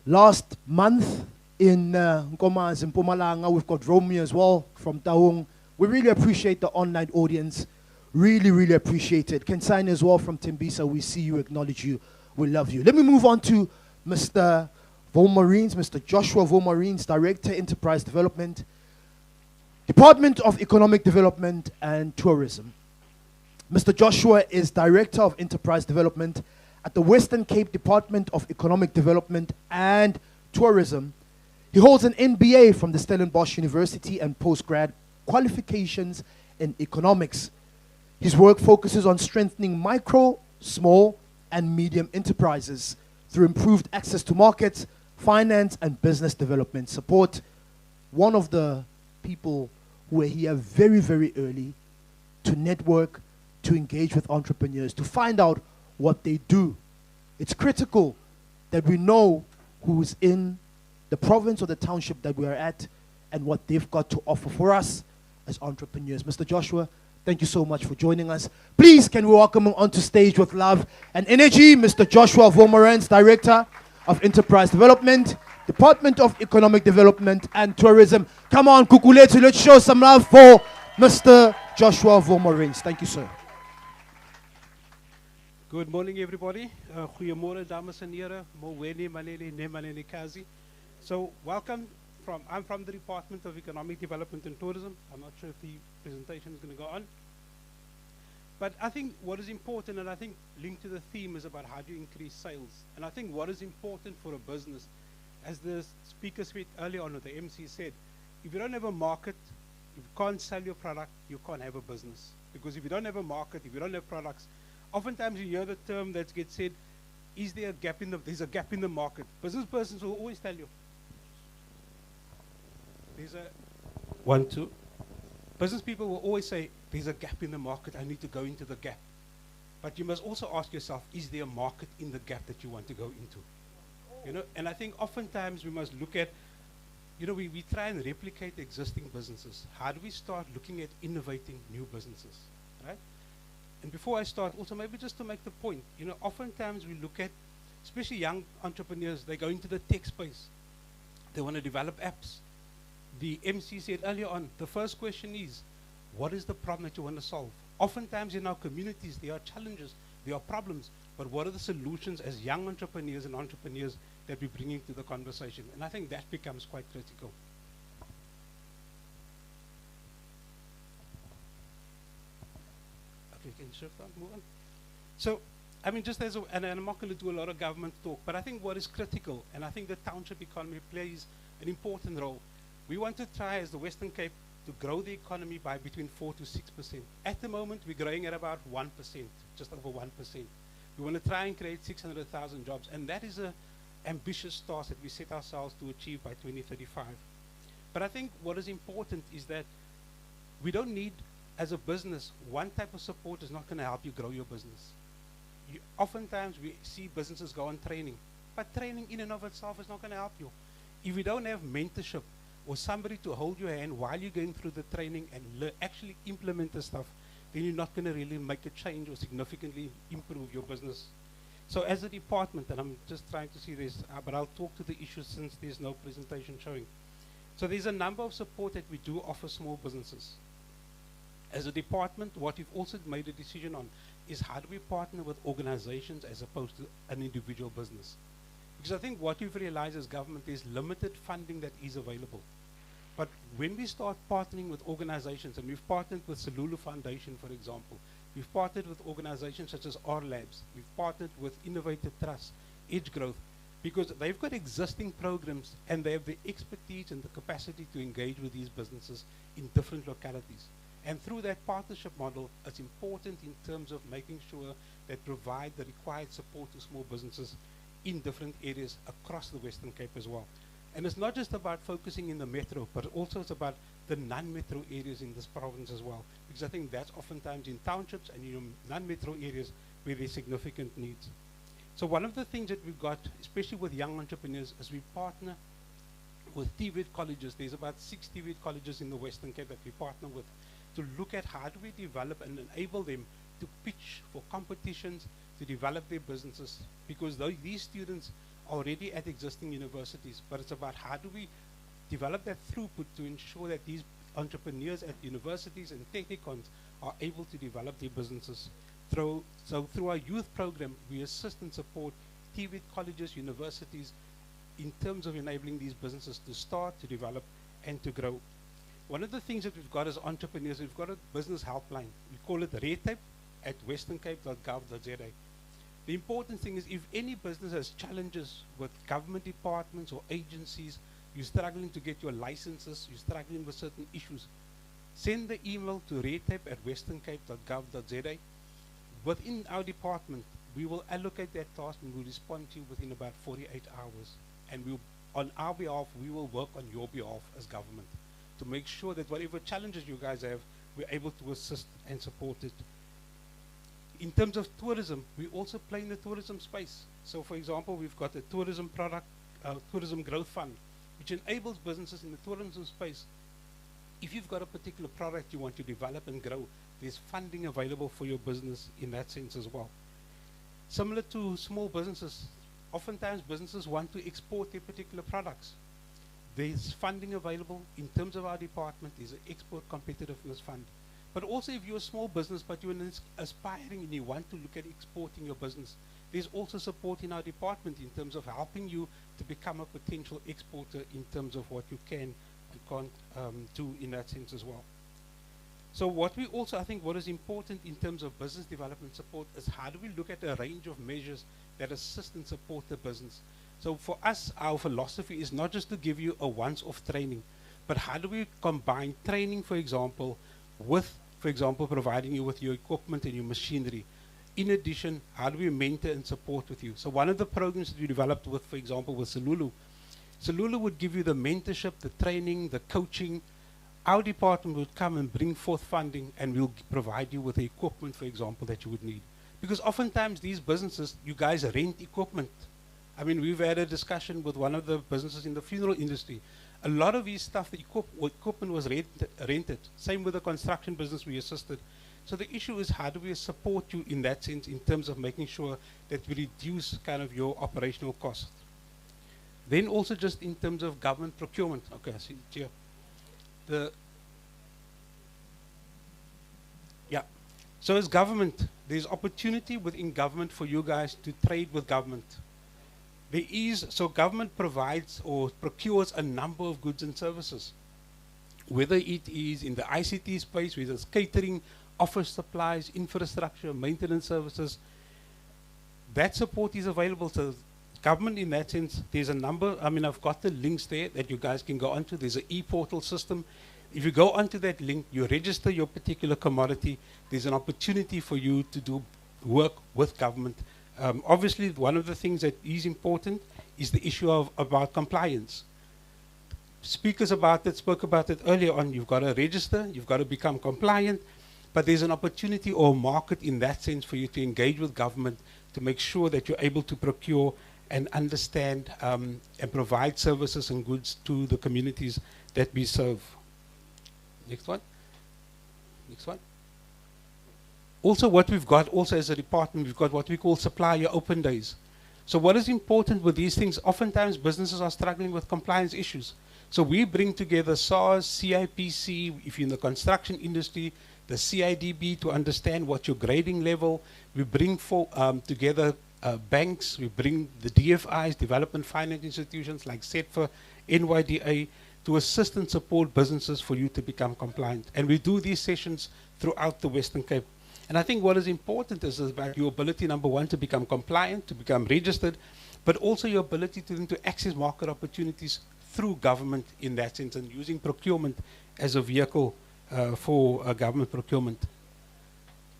last month in Nkomazi, in Mpumalanga. We've got Romeo as well from Taung. We really appreciate the online audience. Really, really appreciate it. Ken Sign as well from Tembisa. We see you, acknowledge you. We love you. Let me move on to Mr. Vomarines, Mr. Joshua Vomarines, Director, Enterprise Development, Department of Economic Development and Tourism. Mr. Joshua is Director of Enterprise Development at the Western Cape Department of Economic Development and Tourism. He holds an MBA from the Stellenbosch University and postgrad qualifications in economics. His work focuses on strengthening micro, small, and medium enterprises through improved access to markets, finance, and business development support. One of the people who are here very, very early to network, to engage with entrepreneurs, to find out what they do. It's critical that we know who's in the province or the township that we are at and what they've got to offer for us as entrepreneurs. Mr. Joshua, thank you so much for joining us. Please, can we welcome him onto stage with love and energy, Mr. Joshua Vomarines, Director of Enterprise Development, Department of Economic Development and Tourism. Come on, Gugulethu, let's show some love for Mr. Joshua Vomarines. Thank you, sir. Good morning, everybody. Goeiemorgen, dames en heren. Moweni, malele, nemalele, eKasi. So, welcome. I'm from the Department of Economic Development and Tourism. I'm not sure if the presentation is going to go on. But I think what is important, and I think linked to the theme, is about how do you increase sales. And I think what is important for a business, as the speaker said earlier on, or the MC said, if you don't have a market, if you can't sell your product, you can't have a business. Because if you don't have a market, if you don't have products, oftentimes you hear the term that gets said, is there a gap in there's a gap in the market. Business persons will always tell you, there's a, 1, 2. Business people will always say, there's a gap in the market, I need to go into the gap. But you must also ask yourself, is there a market in the gap that you want to go into? You know, and I think oftentimes we must look at, you know, we try and replicate existing businesses. How do we start looking at innovating new businesses, right? And before I start, also maybe just to make the point, you know, oftentimes we look at, especially young entrepreneurs, they go into the tech space. They want to develop apps. The MC said earlier on, the first question is, what is the problem that you want to solve? Oftentimes in our communities, there are challenges, there are problems, but what are the solutions as young entrepreneurs and entrepreneurs that we're bringing to the conversation? And I think that becomes quite critical. Okay, can you shift on, move on? So, I mean, just as a, and I'm not going to do a lot of government talk, but I think what is critical, and I think the township economy plays an important role. We want to try, as the Western Cape, to grow the economy by between 4 to 6%. At the moment, we're growing at about 1%, just over 1%. We want to try and create 600,000 jobs, and that is an ambitious task that we set ourselves to achieve by 2035. But I think what is important is that we don't need, as a business, one type of support is not going to help you grow your business. Oftentimes we see businesses go on training, but training in and of itself is not going to help you. If you don't have mentorship or somebody to hold your hand while you're going through the training and actually implement the stuff, then you're not going to really make a change or significantly improve your business. So as a department, and I'm just trying to see this, but I'll talk to the issues since there's no presentation showing. So there's a number of support that we do offer small businesses. As a department, what we've also made a decision on is how do we partner with organizations as opposed to an individual business. Because I think what we've realized as government is limited funding that is available. But when we start partnering with organizations, and we've partnered with Selulu Foundation, for example, we've partnered with organizations such as R Labs, we've partnered with Innovative Trust, Edge Growth, because they've got existing programs and they have the expertise and the capacity to engage with these businesses in different localities. And through that partnership model, it's important in terms of making sure that provide the required support to small businesses in different areas across the Western Cape as well. And it's not just about focusing in the metro, but also it's about the non-metro areas in this province as well. Because I think that's oftentimes in townships and in non-metro areas where there's significant needs. So one of the things that we've got, especially with young entrepreneurs, is we partner with TVET colleges. There's about 6 TVET colleges in the Western Cape that we partner with, to look at how do we develop and enable them to pitch for competitions to develop their businesses, because these students are already at existing universities, but it's about how do we develop that throughput to ensure that these entrepreneurs at universities and technicons are able to develop their businesses. So through our youth program, we assist and support TVET colleges, universities, in terms of enabling these businesses to start, to develop, and to grow. One of the things that we've got as entrepreneurs, we've got a business helpline. We call it redtape at westerncape.gov.za. The important thing is if any business has challenges with government departments or agencies, you're struggling to get your licenses, you're struggling with certain issues, send the email to redtape at westerncape.gov.za. Within our department, we will allocate that task and we'll respond to you within about 48 hours. And we'll, on our behalf, we will work on your behalf as government to make sure that whatever challenges you guys have, we're able to assist and support it. In terms of tourism, we also play in the tourism space. So for example, we've got a tourism product, tourism growth fund, which enables businesses in the tourism space. If you've got a particular product you want to develop and grow, there's funding available for your business in that sense as well. Similar to small businesses, oftentimes businesses want to export their particular products. There's funding available. In terms of our department, there's an export competitiveness fund. But also if you're a small business, but you're aspiring and you want to look at exporting your business, there's also support in our department in terms of helping you to become a potential exporter in terms of what you can and can't do in that sense as well. So what we also, I think what is important in terms of business development support is how do we look at a range of measures that assist and support the business. So for us, our philosophy is not just to give you a once-off training, but how do we combine training, for example, with, for example, providing you with your equipment and your machinery. In addition, how do we mentor and support with you? So one of the programs that we developed with, for example, with Selulu, Selulu would give you the mentorship, the training, the coaching. Our department would come and bring forth funding and we'll provide you with the equipment, for example, that you would need. Because oftentimes these businesses, you guys rent equipment. I mean, we've had a discussion with one of the businesses in the funeral industry. A lot of these stuff, the equipment was rented. Same with the construction business we assisted. So the issue is how do we support you in that sense in terms of making sure that we reduce kind of your operational costs. Then also just in terms of government procurement. Okay, I see it here. So as government, there's opportunity within government for you guys to trade with government. There is, so government provides or procures a number of goods and services. Whether it is in the ICT space, whether it's catering, office supplies, infrastructure, maintenance services. That support is available. So government in that sense, there's a number, I mean, I've got the links there that you guys can go onto. There's an e-portal system. If you go onto that link, you register your particular commodity, there's an opportunity for you to do work with government. Obviously, one of the things that is important is the issue of about compliance. Speakers spoke about it earlier on. You've got to register, you've got to become compliant, but there's an opportunity or market in that sense for you to engage with government to make sure that you're able to procure and understand and provide services and goods to the communities that we serve. Next one. Next one. Also, what we've got also as a department, we've got what we call supplier open days. So what is important with these things, oftentimes businesses are struggling with compliance issues. So we bring together SARS, CIPC, if you're in the construction industry, the CIDB to understand what your grading level. We bring together banks, we bring the DFIs, development finance institutions like SETFA, NYDA, to assist and support businesses for you to become compliant. And we do these sessions throughout the Western Cape. And I think what is important is about your ability, number one, to become compliant, to become registered, but also your ability to access market opportunities through government in that sense, and using procurement as a vehicle for government procurement.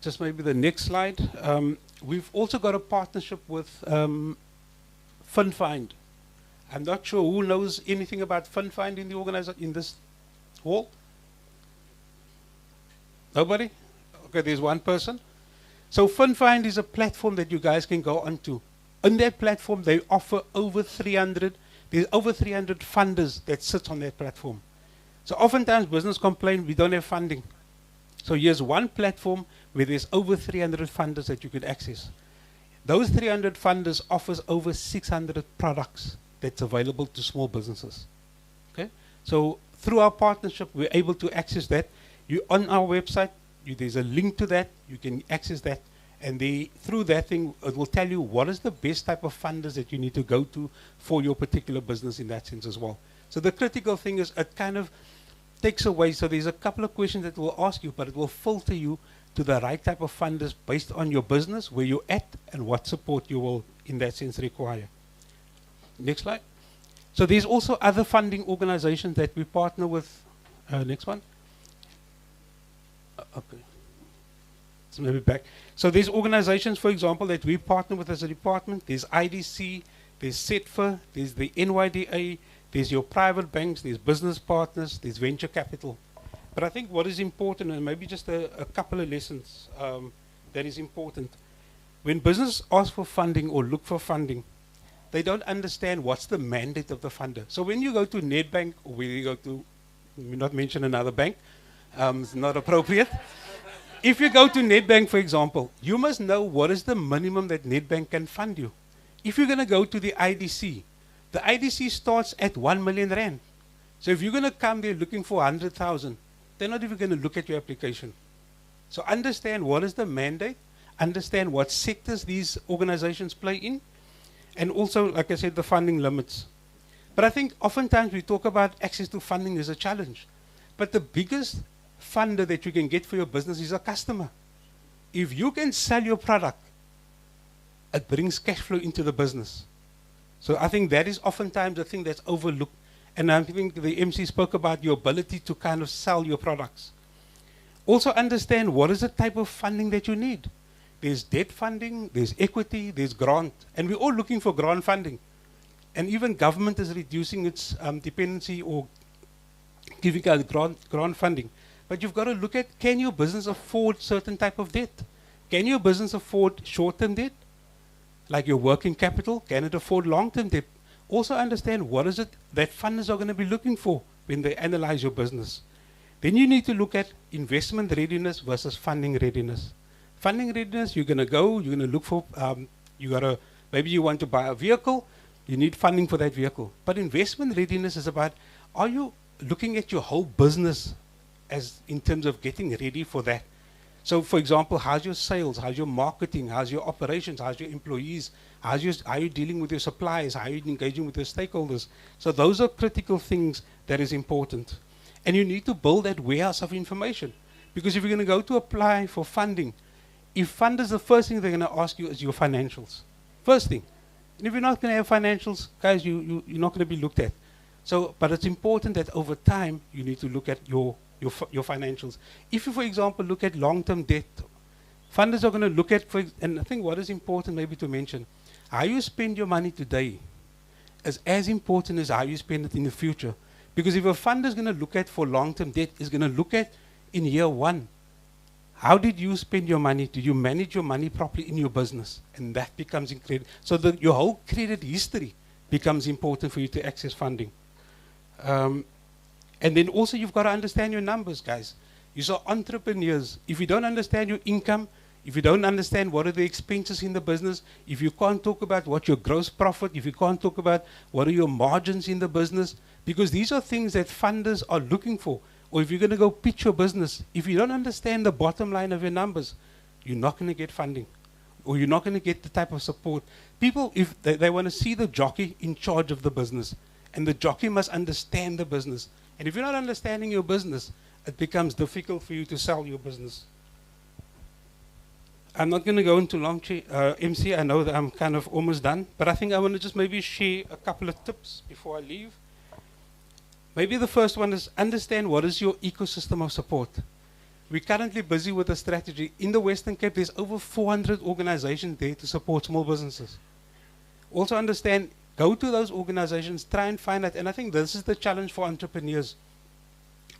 Just maybe the next slide. We've also got a partnership with FundFind. I'm not sure who knows anything about FundFind in the organization, in this hall? Nobody? Okay, there's one person. So FundFind is a platform that you guys can go onto. On that platform, they offer over 300, there's over 300 funders that sit on that platform. So oftentimes business complain, we don't have funding. So here's one platform where there's over 300 funders that you could access. Those 300 funders offers over 600 products that's available to small businesses. Okay, so through our partnership, we're able to access that. You on our website, there's a link to that. You can access that, and through that thing, it will tell you what is the best type of funders that you need to go to for your particular business in that sense as well. So the critical thing is it kind of takes away. So there's a couple of questions that will ask you, but it will filter you to the right type of funders based on your business, where you're at, and what support you will in that sense require. Next slide. So there's also other funding organizations that we partner with. Next one. Okay. So maybe back. So there's organizations, for example, that we partner with as a department. There's IDC, there's SETFA, there's the NYDA, there's your private banks, there's business partners, there's venture capital. But I think what is important, and maybe just a couple of lessons that is important. When business asks for funding or look for funding, they don't understand what's the mandate of the funder. So when you go to Nedbank, or when you go to, let me not mention another bank, it's not appropriate. If you go to Nedbank, for example, you must know what is the minimum that Nedbank can fund you. If you're going to go to the IDC starts at 1 million rand. So if you're going to come there looking for 100,000, they're not even going to look at your application. So understand what is the mandate, understand what sectors these organizations play in, and also, like I said, the funding limits. But I think oftentimes we talk about access to funding is a challenge. But the biggest funder that you can get for your business is a customer. If you can sell your product, it brings cash flow into the business. So I think that is oftentimes the thing that's overlooked. And I think the MC spoke about your ability to kind of sell your products. Also understand what is the type of funding that you need. There's debt funding, there's equity, there's grant. And we're all looking for grant funding. And even government is reducing its dependency or giving out grant funding. But you've got to look at, can your business afford certain type of debt? Can your business afford short-term debt? Like your working capital, can it afford long-term debt? Also understand what is it that funders are going to be looking for when they analyze your business. Then you need to look at investment readiness versus funding readiness. Funding readiness, you're going to go, you're going to look for, maybe you want to buy a vehicle, you need funding for that vehicle. But investment readiness is about, are you looking at your whole business as in terms of getting ready for that? So for example, how's your sales, how's your marketing, how's your operations, how's your employees, how are you dealing with your suppliers, how are you engaging with your stakeholders? So those are critical things that is important. And you need to build that warehouse of information. Because if you're going to go to apply for funding, if funders, the first thing they're going to ask you is your financials. First thing. And if you're not going to have financials, guys, you're not going to be looked at. So, but it's important that over time, you need to look at your financials. If you, for example, look at long-term debt, funders are going to look at, and I think what is important maybe to mention, how you spend your money today is as important as how you spend it in the future. Because if a funder is going to look at for long-term debt, is going to look at in year one, how did you spend your money? Did you manage your money properly in your business? And that becomes incredible. So your whole credit history becomes important for you to access funding. And then also you've got to understand your numbers, guys. You're entrepreneurs. If you don't understand your income, if you don't understand what are the expenses in the business, if you can't talk about what your gross profit, if you can't talk about what are your margins in the business, because these are things that funders are looking for. Or if you're going to go pitch your business, if you don't understand the bottom line of your numbers, you're not going to get funding. Or you're not going to get the type of support. People, if they want to see the jockey in charge of the business, and the jockey must understand the business. And if you're not understanding your business, it becomes difficult for you to sell your business. I'm not going to go into long, MC. I know that I'm kind of almost done, but I think I want to just maybe share a couple of tips before I leave. Maybe the first one is understand what is your ecosystem of support. We're currently busy with a strategy. In the Western Cape, there's over 400 organizations there to support small businesses. Also understand, go to those organizations, try and find out, and I think this is the challenge for entrepreneurs.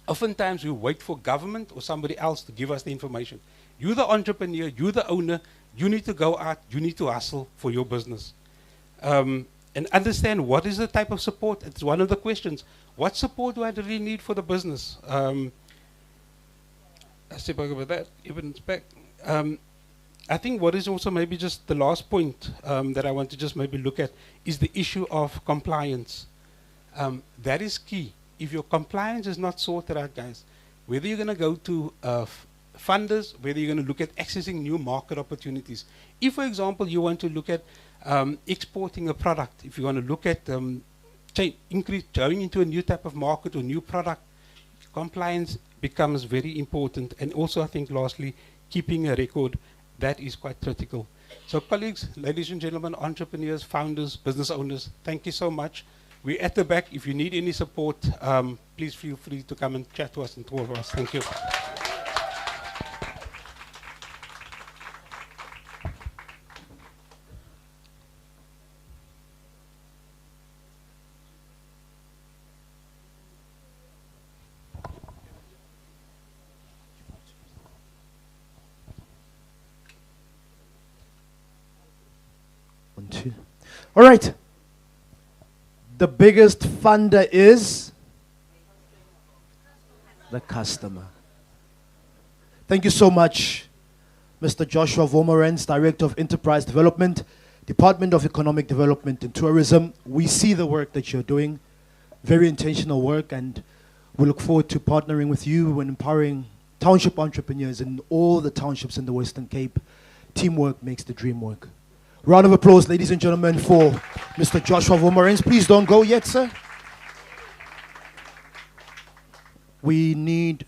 Oftentimes we wait for government or somebody else to give us the information. You're the entrepreneur, you're the owner, you need to go out, you need to hustle for your business. And understand what is the type of support. It's one of the questions. What support do I really need for the business? I spoke about that, even it's back. I think what is also maybe just the last point that I want to just maybe look at is the issue of compliance. That is key. If your compliance is not sorted out, guys, whether you're going to go to funders, whether you're going to look at accessing new market opportunities. If, for example, you want to look at exporting a product, if you want to look at going into a new type of market or new product, compliance becomes very important. And also, I think, lastly, keeping a record, that is quite critical. So, colleagues, ladies and gentlemen, entrepreneurs, founders, business owners, thank you so much. We're at the back. If you need any support, please feel free to come and chat to us and talk to us. Thank you. All right. The biggest funder is the customer. Thank you so much, Mr. Joshua Vomerens, Director of Enterprise Development, Department of Economic Development and Tourism. We see the work that you're doing, very intentional work, and we look forward to partnering with you and empowering township entrepreneurs in all the townships in the Western Cape. Teamwork makes the dream work. Round of applause, ladies and gentlemen, for Mr. Joshua Vomerens. Please don't go yet, sir. We need...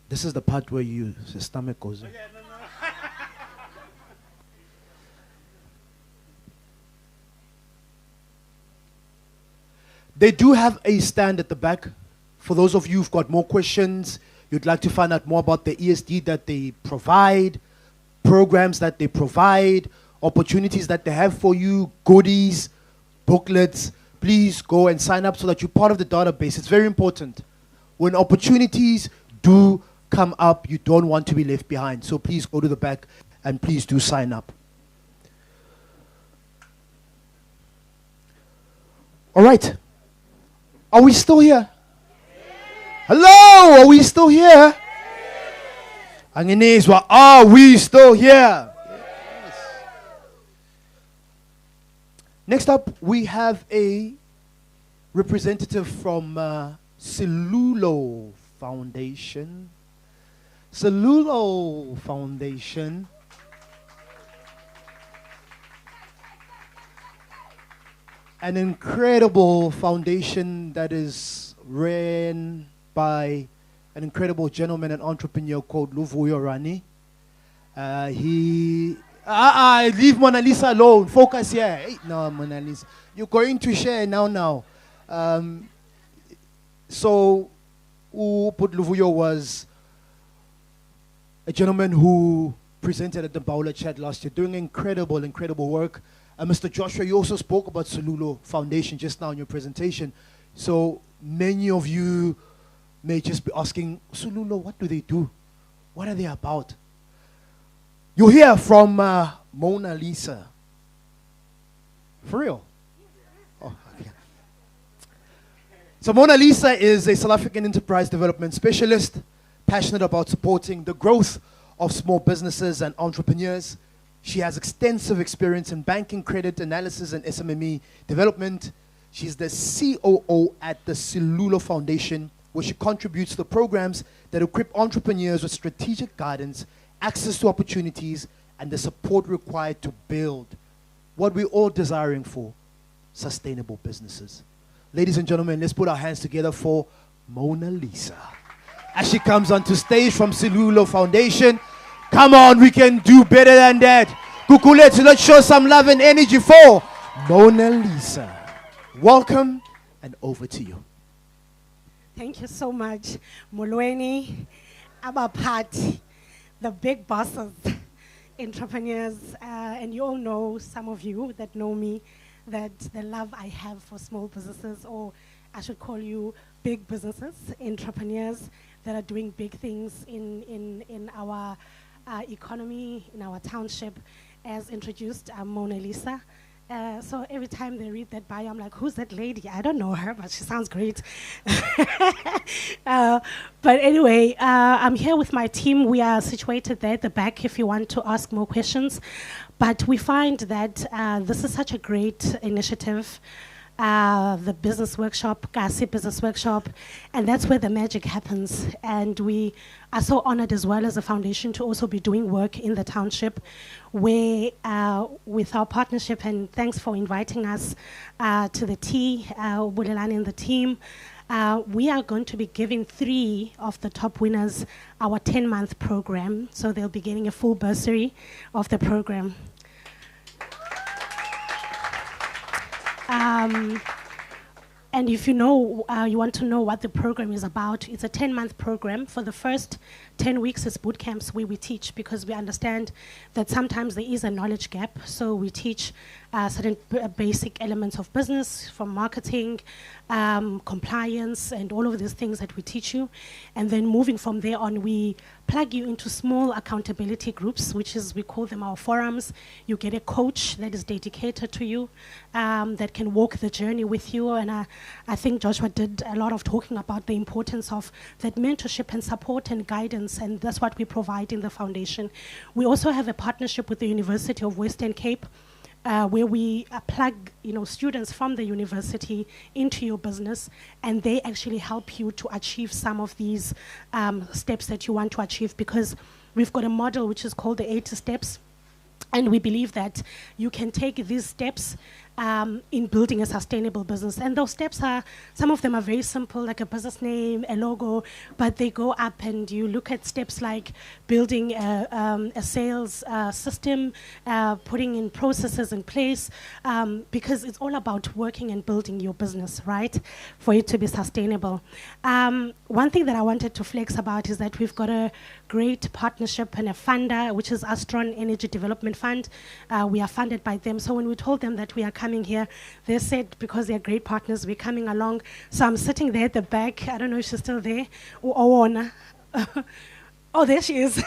This is the part where the stomach goes in. They do have a stand at the back. For those of you who've got more questions, you'd like to find out more about the ESD that they provide, programs that they provide, opportunities that they have for you, goodies, booklets, please go and sign up so that you're part of the database. It's very important. When opportunities do come up, you don't want to be left behind. So please go to the back and please do sign up. All right. Are we still here? Hello, are we still here? Anginizwa, are we still here? Yes. Next up, we have a representative from Silulo Foundation. Silulo Foundation. An incredible foundation that is ran by an incredible gentleman and entrepreneur called Luvuyo Rani. Leave Mona Lisa alone. Focus here. Hey, no, Mona Lisa. You're going to share now. So, Uput Luvuyo was a gentleman who presented at the Mbawula Chat last year, doing incredible work. Mr. Joshua, you also spoke about Sululo Foundation just now in your presentation. So many of you may just be asking, Sululo, what do they do? What are they about? You'll hear from Mona Lisa. For real? Oh, okay. So Mona Lisa is a South African enterprise development specialist, passionate about supporting the growth of small businesses and entrepreneurs. She has extensive experience in banking, credit analysis, and SMME development. She's the COO at the Sululo Foundation, where she contributes to programs that equip entrepreneurs with strategic guidance, access to opportunities, and the support required to build what we're all desiring for, sustainable businesses. Ladies and gentlemen, let's put our hands together for Mona Lisa as she comes onto stage from Sululo Foundation. Come on, we can do better than that. Gugulethu, let's show some love and energy for Mona Lisa. Welcome, and over to you. Thank you so much, Molweni, Abapati, the big bosses, entrepreneurs, and you all know, some of you that know me, that the love I have for small businesses, or I should call you big businesses, entrepreneurs that are doing big things in our economy, in our township, as introduced Mona Lisa. So every time they read that bio, I'm like, who's that lady? I don't know her, but she sounds great. But anyway, I'm here with my team. We are situated there at the back if you want to ask more questions. But we find that this is such a great initiative. The business workshop, eKasi business workshop, and that's where the magic happens. And we are so honored as well as a foundation to also be doing work in the township, where with our partnership, and thanks for inviting us to the tea, Bulelani and the team, we are going to be giving 3 of the top winners our 10-month program. So they'll be getting a full bursary of the program. And if you know, you want to know what the program is about, it's a 10-month program. For the first 10 weeks, it's boot camps where we teach, because we understand that sometimes there is a knowledge gap. So we teach certain basic elements of business, from marketing, compliance, and all of these things that we teach you. And then moving from there on, we plug you into small accountability groups, which is, we call them our forums. You get a coach that is dedicated to you, that can walk the journey with you. And I think Joshua did a lot of talking about the importance of that mentorship and support and guidance, and that's what we provide in the foundation. We also have a partnership with the University of Western Cape, where we plug students from the university into your business, and they actually help you to achieve some of these steps that you want to achieve, because we've got a model which is called the 80 steps, and we believe that you can take these steps in building a sustainable business. And those steps are, some of them are very simple, like a business name, a logo, but they go up, and you look at steps like building a sales system, putting in processes in place, because it's all about working and building your business, right, for it to be sustainable. One thing that I wanted to flex about is that we've got a great partnership and a funder, which is Astron Energy Development Fund. We are funded by them. So when we told them that we are coming here, they said, because they're great partners, we're coming along. So I'm sitting there at the back. I don't know if she's still there. Oh, there she is. They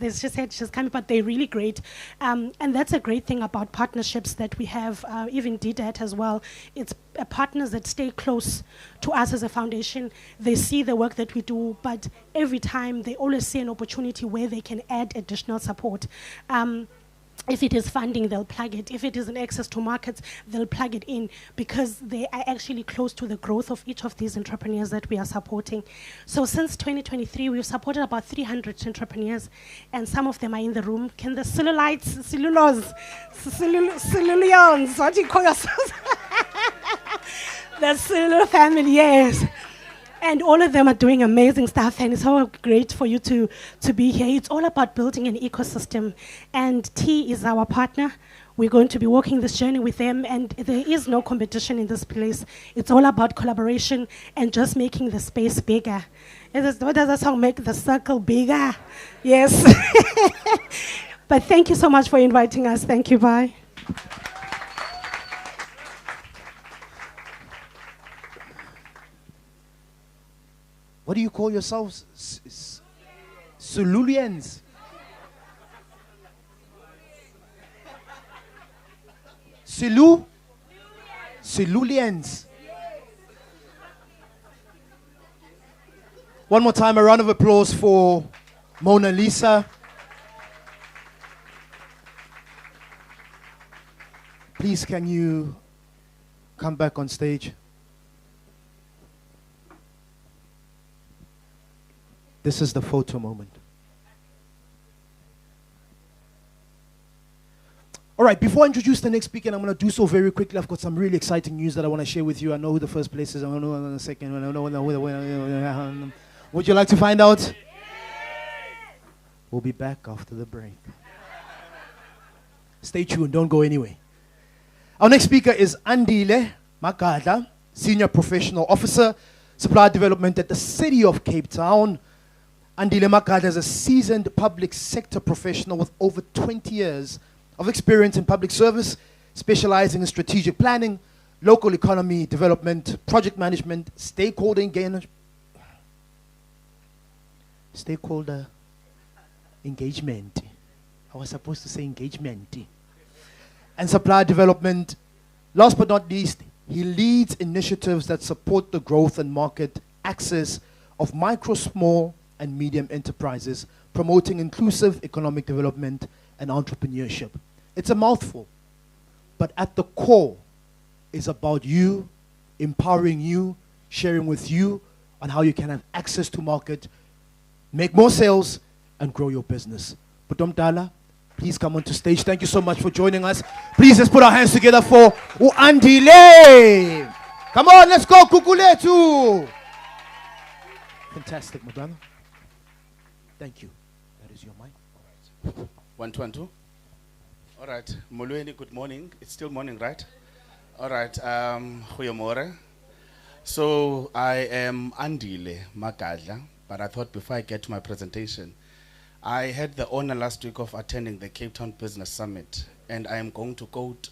just said she's coming, but they're really great. And that's a great thing about partnerships that we have, even DDAT as well. It's partners that stay close to us as a foundation. They see the work that we do, but every time they always see an opportunity where they can add additional support. If it is funding, they'll plug it. If it is an access to markets, they'll plug it in, because they are actually close to the growth of each of these entrepreneurs that we are supporting. So since 2023, we've supported about 300 entrepreneurs, and some of them are in the room. Can the cellulions, what do you call yourselves? The Sulu family, yes. And all of them are doing amazing stuff, and it's so great for you to be here. It's all about building an ecosystem, and T is our partner. We're going to be walking this journey with them, and there is no competition in this place. It's all about collaboration and just making the space bigger. What does that song, make the circle bigger? Yes. But thank you so much for inviting us. Thank you, bye. What do you call yourselves? Sululians. Sululians. One more time, a round of applause for Mona Lisa. Please, can you come back on stage? This is the photo moment. All right, before I introduce the next speaker, and I'm going to do so very quickly, I've got some really exciting news that I want to share with you. I know who the first place is. I know who the second. I know who. Would you like to find out? We'll be back after the break. Stay tuned. Don't go anywhere. Our next speaker is Andile Makadla, Senior Professional Officer, Supply Development at the City of Cape Town. Andile Makadla is a seasoned public sector professional with over 20 years of experience in public service, specializing in strategic planning, local economy development, project management, stakeholder engagement, I was supposed to say engagement, and supply development. Last but not least, he leads initiatives that support the growth and market access of micro, small, and medium enterprises, promoting inclusive economic development and entrepreneurship. It's a mouthful, but at the core is about you, empowering you, sharing with you on how you can have access to market, make more sales, and grow your business. Butomdala, please come onto stage. Thank you so much for joining us. Please let's put our hands together for Andile. Come on, let's go, Gugulethu. Fantastic, my brother. Thank you. That is your mic. All right. 1, 2, and 2. All right. Molweni, good morning. It's still morning, right? All right. Goeiemorgen. So I am Andile Makadla, but I thought before I get to my presentation, I had the honor last week of attending the Cape Town Business Summit, and I am going to quote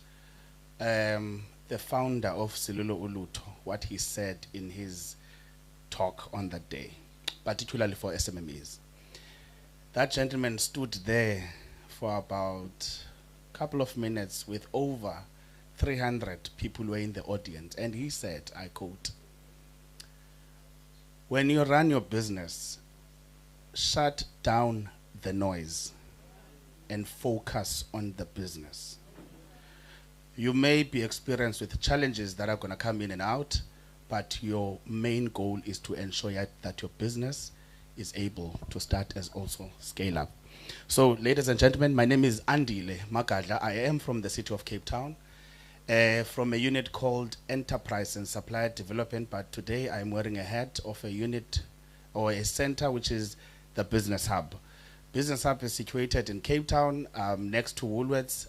the founder of Silulu Uluto, what he said in his talk on that day, particularly for SMMEs. That gentleman stood there for about a couple of minutes with over 300 people were in the audience, and he said, I quote, "When you run your business, shut down the noise and focus on the business. You may be experienced with challenges that are going to come in and out, but your main goal is to ensure that your business is able to start as also scale up." So, ladies and gentlemen, my name is Andile Makadla. I am from the city of Cape Town, from a unit called Enterprise and Supplier Development, but today I'm wearing a hat of a unit or a center which is the Business Hub. Business Hub is situated in Cape Town, next to Woolworths,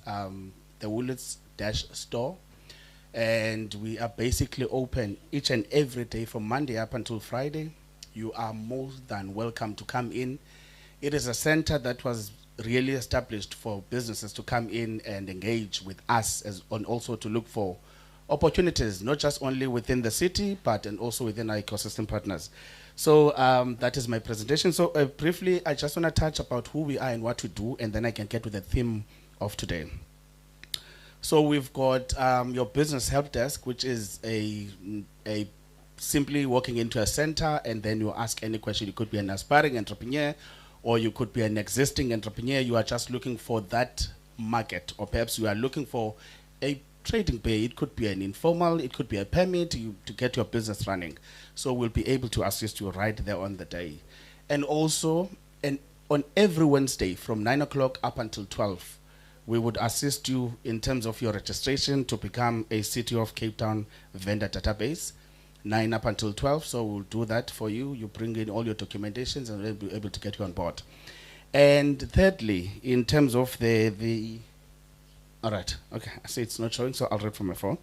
the Woolworths Dash store. And we are basically open each and every day from Monday up until Friday. You are more than welcome to come in. It is a center that was really established for businesses to come in and engage with us and also to look for opportunities, not just only within the city, but and also within our ecosystem partners. So that is my presentation. So briefly, I just want to touch about who we are and what we do, and then I can get to the theme of today. So we've got your business help desk, which is a simply walking into a center and then you ask any question. You could be an aspiring entrepreneur, or you could be an existing entrepreneur. You are just looking for that market, or perhaps you are looking for a trading pay. It could be an informal, it could be a permit to get your business running. So we'll be able to assist you right there on the day. And also, on every Wednesday from 9 o'clock up until 12, We would assist you in terms of your registration to become a City of Cape Town vendor database, 9 up until 12. So we'll do that for you. You bring in all your documentations and we'll be able to get you on board. And thirdly, in terms of all right, okay, I see it's not showing, so I'll read from my phone.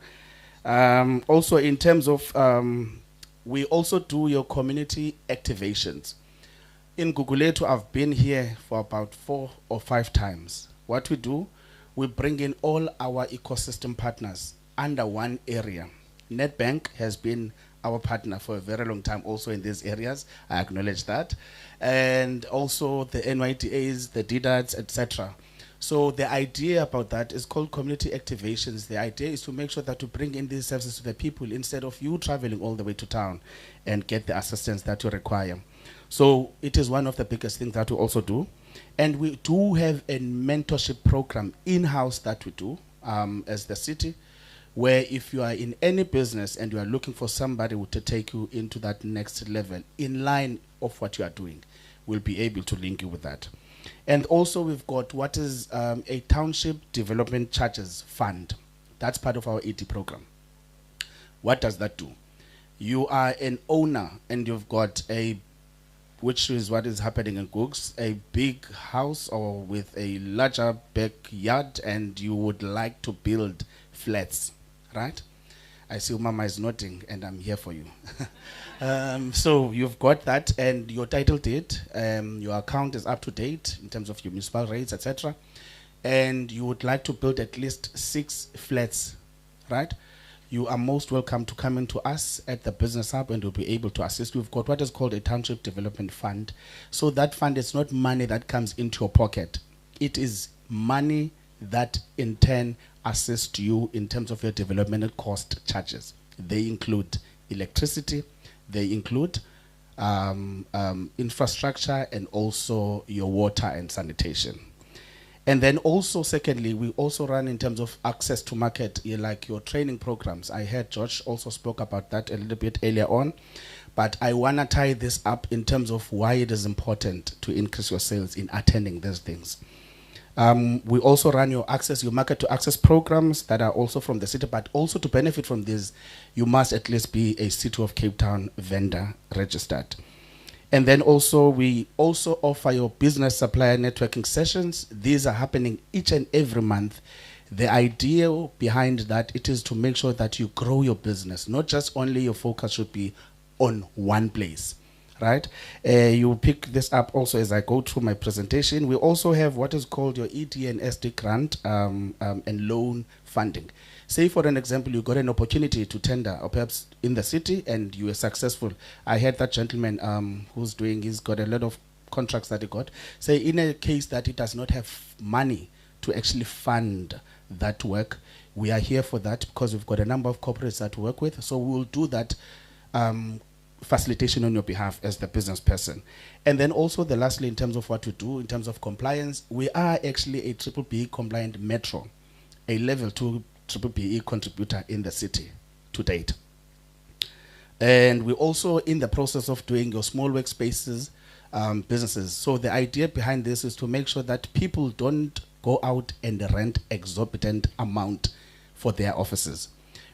Also, in terms of, we also do your community activations. In Gugulethu, I've been here for about 4 or 5 times. What we do, we bring in all our ecosystem partners under one area. Nedbank has been our partner for a very long time also in these areas. I acknowledge that. And also the NYTAs, the DDADs, etc. So the idea about that is called community activations. The idea is to make sure that you bring in these services to the people instead of you traveling all the way to town and get the assistance that you require. So it is one of the biggest things that we also do. And we do have a mentorship program in-house that we do as the city, where if you are in any business and you are looking for somebody to take you into that next level in line of what you are doing, we'll be able to link you with that. And also we've got what is a Township Development Charges Fund. That's part of our ED program. What does that do? You are an owner and you've got which is what is happening in Googs, a big house or with a larger backyard, and you would like to build flats, right? I see Mama is nodding and I'm here for you. So you've got that and your title deed, your account is up to date in terms of your municipal rates, etc. And you would like to build at least 6 flats, right? You are most welcome to come into us at the Business Hub and we'll be able to assist. We've got what is called a Township Development Fund. So that fund is not money that comes into your pocket. It is money that in turn assists you in terms of your development cost charges. They include electricity, they include infrastructure, and also your water and sanitation. And then also, secondly, we also run in terms of access to market, like your training programs. I heard George also spoke about that a little bit earlier on, but I want to tie this up in terms of why it is important to increase your sales in attending these things. We also run your market to access programs that are also from the city, but also to benefit from this, you must at least be a City of Cape Town vendor registered. And then also, we also offer your business supplier networking sessions. These are happening each and every month. The idea behind that, it is to make sure that you grow your business. Not just only your focus should be on one place, right? You pick this up also as I go through my presentation. We also have what is called your ED and SD grant and loan funding. Say, for an example, you got an opportunity to tender, or perhaps in the city, and you were successful. I had that gentleman he's got a lot of contracts that he got. Say, in a case that he does not have money to actually fund that work, we are here for that because we've got a number of corporates that we work with. So we'll do that facilitation on your behalf as the business person. And then also, lastly, in terms of what we do, in terms of compliance, we are actually a BBBE compliant metro, a level 2 BBBE contributor in the city to date. And we're also in the process of doing your small workspaces businesses. So the idea behind this is to make sure that people don't go out and rent exorbitant amount for their offices.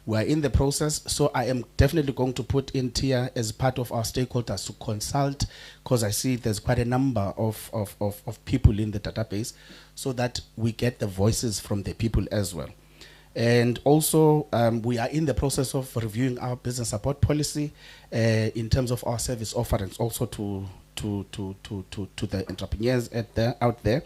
We're in the process, so I am definitely going to put in Tia as part of our stakeholders to consult, because I see there's quite a number of people in the database, so that we get the voices from the people as well. And also, we are in the process of reviewing our business support policy in terms of our service offerings, also to the entrepreneurs out there.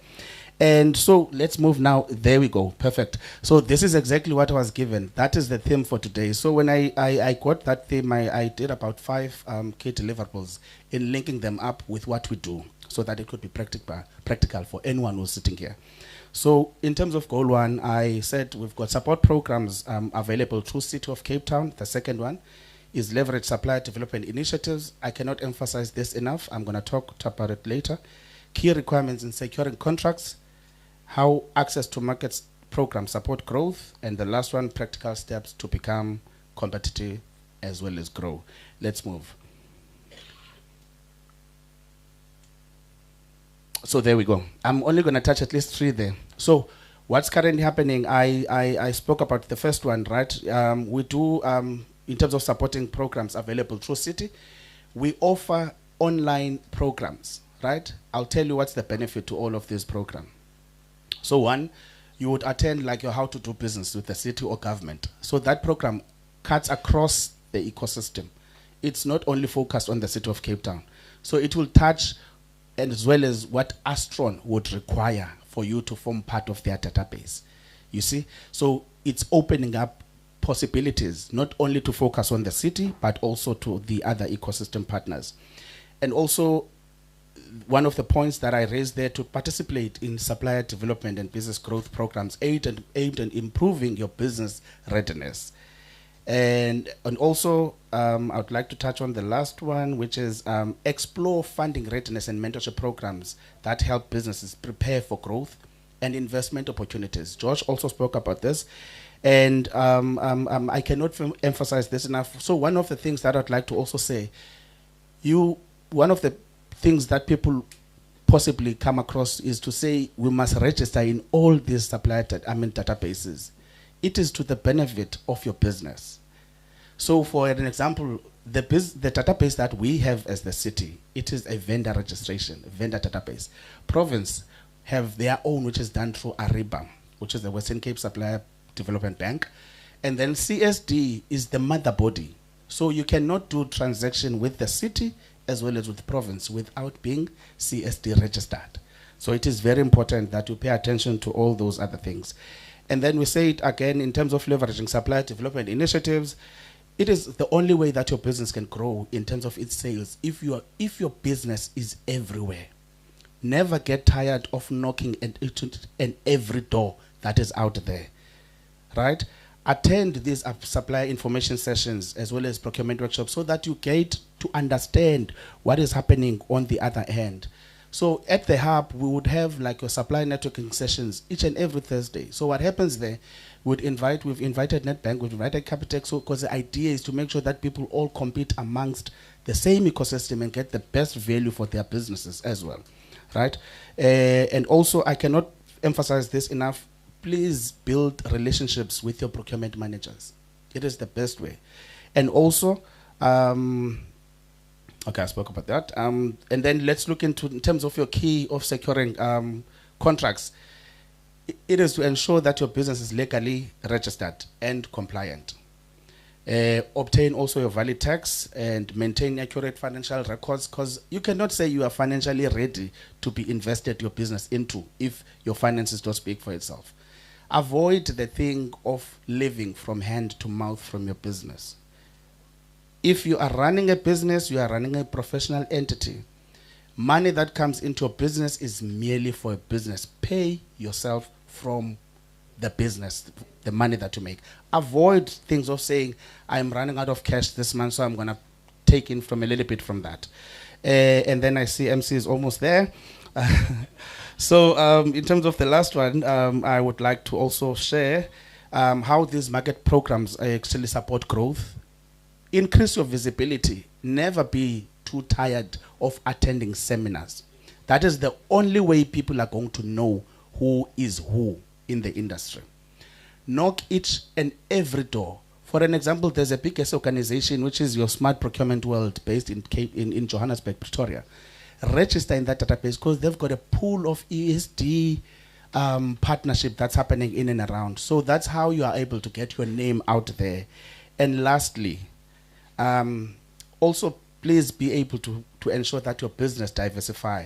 And so let's move now. There we go. Perfect. So this is exactly what I was given. That is the theme for today. So when I got that theme, I did about 5 key deliverables in linking them up with what we do, so that it could be practical for anyone who's sitting here. So in terms of goal 1, I said we've got support programs available through City of Cape Town. The second one is leverage supplier development initiatives. I cannot emphasize this enough. I'm going to talk about it later. Key requirements in securing contracts, how access to markets programs support growth, and the last one, practical steps to become competitive as well as grow. Let's move. So there we go. I'm only going to touch at least 3 there. So What's currently happening, I spoke about the first one, right? We do, in terms of supporting programs available through City, we offer online programs, right? I'll tell you what's the benefit to all of this program. So one, you would attend like your how to do business with the city or government. So that program cuts across the ecosystem. It's not only focused on the city of Cape Town. So it will touch as well as what Astron would require for you to form part of their database. You see? So it's opening up possibilities, not only to focus on the city, but also to the other ecosystem partners. And also, one of the points that I raised there, to participate in supplier development and business growth programs aimed at improving your business readiness. And also, I would like to touch on the last one, which is explore funding readiness and mentorship programs that help businesses prepare for growth and investment opportunities. George also spoke about this, and I cannot emphasize this enough. So one of the things that I'd like to also say, one of the things that people possibly come across is to say we must register in all these supplier databases. It is to the benefit of your business. So for an example, the database that we have as the city, it is a vendor registration, vendor database. Province have their own, which is done through Ariba, which is the Western Cape Supplier Development Bank. And then CSD is the mother body. So you cannot do transaction with the city as well as with the province without being CSD registered. So it is very important that you pay attention to all those other things. And then we say it again in terms of leveraging supplier development initiatives. It is the only way that your business can grow in terms of its sales if your business is everywhere. Never get tired of knocking at every door that is out there, right? Attend these supplier information sessions as well as procurement workshops so that you get to understand what is happening on the other end. So at the hub, we would have like your supply networking sessions each and every Thursday. So what happens there, we've invited NetBank, we've invited Capitec, so because the idea is to make sure that people all compete amongst the same ecosystem and get the best value for their businesses as well, right? And also, I cannot emphasize this enough, please build relationships with your procurement managers. It is the best way. And also, okay, I spoke about that. And then let's look into, in terms of your key of securing contracts, it is to ensure that your business is legally registered and compliant. Obtain also your valid tax and maintain accurate financial records, because you cannot say you are financially ready to be invested your business into if your finances don't speak for itself. Avoid the thing of living from hand to mouth from your business. If you are running a business, you are running a professional entity. Money that comes into your business is merely for a business. Pay yourself from the business, the money that you make. Avoid things of saying, I'm running out of cash this month, so I'm going to take in from a little bit from that. And then I see MC is almost there. So in terms of the last one, I would like to also share how these market programs actually support growth. Increase your visibility. Never be too tired of attending seminars. That is the only way people are going to know who is who in the industry. Knock each and every door. For an example, there's a big organization which is your Smart Procurement World based in Johannesburg, Pretoria. Register in that database because they've got a pool of ESD partnership that's happening in and around. So that's how you are able to get your name out there. And lastly, also please be able to ensure that your business diversify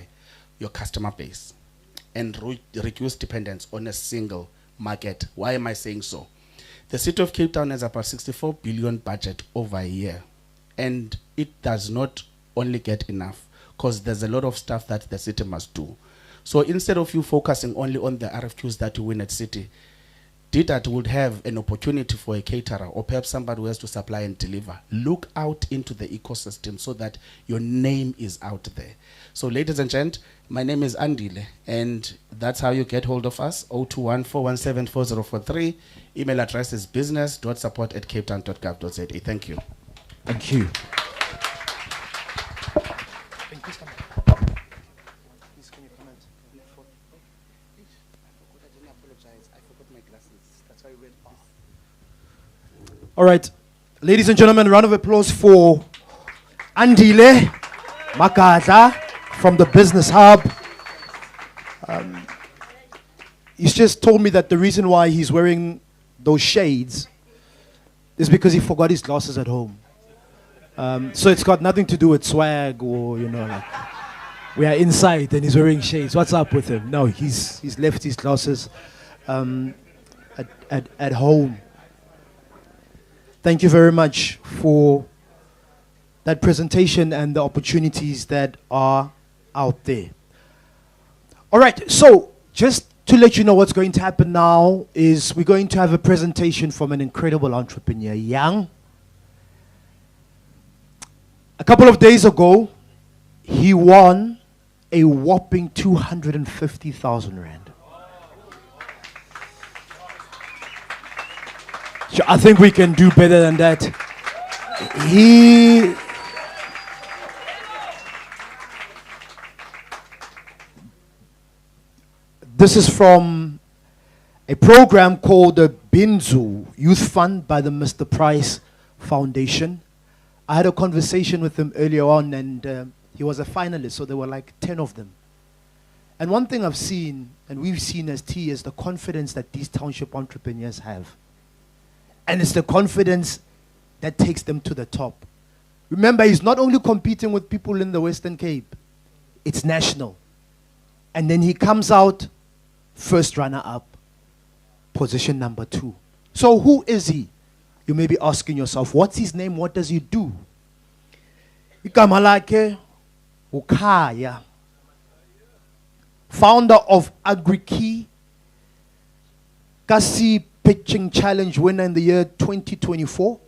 your customer base and reduce dependence on a single market. Why am I saying so? The city of Cape Town has about 64 billion budget over a year, and it does not only get enough because there's a lot of stuff that the city must do. So instead of you focusing only on the RFQs that you win at city, DIDAT would have an opportunity for a caterer or perhaps somebody who has to supply and deliver. Look out into the ecosystem so that your name is out there. So ladies and gents, my name is Andile, and that's how you get hold of us, 021-417-4043. Email address is business.support@capetown.gov.za. Thank you. Thank you. All right. Ladies and gentlemen, round of applause for Andile Makata from the Business Hub. He's just told me that the reason why he's wearing those shades is because he forgot his glasses at home. So it's got nothing to do with swag or, you know, like we are inside and he's wearing shades. What's up with him? No, he's left his glasses at home. Thank you very much for that presentation and the opportunities that are out there. All right, so just to let you know what's going to happen now is we're going to have a presentation from an incredible entrepreneur, Young. A couple of days ago, he won a whopping 250,000 Rand. So I think we can do better than that. This is from a program called the Binzu Youth Fund by the Mr. Price Foundation. I had a conversation with him earlier on, and he was a finalist, so there were like 10 of them. And one thing I've seen, and we've seen as T, is the confidence that these township entrepreneurs have. And it's the confidence that takes them to the top. Remember, he's not only competing with people in the Western Cape, it's national. And then he comes out first runner-up, position number 2. So who is he? You may be asking yourself, what's his name? What does he do? Igama lakhe uKhaya, founder of AgriKey, eKasi Pitching Challenge winner in the year 2024.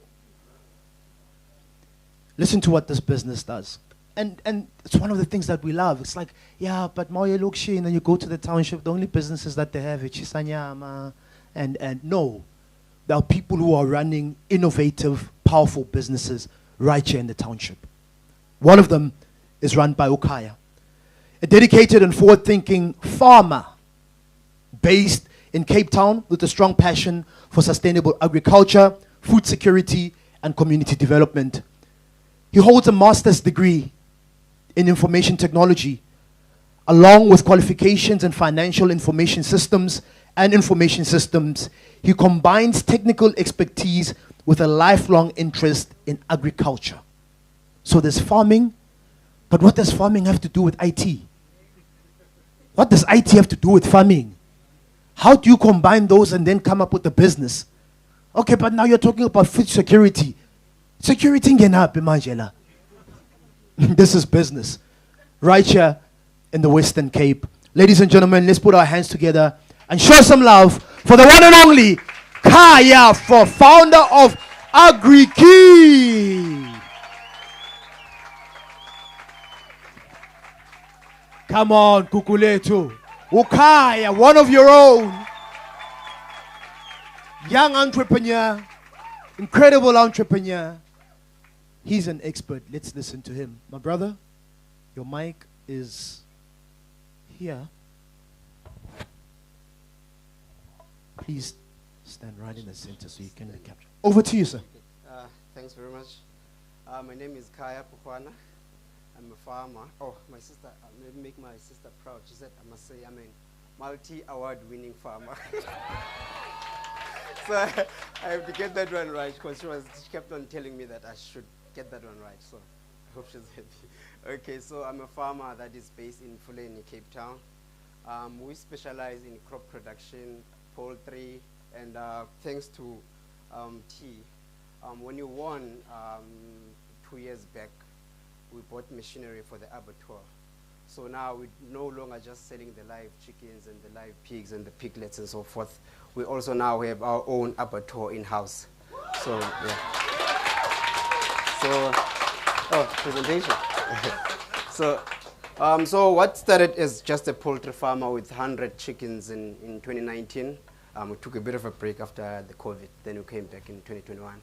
Listen to what this business does. And it's one of the things that we love. It's like, yeah, but Mauye Lokshi, and then you go to the township, the only businesses that they have is Chisanyama. And no, there are people who are running innovative, powerful businesses right here in the township. One of them is run by uKhaya, a dedicated and forward-thinking farmer based in Cape Town with a strong passion for sustainable agriculture, food security, and community development. He holds a master's degree in information technology, along with qualifications in financial information systems and information systems. He combines technical expertise with a lifelong interest in agriculture. So there's farming, but what does farming have to do with IT? What does IT have to do with farming? How do you combine those and then come up with a business? Okay, but now you're talking about food security. Security ngena Manjela. This is business. Right here in the Western Cape. Ladies and gentlemen, let's put our hands together and show some love for the one and only Kaya, for founder of AgriKey. Come on, Gugulethu. uKhaya, one of your own. Young entrepreneur, incredible entrepreneur. He's an expert. Let's listen to him. My brother, your mic is here. Please stand right in the center so you can capture. Over to you, sir. Thanks very much. My name is Kaya Pukhwana. I'm a farmer. Oh, my sister, maybe make my sister proud. She said, I must say, I'm a multi-award winning farmer. So I have to get that one right, because she kept on telling me that I should get that one right. So I hope she's happy. Okay, so I'm a farmer that is based in Fuleni, Cape Town. We specialize in crop production, poultry, and thanks to tea. When you won 2 years back, we bought machinery for the abattoir. So now we're no longer just selling the live chickens and the live pigs and the piglets and so forth. We also now have our own abattoir in-house. So, yeah. So, presentation. So what started as just a poultry farmer with 100 chickens in 2019. We took a bit of a break after the COVID, then we came back in 2021.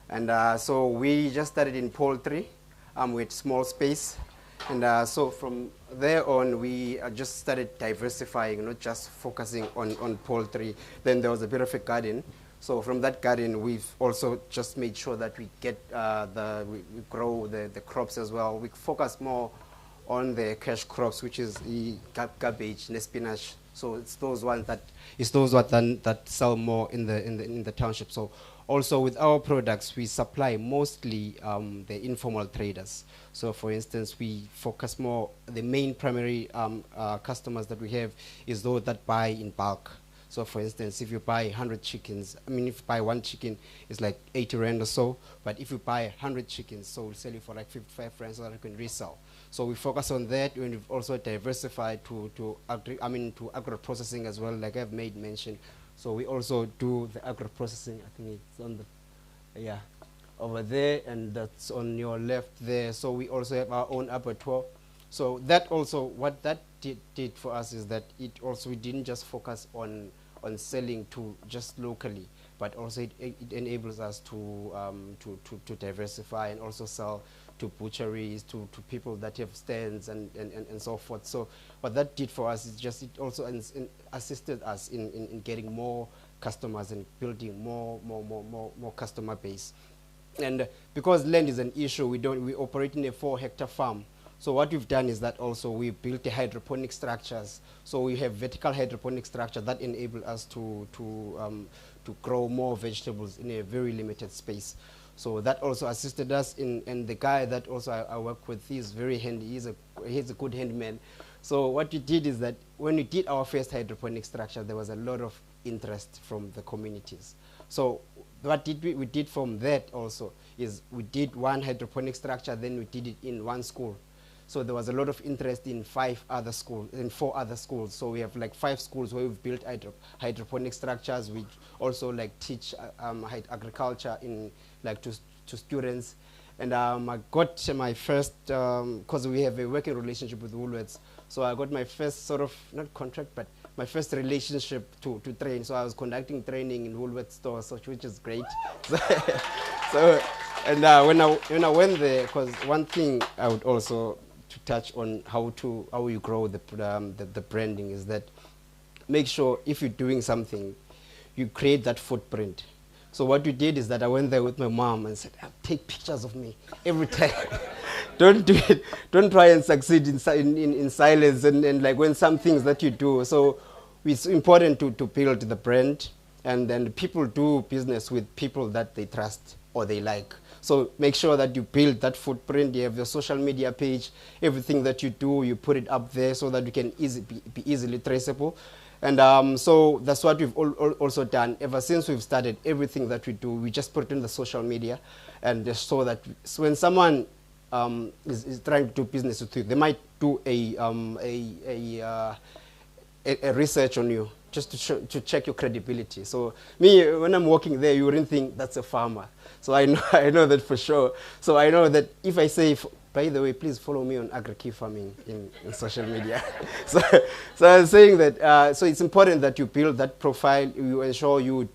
And so we just started in poultry with small space. And so from there on, we just started diversifying, not just focusing on poultry. Then there was a bit of a garden. So from that garden, we've also just made sure that we get we grow the crops as well. We focus more on the cash crops, which is the cabbage and spinach. So it's those ones that sell more in the township. So also with our products, we supply mostly the informal traders. So for instance, we focus more, the main primary customers that we have is those that buy in bulk. So for instance, if you buy 100 chickens, I mean, if you buy one chicken, it's like 80 rand or so. But if you buy 100 chickens, so we'll sell you for like 55 rand so that you can resell. So we focus on that, and we've also diversified to agro processing as well, like I've made mention. So we also do the agro processing. I think it's on the, over there, and that's on your left there. So we also have our own abattoir. So that also, what that did for us is that we didn't just focus on selling to just locally, but also it enables us to diversify and also sell to butcheries, to people that have stands and so forth. So what that did for us is just, it also assisted us in getting more customers and building more customer base. And because land is an issue, we operate in a 4-hectare farm. So what we've done is that also we built the hydroponic structures. So we have vertical hydroponic structure that enable us to grow more vegetables in a very limited space. So that also assisted us and the guy that also I work with, he's very handy, he's a good handyman. So what we did is that when we did our first hydroponic structure, there was a lot of interest from the communities. So what we did from that also is we did one hydroponic structure, then we did it in one school. So there was a lot of interest in 4 other schools. So we have like 5 schools where we've built hydroponic structures. We also like teach agriculture in like to students. And I got my first, because we have a working relationship with Woolworths. So I got my first sort of, not contract, but my first relationship to train. So I was conducting training in Woolworths stores, which is great. And when I went there, because one thing I would also to touch on how you grow the branding is that make sure if you're doing something, you create that footprint. So what we did is that I went there with my mom and said, take pictures of me every time. Don't do it. Don't try and succeed in silence and like when some things that you do. So it's important to build the brand, and then people do business with people that they trust or they like. So make sure that you build that footprint. You have your social media page. Everything that you do, you put it up there so that you can be easily traceable. And so that's what we've also done. Ever since we've started, everything that we do, we just put it in the social media, and just so that when someone is trying to do business with you, they might do a research on you just to check your credibility. So me, when I'm walking there, you wouldn't think that's a farmer. So I know that for sure. So I know that if I say, by the way, please follow me on agri-key farming in social media. so I was saying that, so it's important that you build that profile. You ensure you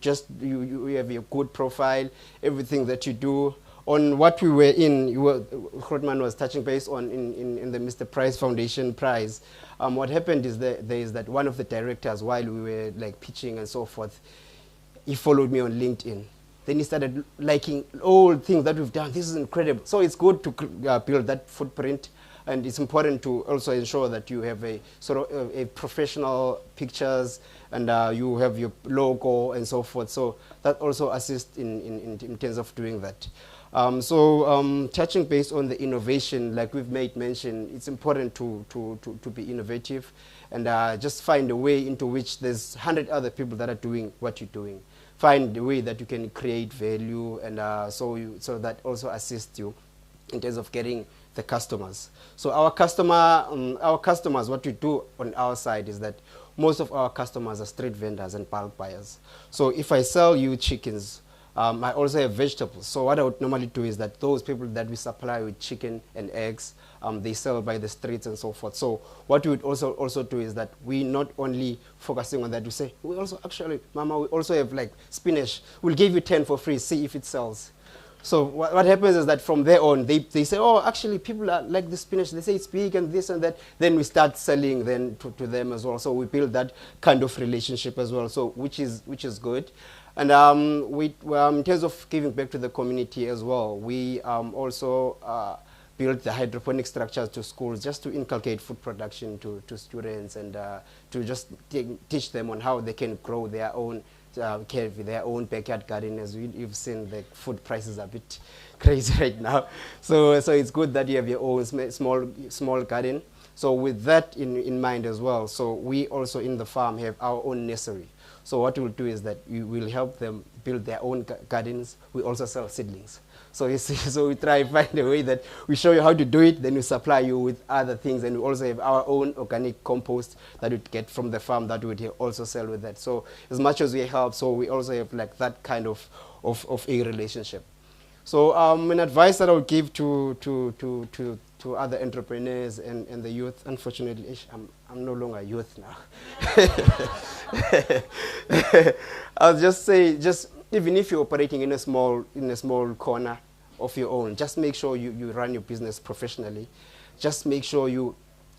have a good profile, everything that you do. On what we were in, Grootman was touching base on in the Mr. Price Foundation prize. What happened is that one of the directors, while we were like pitching and so forth, he followed me on LinkedIn. Then he started liking all things that we've done. This is incredible. So it's good to build that footprint, and it's important to also ensure that you have a sort of a professional pictures, and you have your logo and so forth. So that also assists in terms of doing that. Touching base on the innovation, like we've made mention, it's important to be innovative and just find a way into which there's 100 other people that are doing what you're doing. Find a way that you can create value, and so that also assists you in terms of getting the customers. So our customers, what we do on our side is that most of our customers are street vendors and bulk buyers. So if I sell you chickens, I also have vegetables. So what I would normally do is that those people that we supply with chicken and eggs, they sell by the streets and so forth. So what we would also do is that we not only focusing on that, we say, we also actually, Mama, we also have like spinach. We'll give you 10 for free, see if it sells. So what happens is that from there on, they say, oh, actually people like the spinach. They say it's big and this and that. Then we start selling then to them as well. So we build that kind of relationship as well, so which is good. And in terms of giving back to the community as well, we also built the hydroponic structures to schools just to inculcate food production to students and to just teach them on how they can grow their own their own backyard garden. As you've seen, the food prices are a bit crazy right now. So it's good that you have your own small garden. So with that in mind as well, so we also in the farm have our own nursery. So what we'll do is that we will help them build their own gardens. We also sell seedlings. So you see, so we try to find a way that we show you how to do it, then we supply you with other things, and we also have our own organic compost that we get from the farm that we also sell with that. So as much as we help, so we also have like that kind of a relationship. So an advice that I would give to other entrepreneurs and the youth, unfortunately, I'm no longer youth now. I'll just say, even if you're operating in a small corner of your own, just make sure you run your business professionally. Just make sure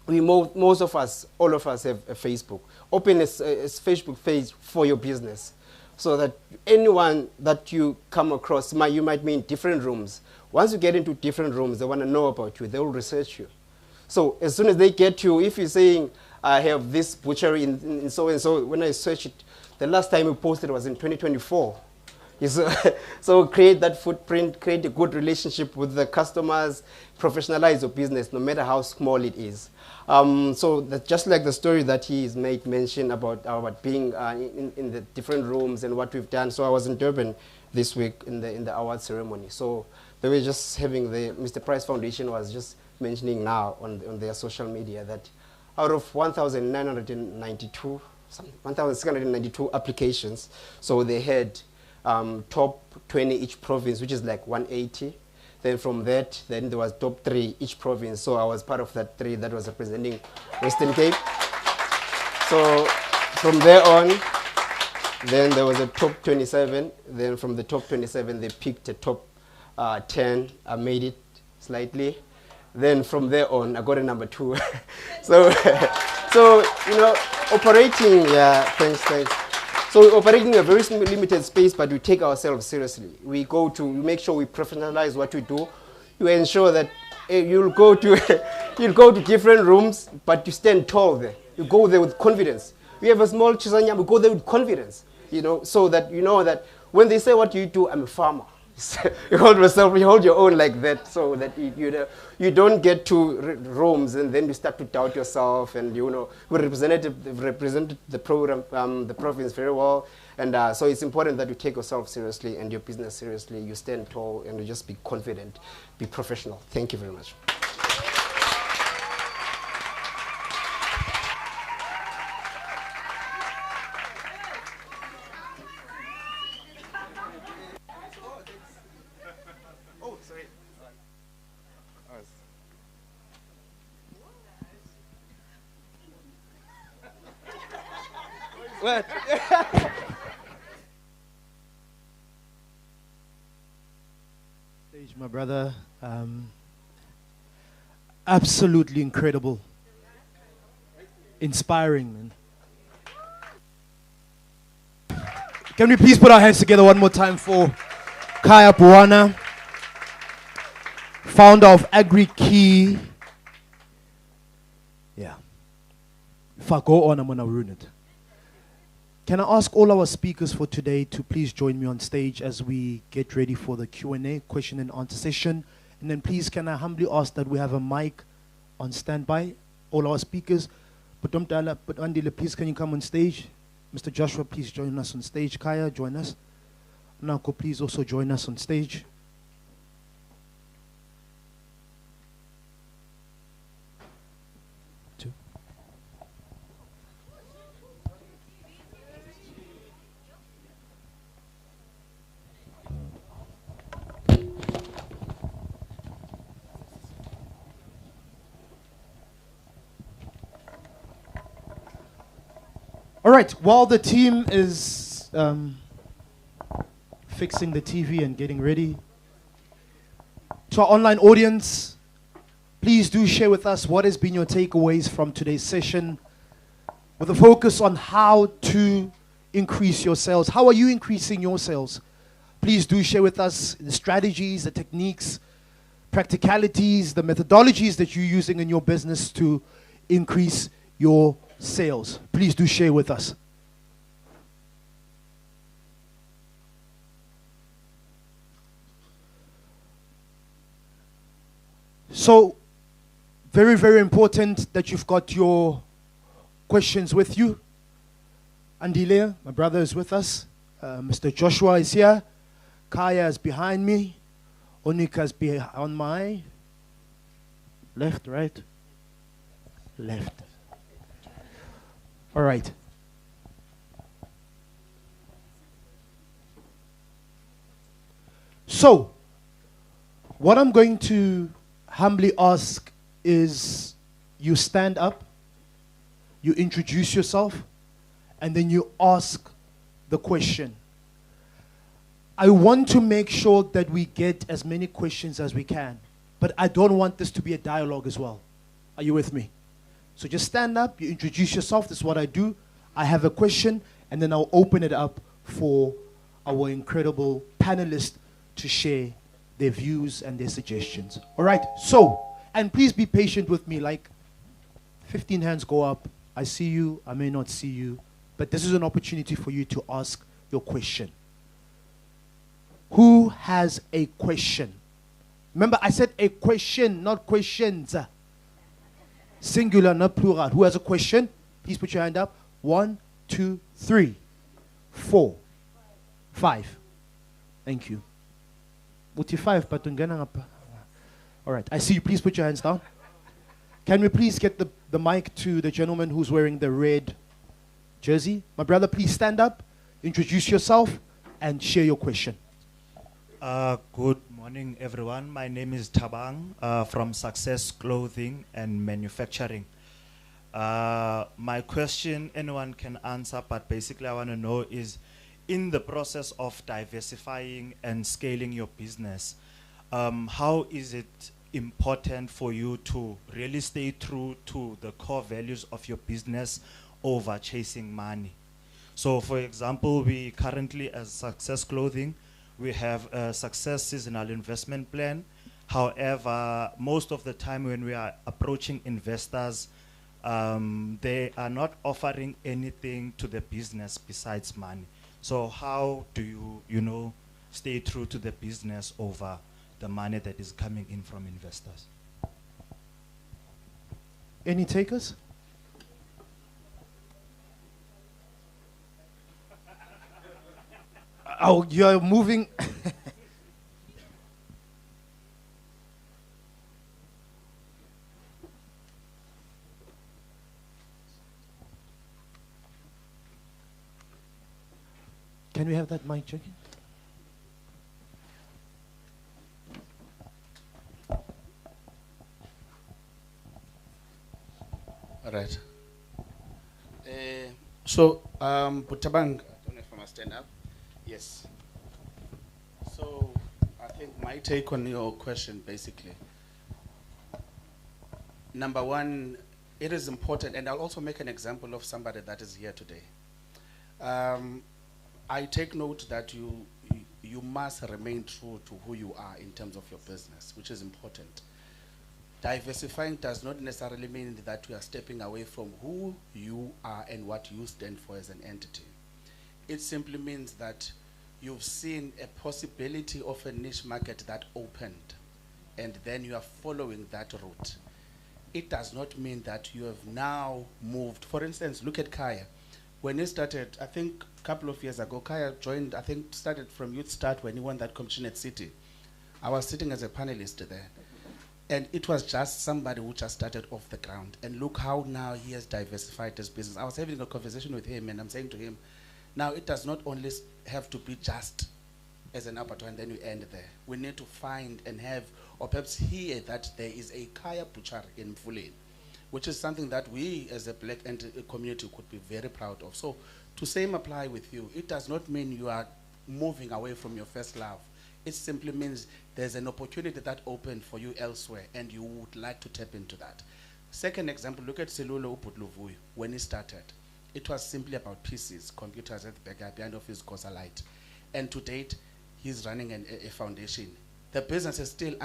most of us, all of us have a Facebook. Open a Facebook page for your business, so that anyone that you come across, you might be in different rooms. Once you get into different rooms, they want to know about you. They will research you. So as soon as they get you, if you're saying, I have this butchery in so-and-so, when I search it, the last time we posted was in 2024. So create that footprint, create a good relationship with the customers, professionalize your business, no matter how small it is. So that just like the story that he's made mention about being in the different rooms and what we've done. So I was in Durban this week in the award ceremony. So they were just having the Mr. Price Foundation was just mentioning now on their social media that out of 1,992, 1,692 applications, so they had top 20 each province, which is like 180. Then from that, then there was top 3 each province. So I was part of that 3 that was representing Western Cape. So from there on, then there was a top 27. Then from the top 27, they picked a top 10. I made it slightly. Then from there on, I got a number 2. So operating, thanks. So operating a very limited space, but we take ourselves seriously. We make sure we professionalize what we do. You ensure that you'll go to different rooms, but you stand tall there. You go there with confidence. We have a small chisanya, we go there with confidence, so that you know that when they say what you do, I'm a farmer. You hold your own like that, so that you don't get to rooms and then you start to doubt yourself. And we represented the program, the province very well, and so it's important that you take yourself seriously and your business seriously. You stand tall and you just be confident, be professional. Thank you very much. What? Stage, my brother. Absolutely incredible. Inspiring, man. Can we please put our hands together one more time for Kaya Buwana, founder of AgriKey. Yeah. If I go on, I'm going to ruin it. Can I ask all our speakers for today to please join me on stage as we get ready for the Q&A, question and answer session. And then please can I humbly ask that we have a mic on standby, all our speakers. But Andile, please can you come on stage? Mr. Joshua, please join us on stage. Kaya, join us. Nako, please also join us on stage. All right, while the team is fixing the TV and getting ready, to our online audience, please do share with us what has been your takeaways from today's session with a focus on how to increase your sales? How are you increasing your sales? Please do share with us the strategies, the techniques, practicalities, the methodologies that you're using in your business to increase your sales. Please do share with us. So, very, very important that you've got your questions with you. Andile, my brother, is with us. Mr. Joshua is here. Kaya is behind me. Onika is on my left, right? Left. All right. So, what I'm going to humbly ask is you stand up, you introduce yourself, and then you ask the question. I want to make sure that we get as many questions as we can, but I don't want this to be a dialogue as well. Are you with me? So just stand up, you introduce yourself. This is what I do. I have a question, and then I'll open it up for our incredible panelists to share their views and their suggestions. All right, so, and please be patient with me, like 15 hands go up. I see you, I may not see you, but this is an opportunity for you to ask your question. Who has a question? Remember, I said a question, not questions. Singular, not plural. Who has a question? Please put your hand up. 1, 2, 3, 4, 5. Thank you. 5, but all right, I see you. Please put your hands down. Can we please get the mic to the gentleman who's wearing the red jersey? My brother, please stand up, introduce yourself, and share your question. Good morning, everyone. My name is Tabang from Success Clothing and Manufacturing. My question, anyone can answer, but basically I want to know is, in the process of diversifying and scaling your business, how is it important for you to really stay true to the core values of your business over chasing money? So, for example, we currently, as Success Clothing, we have a Success Seasonal Investment Plan. However, most of the time when we are approaching investors, they are not offering anything to the business besides money. So how do you, stay true to the business over the money that is coming in from investors? Any takers? Oh, you're moving. Can we have that mic checking? All right. So, Butabang, I don't know if I must stand up. Yes. So, I think my take on your question, basically. Number one, it is important, and I'll also make an example of somebody that is here today. I take note that you must remain true to who you are in terms of your business, which is important. Diversifying does not necessarily mean that you are stepping away from who you are and what you stand for as an entity. It simply means that you've seen a possibility of a niche market that opened, and then you are following that route. It does not mean that you have now moved. For instance, look at Kaya. When he started, I think a couple of years ago, Kaya joined, I think started from Youth Start when he won that competition at City. I was sitting as a panelist there. And it was just somebody who just started off the ground. And look how now he has diversified his business. I was having a conversation with him and I'm saying to him, now it does not only have to be just as an abattoir and then you end there. We need to find and have, or perhaps hear that there is a Kaya butcher in Mbawula, which is something that we as a black community could be very proud of. So to same apply with you, it does not mean you are moving away from your first love. It simply means there's an opportunity that opened for you elsewhere and you would like to tap into that. Second example, look at Selulu Uputluvuy when he started. it was simply about PCs, computers at the back behind of his Kosa Light. And to date, he's running a foundation. The business is still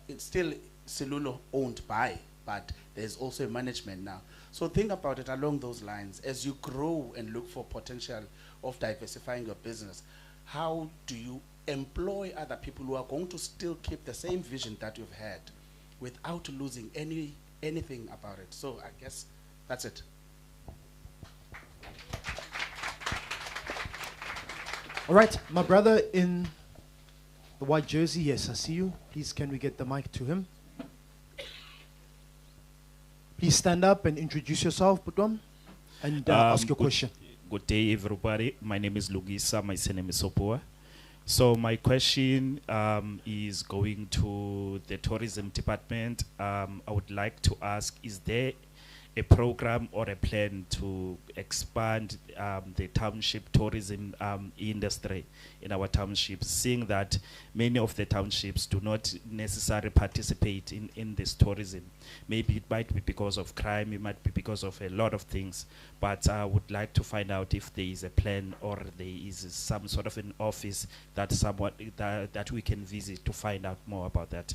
it's still Silulo owned by, but there's also a management now. So think about it along those lines. As you grow and look for potential of diversifying your business, how do you employ other people who are going to still keep the same vision that you've had without losing anything about it? So I guess that's it. All right, my brother in the white jersey, yes, I see you. Please, can we get the mic to him? Please stand up and introduce yourself, Putom, and ask your question. Good day, everybody. My name is Lugisa. My surname is Sopoa. So my question is going to the tourism department. I would like to ask, is there a program or a plan to expand the township tourism industry in our townships, seeing that many of the townships do not necessarily participate in this tourism? Maybe it might be because of crime, it might be because of a lot of things, but I would like to find out if there is a plan or there is some sort of an office that that we can visit to find out more about that.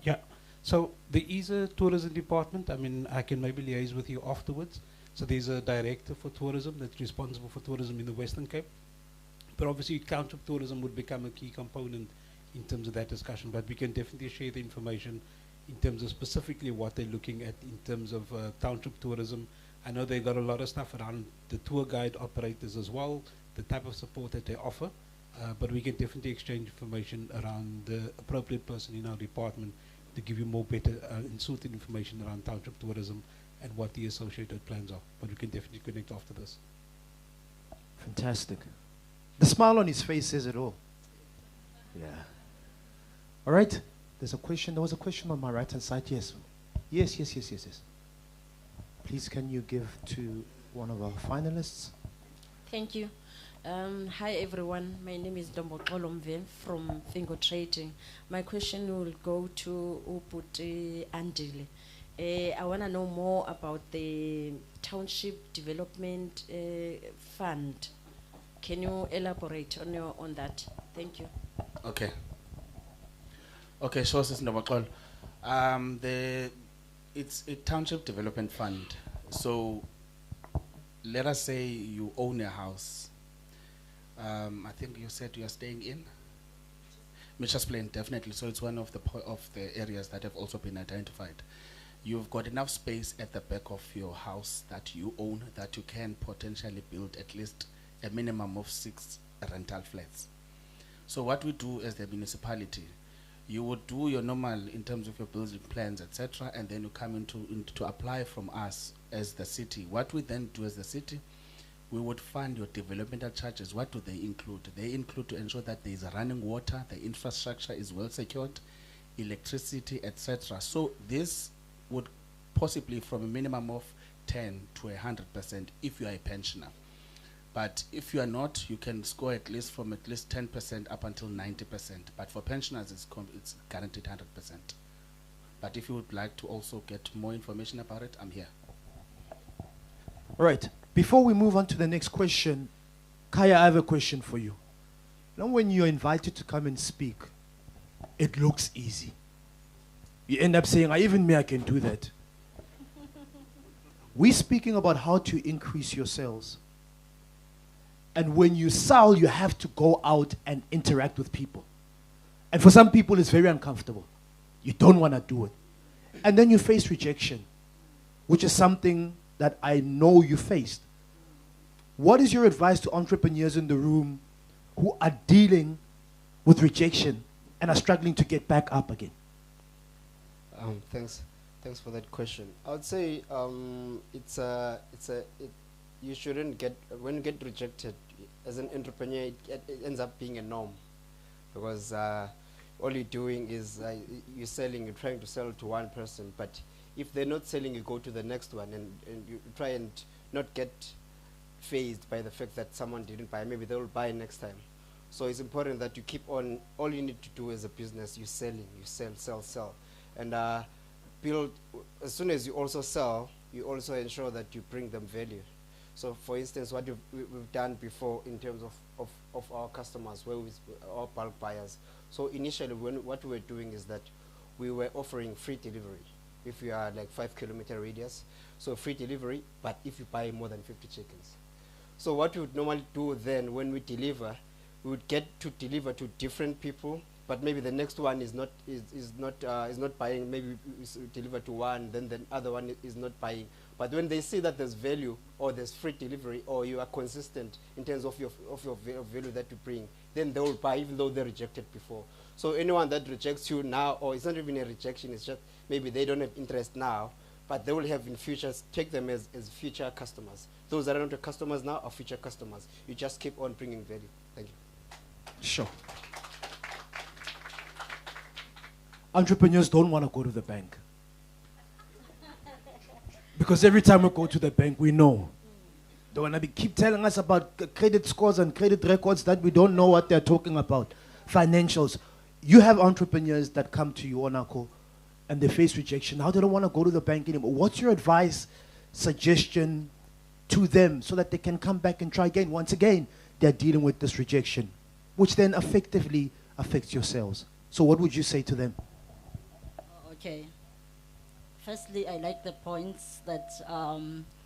Yeah, so there is a tourism department. I mean, I can maybe liaise with you afterwards. So there's a director for tourism that's responsible for tourism in the Western Cape. But obviously, township tourism would become a key component in terms of that discussion. But we can definitely share the information in terms of specifically what they're looking at in terms of township tourism. I know they got a lot of stuff around the tour guide operators as well, the type of support that they offer. But we can definitely exchange information around the appropriate person in our department to give you more better and suited information around township tourism and what the associated plans are. But we can definitely connect after this. Fantastic. The smile on his face says it all. Yeah. All right. There's a question. There was a question on my right-hand side. Yes. Yes. Please, can you give to one of our finalists? Thank you. Hi everyone, my name is Mbawula Chat from Fingo Trading. My question will go to Uputi Andile. I want to know more about the Township Development Fund. Can you elaborate on that? Thank you. Okay. Okay, sure, Sis Mbawula. It's a Township Development Fund. So let us say you own a house. I think you said you are staying in Mitchell's Plain, definitely. So it's one of the areas that have also been identified. You've got enough space at the back of your house that you own that you can potentially build at least a minimum of 6 rental flats. So what we do as the municipality, you would do your normal in terms of your building plans, etc., and then you come to apply from us as the city. What we then do as the city, we would fund your developmental charges. What do they include? They include to ensure that there is running water, the infrastructure is well secured, electricity, etc. So this would possibly from a minimum of 10 to 100% if you are a pensioner. But if you are not, you can score at least from at least 10% up until 90%. But for pensioners, it's guaranteed 100%. But if you would like to also get more information about it, I'm here. All right. Before we move on to the next question, Kaya, I have a question for you. Now, when you're invited to come and speak, it looks easy. You end up saying, even me, I can do that. We're speaking about how to increase your sales. And when you sell, you have to go out and interact with people. And for some people, it's very uncomfortable. You don't want to do it. And then you face rejection, which is something that I know you faced. What is your advice to entrepreneurs in the room who are dealing with rejection and are struggling to get back up again? Thanks for that question. I would say you shouldn't get, when you get rejected as an entrepreneur, it ends up being a norm, because all you're doing is you're trying to sell to one person, but if they're not selling, you go to the next one, and you try and not get phased by the fact that someone didn't buy. Maybe they will buy next time. So it's important that you keep on, all you need to do as a business, you're selling, you sell. And build, as soon as you also sell, you also ensure that you bring them value. So for instance, what we've done before in terms of our customers, where our bulk buyers. So initially, what we were doing is that we were offering free delivery. If you are like 5 kilometer radius, so free delivery, but if you buy more than 50 chickens. So what we would normally do then when we deliver, we would get to deliver to different people, but maybe the next one is not buying. Maybe we deliver to one, then the other one is not buying. But when they see that there's value, or there's free delivery, or you are consistent in terms of your value that you bring, then they will buy even though they rejected before. So anyone that rejects you now, or it's not even a rejection, it's just maybe they don't have interest now, but they will have in future, take them as future customers. Those that are not your customers now are future customers. You just keep on bringing value. Thank you. Sure. Entrepreneurs don't want to go to the bank. Because every time we go to the bank, we know. They want to keep telling us about credit scores and credit records that we don't know what they're talking about. Financials. You have entrepreneurs that come to you, Onako, and they face rejection. Now they don't want to go to the bank anymore. What's your advice, suggestion to them so that they can come back and try again? Once again, they're dealing with this rejection, which then effectively affects your sales. So what would you say to them? Okay. Firstly, I like the points that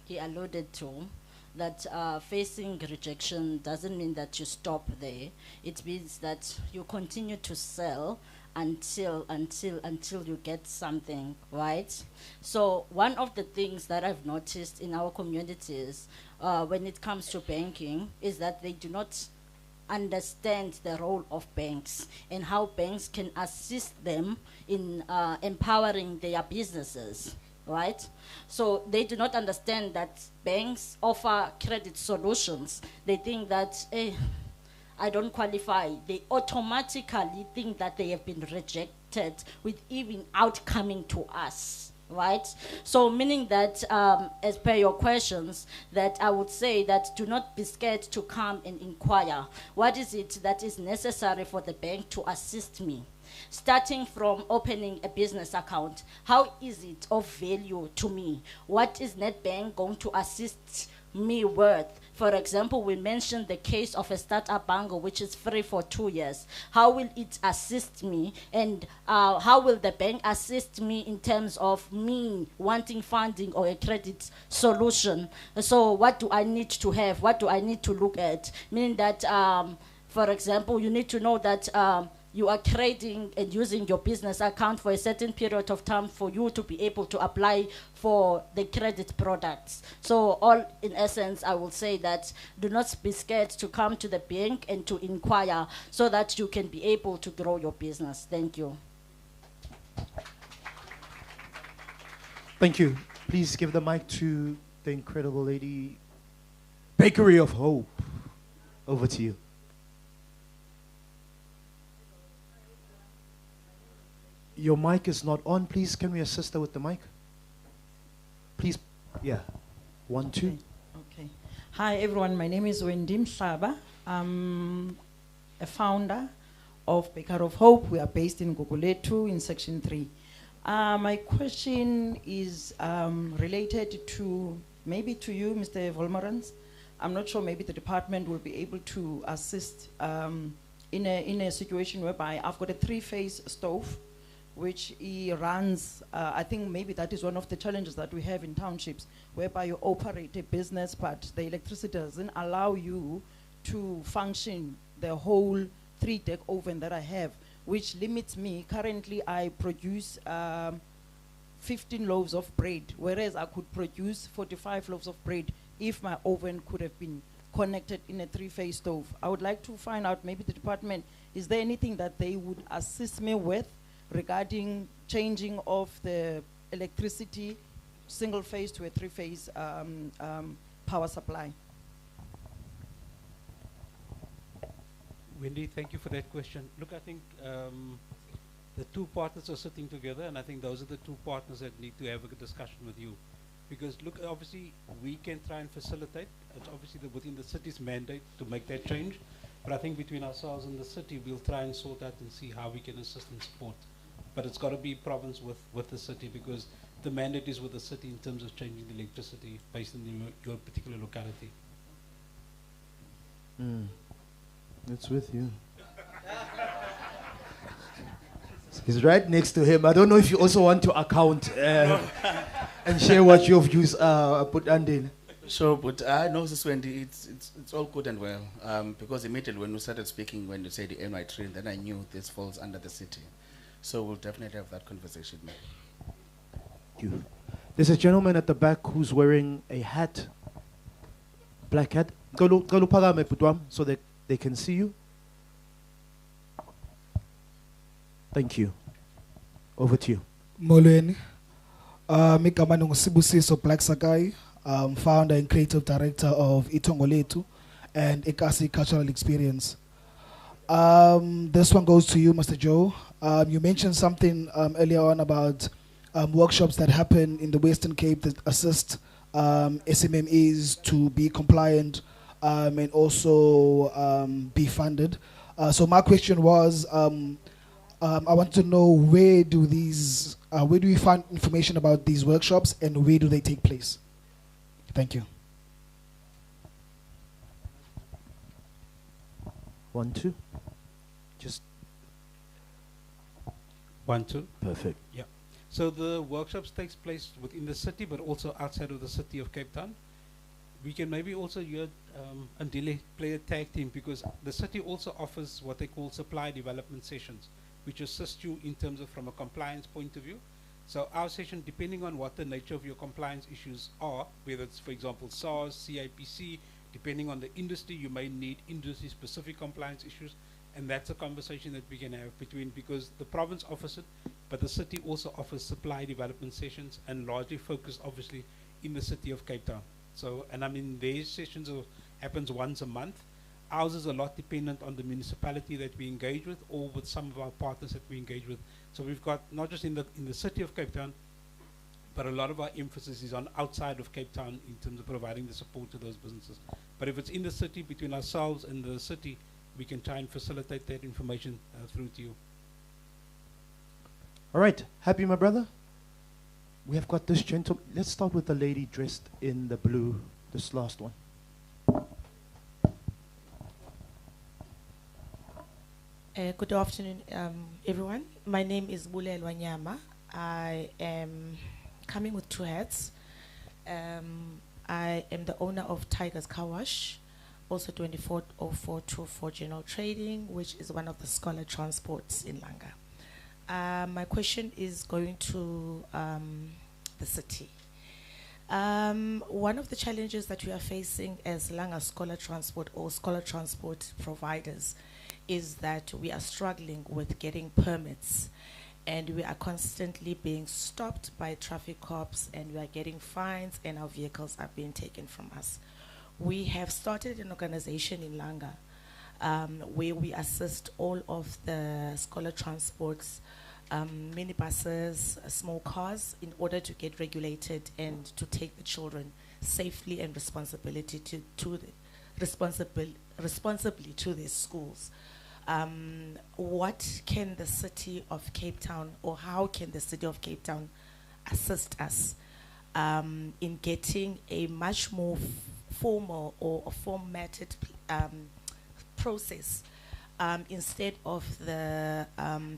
he alluded to, that facing rejection doesn't mean that you stop there. It means that you continue to sell until you get something, right? So one of the things that I've noticed in our communities when it comes to banking is that they do not understand the role of banks and how banks can assist them in empowering their businesses, right? So they do not understand that banks offer credit solutions. They think that, I don't qualify. They automatically think that they have been rejected without coming to us, right? So meaning that, as per your questions, that I would say that do not be scared to come and inquire. What is it that is necessary for the bank to assist me? Starting from opening a business account, how is it of value to me? What is NetBank going to assist me with? For example, we mentioned the case of a startup bank which is free for 2 years. How will it assist me? And how will the bank assist me in terms of me wanting funding or a credit solution? So what do I need to have? What do I need to look at? Meaning that, for example, you need to know that you are creating and using your business account for a certain period of time for you to be able to apply for the credit products. So all in essence, I will say that do not be scared to come to the bank and to inquire so that you can be able to grow your business. Thank you. Thank you. Please give the mic to the incredible lady. Bakery of Hope. Over to you. Your mic is not on. Please, can we assist her with the mic? Please, yeah. 1, 2. Okay. Hi, everyone. My name is Wendy Mhlaba. I'm a founder of Bakery of Hope. We are based in Gugulethu in Section 3. My question is related to, maybe to you, Mr. Volmerans. I'm not sure, maybe the department will be able to assist in a situation whereby I've got a 3-phase stove which he runs. I think maybe that is one of the challenges that we have in townships, whereby you operate a business, but the electricity doesn't allow you to function the whole 3-deck oven that I have, which limits me. Currently, I produce 15 loaves of bread, whereas I could produce 45 loaves of bread if my oven could have been connected in a 3-phase stove. I would like to find out, maybe the department, is there anything that they would assist me with regarding changing of the electricity single-phase to a 3-phase power supply? Wendy, thank you for that question. Look, I think the two partners are sitting together, and I think those are the two partners that need to have a discussion with you. Because look, obviously, we can try and facilitate. It's obviously within the city's mandate to make that change. But I think between ourselves and the city, we'll try and sort out and see how we can assist and support. But it's got to be province with the city, because the mandate is with the city in terms of changing the electricity based on your particular locality. It's with you. He's right next to him. I don't know if you also want to account and share what your views are, put Andin. Sure, but I know this Wendy, it's all good and well. Because immediately when we started speaking, when you said the NY train, then I knew this falls under the city. So we'll definitely have that conversation. Thank you. There's a gentleman at the back who's wearing a hat, black hat. So that they can see you. Thank you. Over to you. Molweni. Igama nguSibusiso Black Sakai, founder and creative director of Gugulethu and eKasi Cultural Experience. This one goes to you, Mr. Joe. You mentioned something earlier on about workshops that happen in the Western Cape that assist SMMEs to be compliant and also be funded. So my question was, I want to know where do we find information about these workshops and where do they take place? Thank you. 1, 2. Just 1, 2. Perfect. Yeah. So the workshops takes place within the city, but also outside of the city of Cape Town. We can maybe also Andile play a tag team, because the city also offers what they call supply development sessions, which assist you in terms of from a compliance point of view. So our session, depending on what the nature of your compliance issues are, whether it's, for example, SARS, CIPC, depending on the industry, you may need industry-specific compliance issues, and that's a conversation that we can have between, because the province offers it, but the city also offers supply development sessions, and largely focused, obviously, in the city of Cape Town. So, and I mean, these sessions happens once a month. Ours is a lot dependent on the municipality that we engage with, or with some of our partners that we engage with. So we've got not just in the city of Cape Town, but a lot of our emphasis is on outside of Cape Town in terms of providing the support to those businesses. But if it's in the city, between ourselves and the city, we can try and facilitate that information through to you. All right. Happy, my brother? We have got this gentleman. Let's start with the lady dressed in the blue, this last one. Good afternoon, everyone. My name is Mbawula Chat. I am coming with 2 hats. I am the owner of Tiger's Car Wash, also 240424 General Trading, which is one of the scholar transports in Langa. My question is going to the city. One of the challenges that we are facing as Langa Scholar Transport or scholar transport providers is that we are struggling with getting permits, and we are constantly being stopped by traffic cops, and we are getting fines, and our vehicles are being taken from us. We have started an organization in Langa where we assist all of the scholar transports, minibuses, small cars, in order to get regulated and to take the children safely and responsibly to their schools. What can the city of Cape Town, or how can the city of Cape Town assist us in getting a much more formal or a formatted process instead of the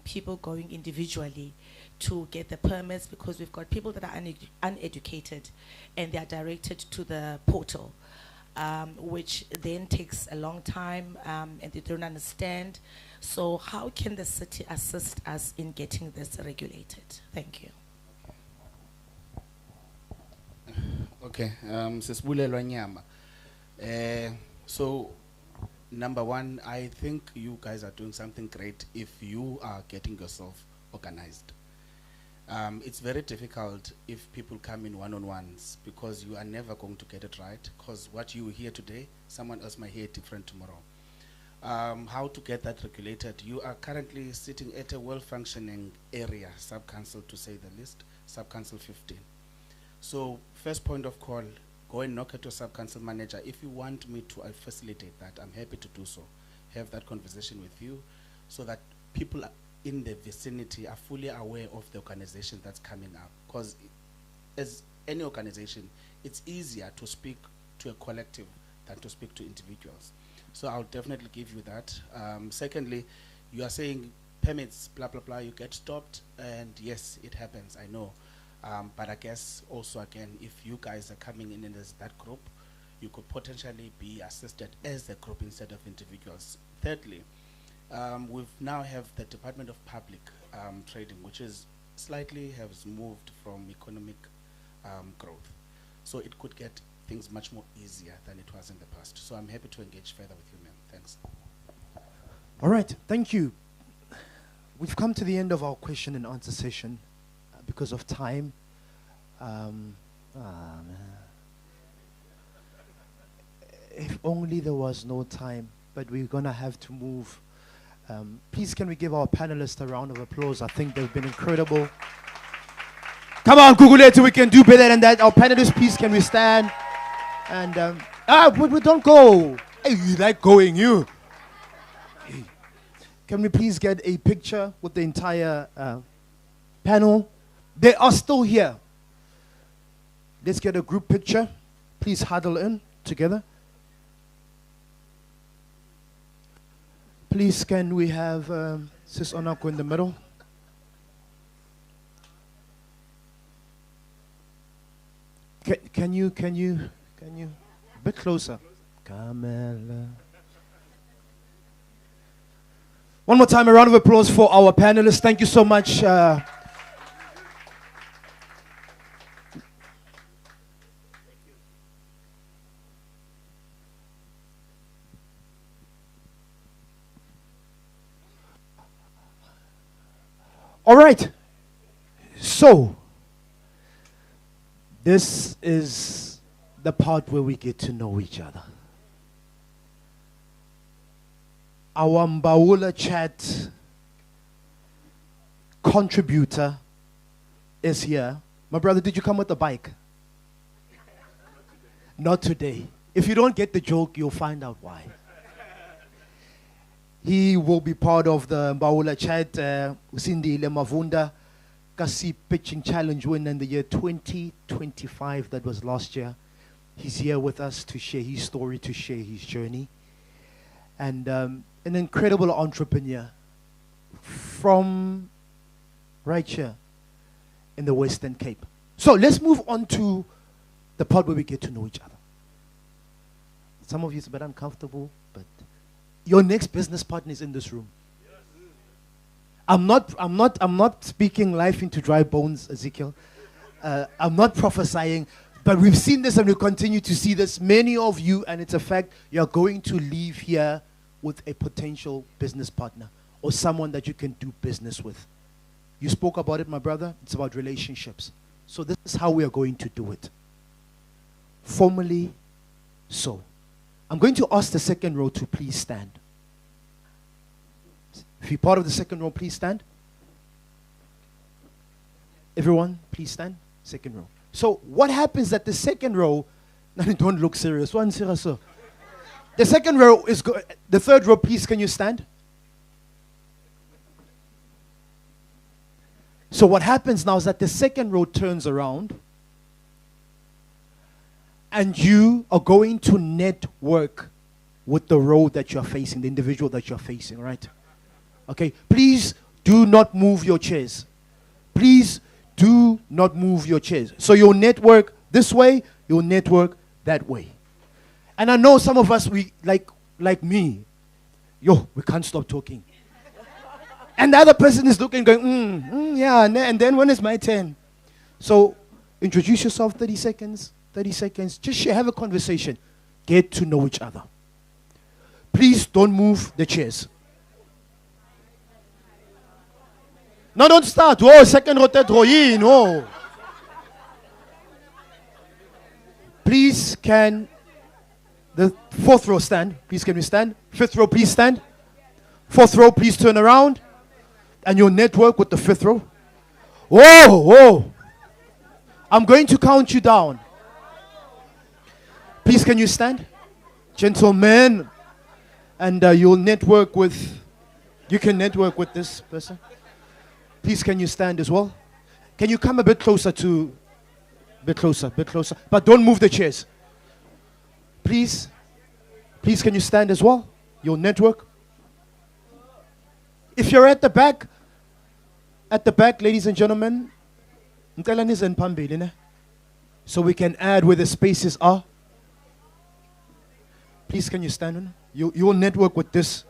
people going individually to get the permits, because we've got people that are uneducated and they are directed to the portal, which then takes a long time and they don't understand. So how can the city assist us in getting this regulated? Thank you. Okay, Mbawula Chat. So, number one, I think you guys are doing something great if you are getting yourself organized. It's very difficult if people come in one-on-ones, because you are never going to get it right, because what you hear today, someone else might hear different tomorrow. How to get that regulated? You are currently sitting at a well-functioning area, sub-council to say the least, sub-council 15. So first point of call, go and knock at your sub-council manager. If you want me to facilitate that, I'm happy to do so. have that conversation with you so that people in the vicinity are fully aware of the organization that's coming up. Because as any organization, it's easier to speak to a collective than to speak to individuals. So I'll definitely give you that. Secondly, you are saying permits, blah, blah, blah, you get stopped, and yes, it happens, I know. But I guess also, again, if you guys are coming in as that group, you could potentially be assisted as a group instead of individuals. Thirdly, we've now have the Department of Public Trading, which is slightly has moved from economic growth. So it could get things much more easier than it was in the past. So I'm happy to engage further with you, ma'am. Thanks. All right, thank you. We've come to the end of our question and answer session because of time. If only there was no time, but we're going to have to move. Please, can we give our panelists a round of applause? I think they've been incredible. Come on, Gugulethu, we can do better than that. Our panelists, please, can we stand? And, we don't go. Hey, you like going, you. Hey. Can we please get a picture with the entire panel? They are still here. Let's get a group picture. Please huddle in together. Please, can we have Sis Onako in the middle? Can you a bit closer? Camilla. One more time, a round of applause for our panelists. Thank you so much. All right. So, this is the part where we get to know each other. Our Mbawula Chat contributor is here. My brother, did you come with a bike? Not today. If you don't get the joke, you'll find out why. He will be part of the Mbawula Chat Usindi Lemavunda eKasi Pitching Challenge win in the year 2025. That was last year. He's here with us to share his story, to share his journey. And an incredible entrepreneur from right here in the Western Cape. So let's move on to the part where we get to know each other. Some of you is a bit uncomfortable, but your next business partner is in this room. I'm not speaking life into dry bones, Ezekiel. I'm not prophesying, but we've seen this and we continue to see this. Many of you, and it's a fact, you're going to leave here with a potential business partner or someone that you can do business with. You spoke about it, my brother. It's about relationships. So this is how we are going to do it. Formally, so. I'm going to ask the second row to please stand. If you're part of the second row, please stand. Everyone, please stand. Second row. So what happens at the second row? Don't look serious. One serious. The second row is the third row, please, can you stand? So what happens now is that the second row turns around and you are going to network with the row that you're facing, the individual that you're facing, right? Okay, please do not move your chairs. Please do not move your chairs. So you'll network this way, you'll network that way. And I know some of us, we like me, we can't stop talking. And the other person is looking, going, yeah, and then when is my turn? So introduce yourself, 30 seconds. 30 seconds, just share, have a conversation. Get to know each other. Please don't move the chairs. No, don't start. Oh, second row, third row, no. Please, can the fourth row stand? Please, can we stand? Fifth row, please stand. Fourth row, please turn around. And you'll network with the fifth row. Whoa. I'm going to count you down. Please, can you stand? Gentlemen. And you'll network with, you can network with this person. Please, can you stand as well? Can you come a bit closer to, bit closer. But don't move the chairs. Please, can you stand as well? You'll network. If you're at the back, ladies and gentlemen, so we can add where the spaces are. Please, can you stand? You will network with this.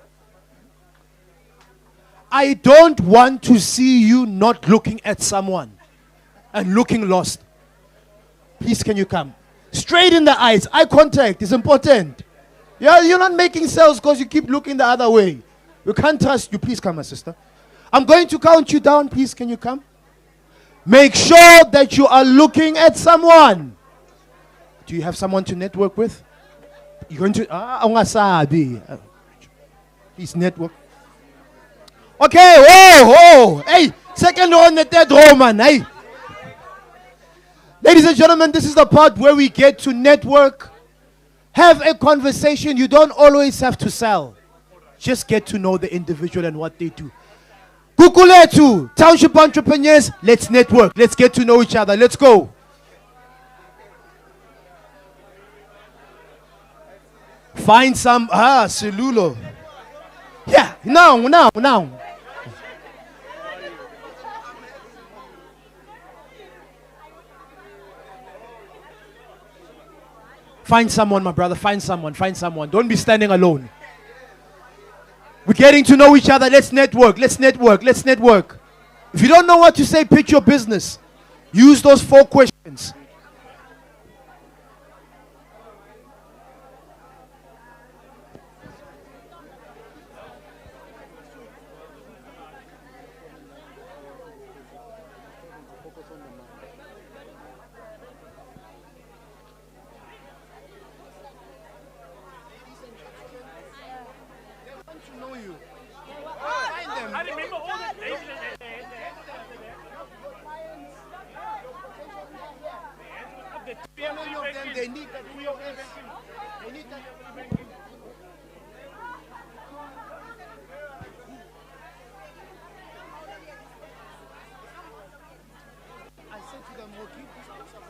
I don't want to see you not looking at someone and looking lost. Please, can you come? Straight in the eyes. Eye contact is important. Yeah, you're not making sales because you keep looking the other way. We can't trust you. Please come, my sister. I'm going to count you down. Please, can you come? Make sure that you are looking at someone. Do you have someone to network with? You're going to... Please network. Okay, whoa. Hey, second row and the third row, man. Hey. Ladies and gentlemen, this is the part where we get to network. Have a conversation. You don't always have to sell. Just get to know the individual and what they do. Gugulethu, Township entrepreneurs, let's network. Let's get to know each other. Let's go. Find some, Silulo. Yeah, now. Find someone, my brother. Find someone. Don't be standing alone. We're getting to know each other. Let's network. If you don't know what to say, pitch your business. Use those 4 questions. They need that. They need that. I said to them, we'll keep this place up now.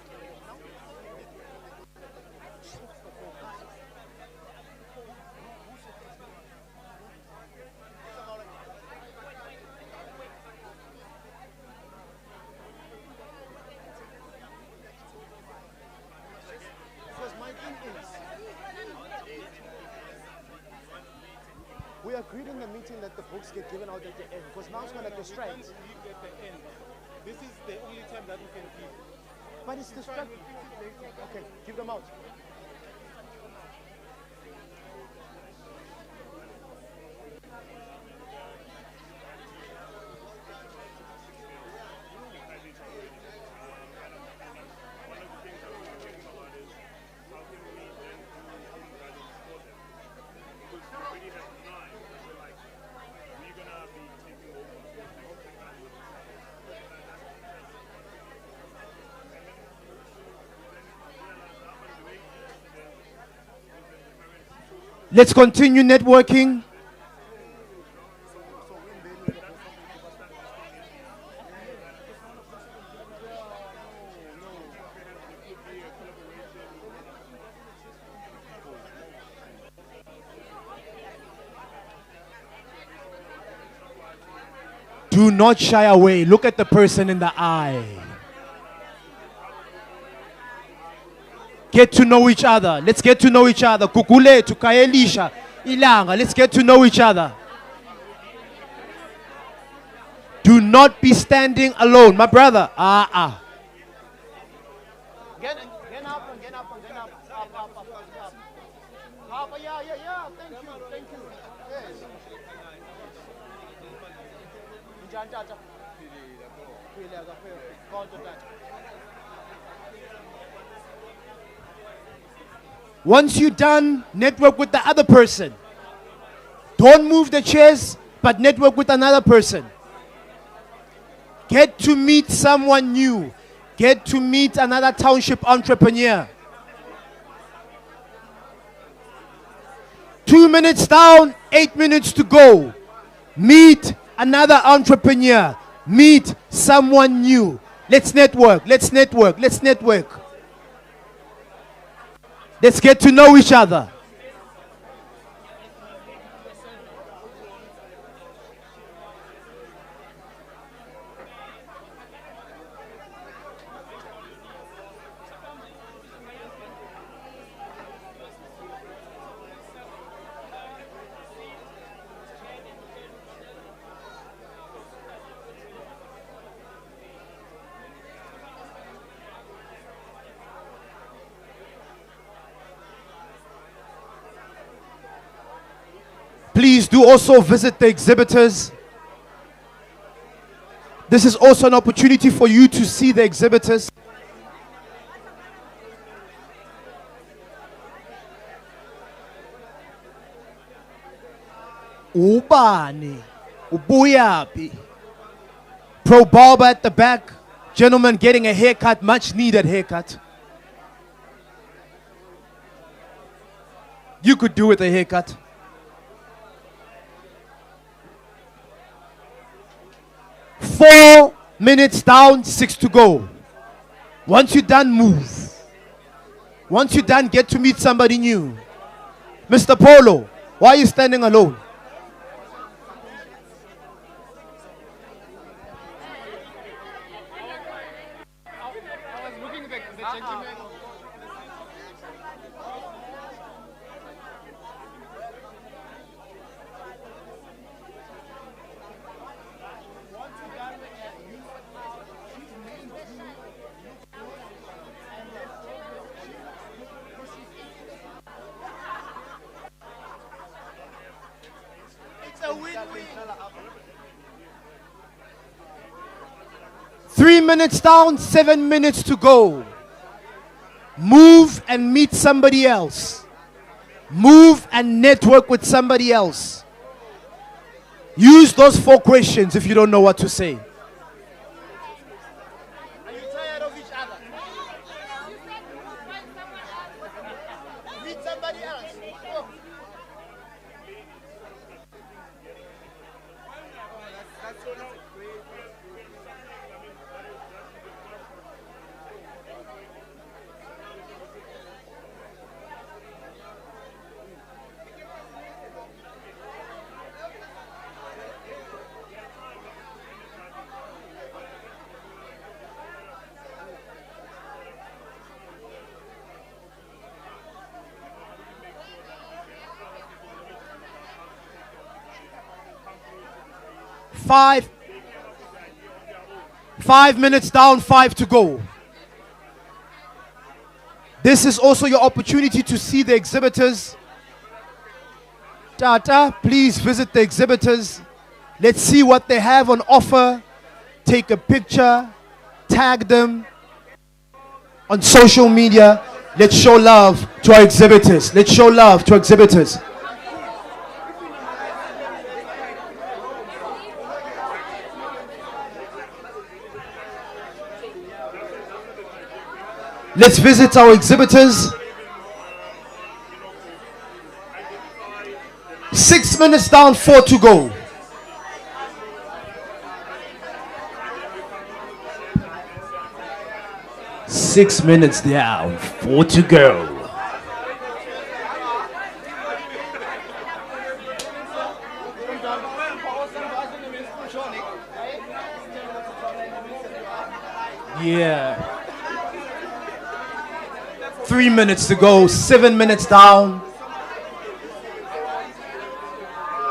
We agreed in the meeting that the books get given out at the end, because now it's not like a strike. At the end. This is the only time that we can give. But it's distracting. Okay, give them out. Let's continue networking. Do not shy away. Look at the person in the eye. Get to know each other. Let's get to know each other. Gugulethu, Kaelisha, Ilanga. Let's get to know each other. Do not be standing alone, my brother. Get up. Yeah. Thank you. Yes. Once you're done, network with the other person. Don't move the chairs, but network with another person. Get to meet someone new. Get to meet another township entrepreneur. 2 minutes down, 8 minutes to go. Meet another entrepreneur. Meet someone new. Let's network. Let's network. Let's network. Let's get to know each other. Please do also visit the exhibitors. This is also an opportunity for you to see the exhibitors. Ubani, Ubuyapi. Pro barber at the back. Gentlemen getting a haircut, much needed haircut. You could do with a haircut. Four minutes down, 6 to go. Once you're done, move. Once you're done, get to meet somebody new. Mr. Polo, why are you standing alone? Three minutes down, 7 minutes to go. Move and meet somebody else. Move and network with somebody else. Use those 4 questions if you don't know what to say. Are you tired of each other? Meet somebody else. Oh. Five minutes down, 5 to go. This is also your opportunity to see the exhibitors. Tata, please visit the exhibitors. Let's see what they have on offer. Take a picture, tag them on social media. Let's show love to our exhibitors. Let's show love to our exhibitors. Let's visit our exhibitors. 6 minutes down, 4 to go. Six minutes down, 4 to go. Yeah. 3 minutes to go, 7 minutes down.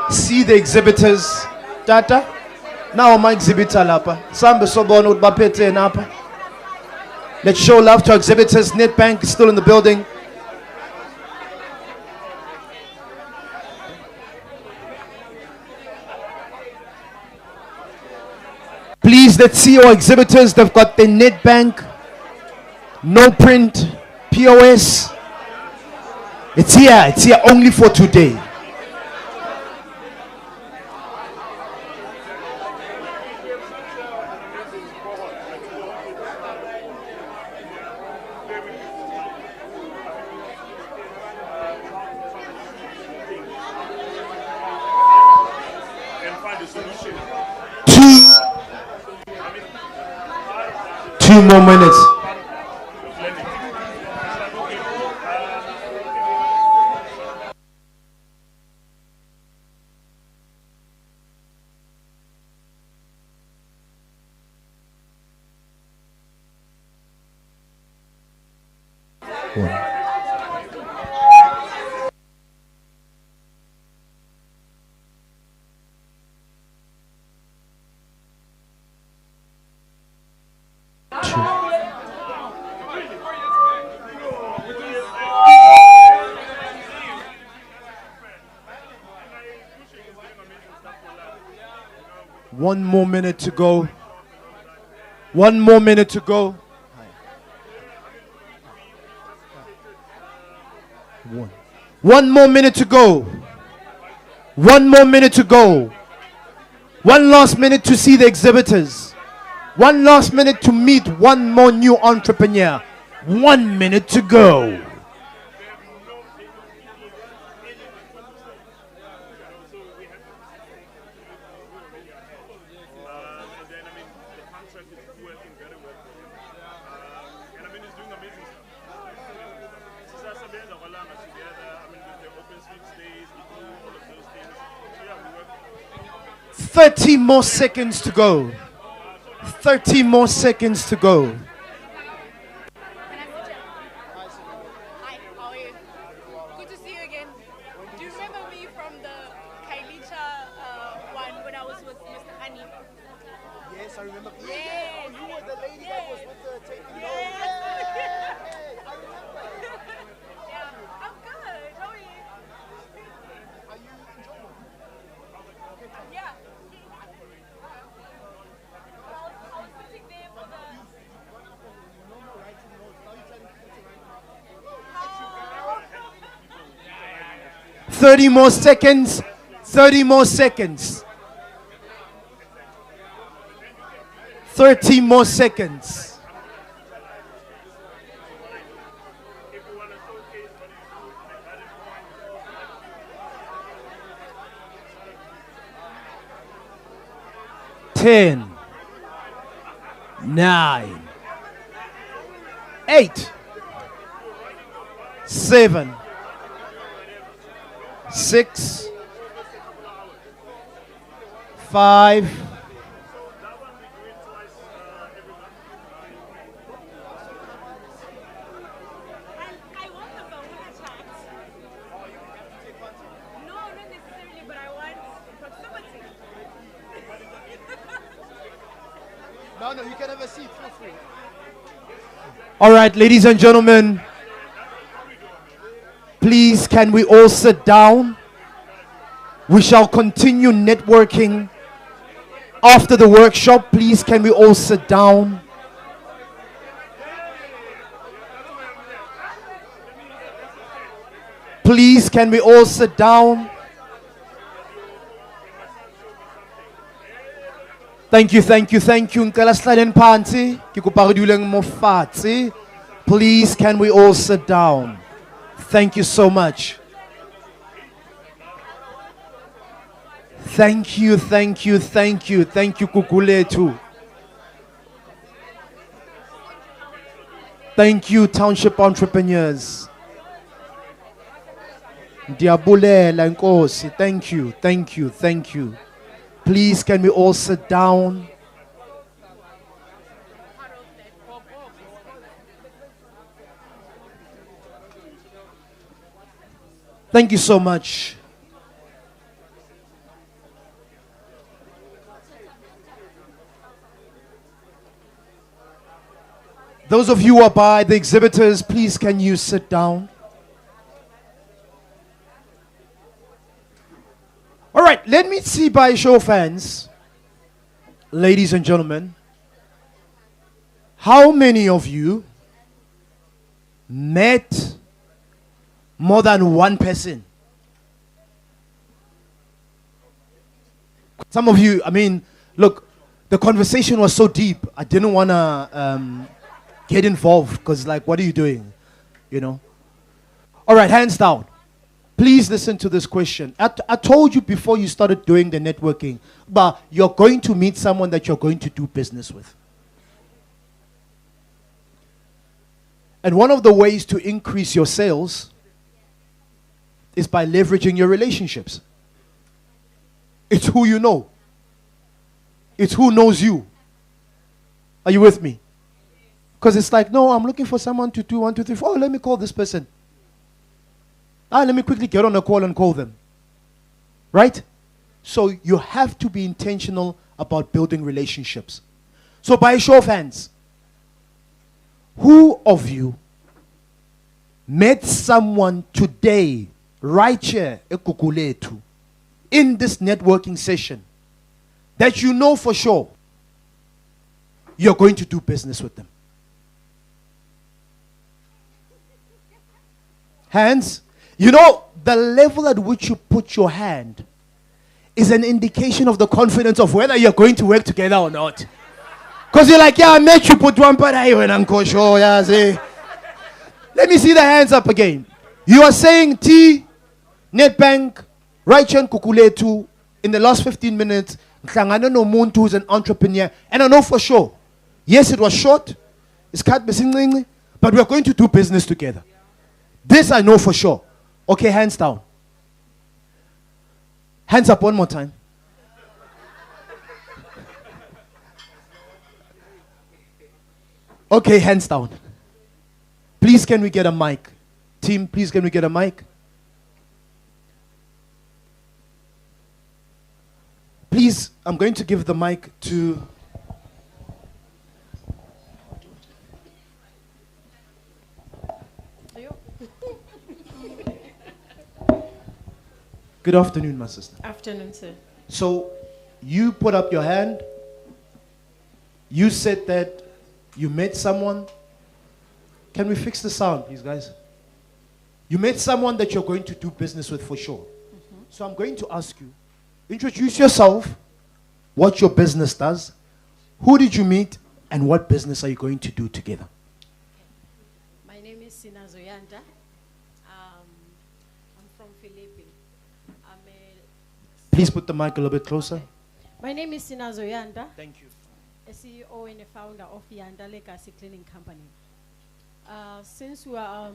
See the exhibitors. Tata. Now my exhibitor lapa. Sambe sobono bapete napa. Let's show love to our exhibitors. Netbank is still in the building. Please, let's see our exhibitors. They've got the Netbank, no print, POS. It's here only for today. 2 more minutes. One more minute to go. 1 more minute to go. One more minute to go. 1 more minute to go. 1 last minute to see the exhibitors. 1 last minute to meet 1 more new entrepreneur. 1 minute to go. Thirty more seconds to go. 30 more seconds to go. Hi, how are you? Good to see you again. Do you remember me from the Kailicha one when I was with Mr. Hani? Yes, I remember. Yes. You were the lady that was with the taking notes. Yes. I remember. Yeah, I'm good. How are you? Are you enjoying it? Yeah. I was sitting there for the... 30 more seconds. 30 more seconds. 30 more seconds. Ten, 9, 8, 7, 6, 5, No, not necessarily, but I want proximity. No, you can have a seat. Feel free. All right, ladies and gentlemen, please can we all sit down? We shall continue networking after the workshop. Please can we all sit down? Please can we all sit down? Thank you, thank you, thank you. Ngicela sihlaleni phansi. Ngikupa re duleng mo fatshe. Please can we all sit down? Thank you so much. Thank you, thank you, thank you, thank you, Gugulethu. Thank you, Township entrepreneurs. Ndiyabulela Nkosi. Thank you, thank you, thank you. Please, can we all sit down? Thank you so much. Those of you who are by the exhibitors, please can you sit down? All right, let me see by show of hands, ladies and gentlemen, how many of you met more than one person? Some of you, I mean, look, the conversation was so deep, I didn't want to get involved because, like, what are you doing? You know? All right, hands down. Please listen to this question. I told you before you started doing the networking, but you're going to meet someone that you're going to do business with. And one of the ways to increase your sales is by leveraging your relationships. It's who you know. It's who knows you. Are you with me? Because it's like, no, I'm looking for someone to do 1, 2, 3, 4. Oh, let me call this person. Let me quickly get on a call and call them. Right? So you have to be intentional about building relationships. So by a show of hands, who of you met someone today, right here at Gugulethu, in this networking session, that you know for sure you're going to do business with them? Hands. You know, the level at which you put your hand is an indication of the confidence of whether you're going to work together or not. Because you're like, yeah, I met you, put one part when I'm sure, yeah, say. Let me see the hands up again. You are saying T, Netbank, Raichen Gugulethu, in the last 15 minutes, Nhlangano no Muntu who's an entrepreneur. And I know for sure, yes, it was short, it's cut, but we're going to do business together. This I know for sure. Okay, hands down. Hands up one more time. Okay, hands down. Please, can we get a mic? Team, please, can we get a mic? Please, I'm going to give the mic to... Good afternoon, my sister. Afternoon, sir. So, you put up your hand. You said that you met someone. Can we fix the sound, please, guys? You met someone that you're going to do business with for sure. So I'm going to ask you, introduce yourself, what your business does, who did you meet, and what business are you going to do together? My name is Sina Zoyanda. I'm from Philippines. Please put the mic a little bit closer. My name is Sina Zoyanda. Thank you. A CEO and a founder of Yanda eKasi Cleaning Company. Since we are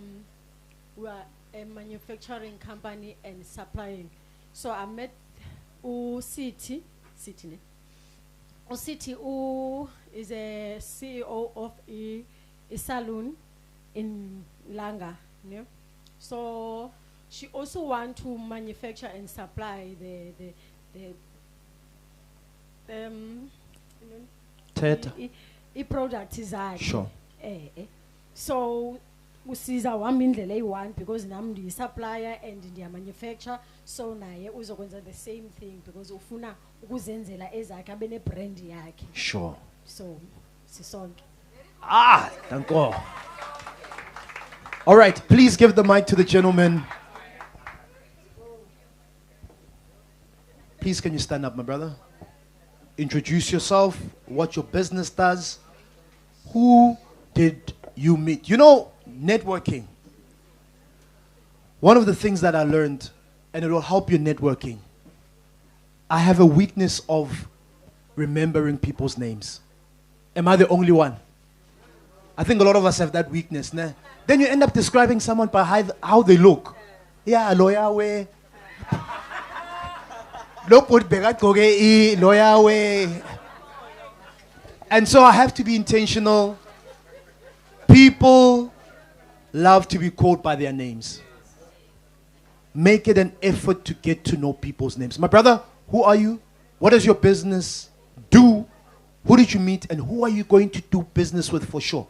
a manufacturing company and supplying, so I met City who is a CEO of a salon in Langa. Yeah? So she also want to manufacture and supply the product is sure. So usiza wami indlela eyi-1 because nami ndiyi-supplier and ndiya-manufacture, so naye uzokwenza the same thing because ufuna ukuzenzela ezakhe abe ne-brand yakhe. Sure. So sisonke. Thank God. All right, please give the mic to the gentleman. Please, can you stand up, my brother? Introduce yourself, what your business does. Who did you meet? You know, networking. One of the things that I learned, and it will help you networking, I have a weakness of remembering people's names. Am I the only one? I think a lot of us have that weakness. Nah? Then you end up describing someone by how they look. Yeah, lawyer way. Lawyer way. And so I have to be intentional. People love to be called by their names. Make it an effort to get to know people's names. My brother, who are you? What does your business do? Who did you meet? And who are you going to do business with for sure?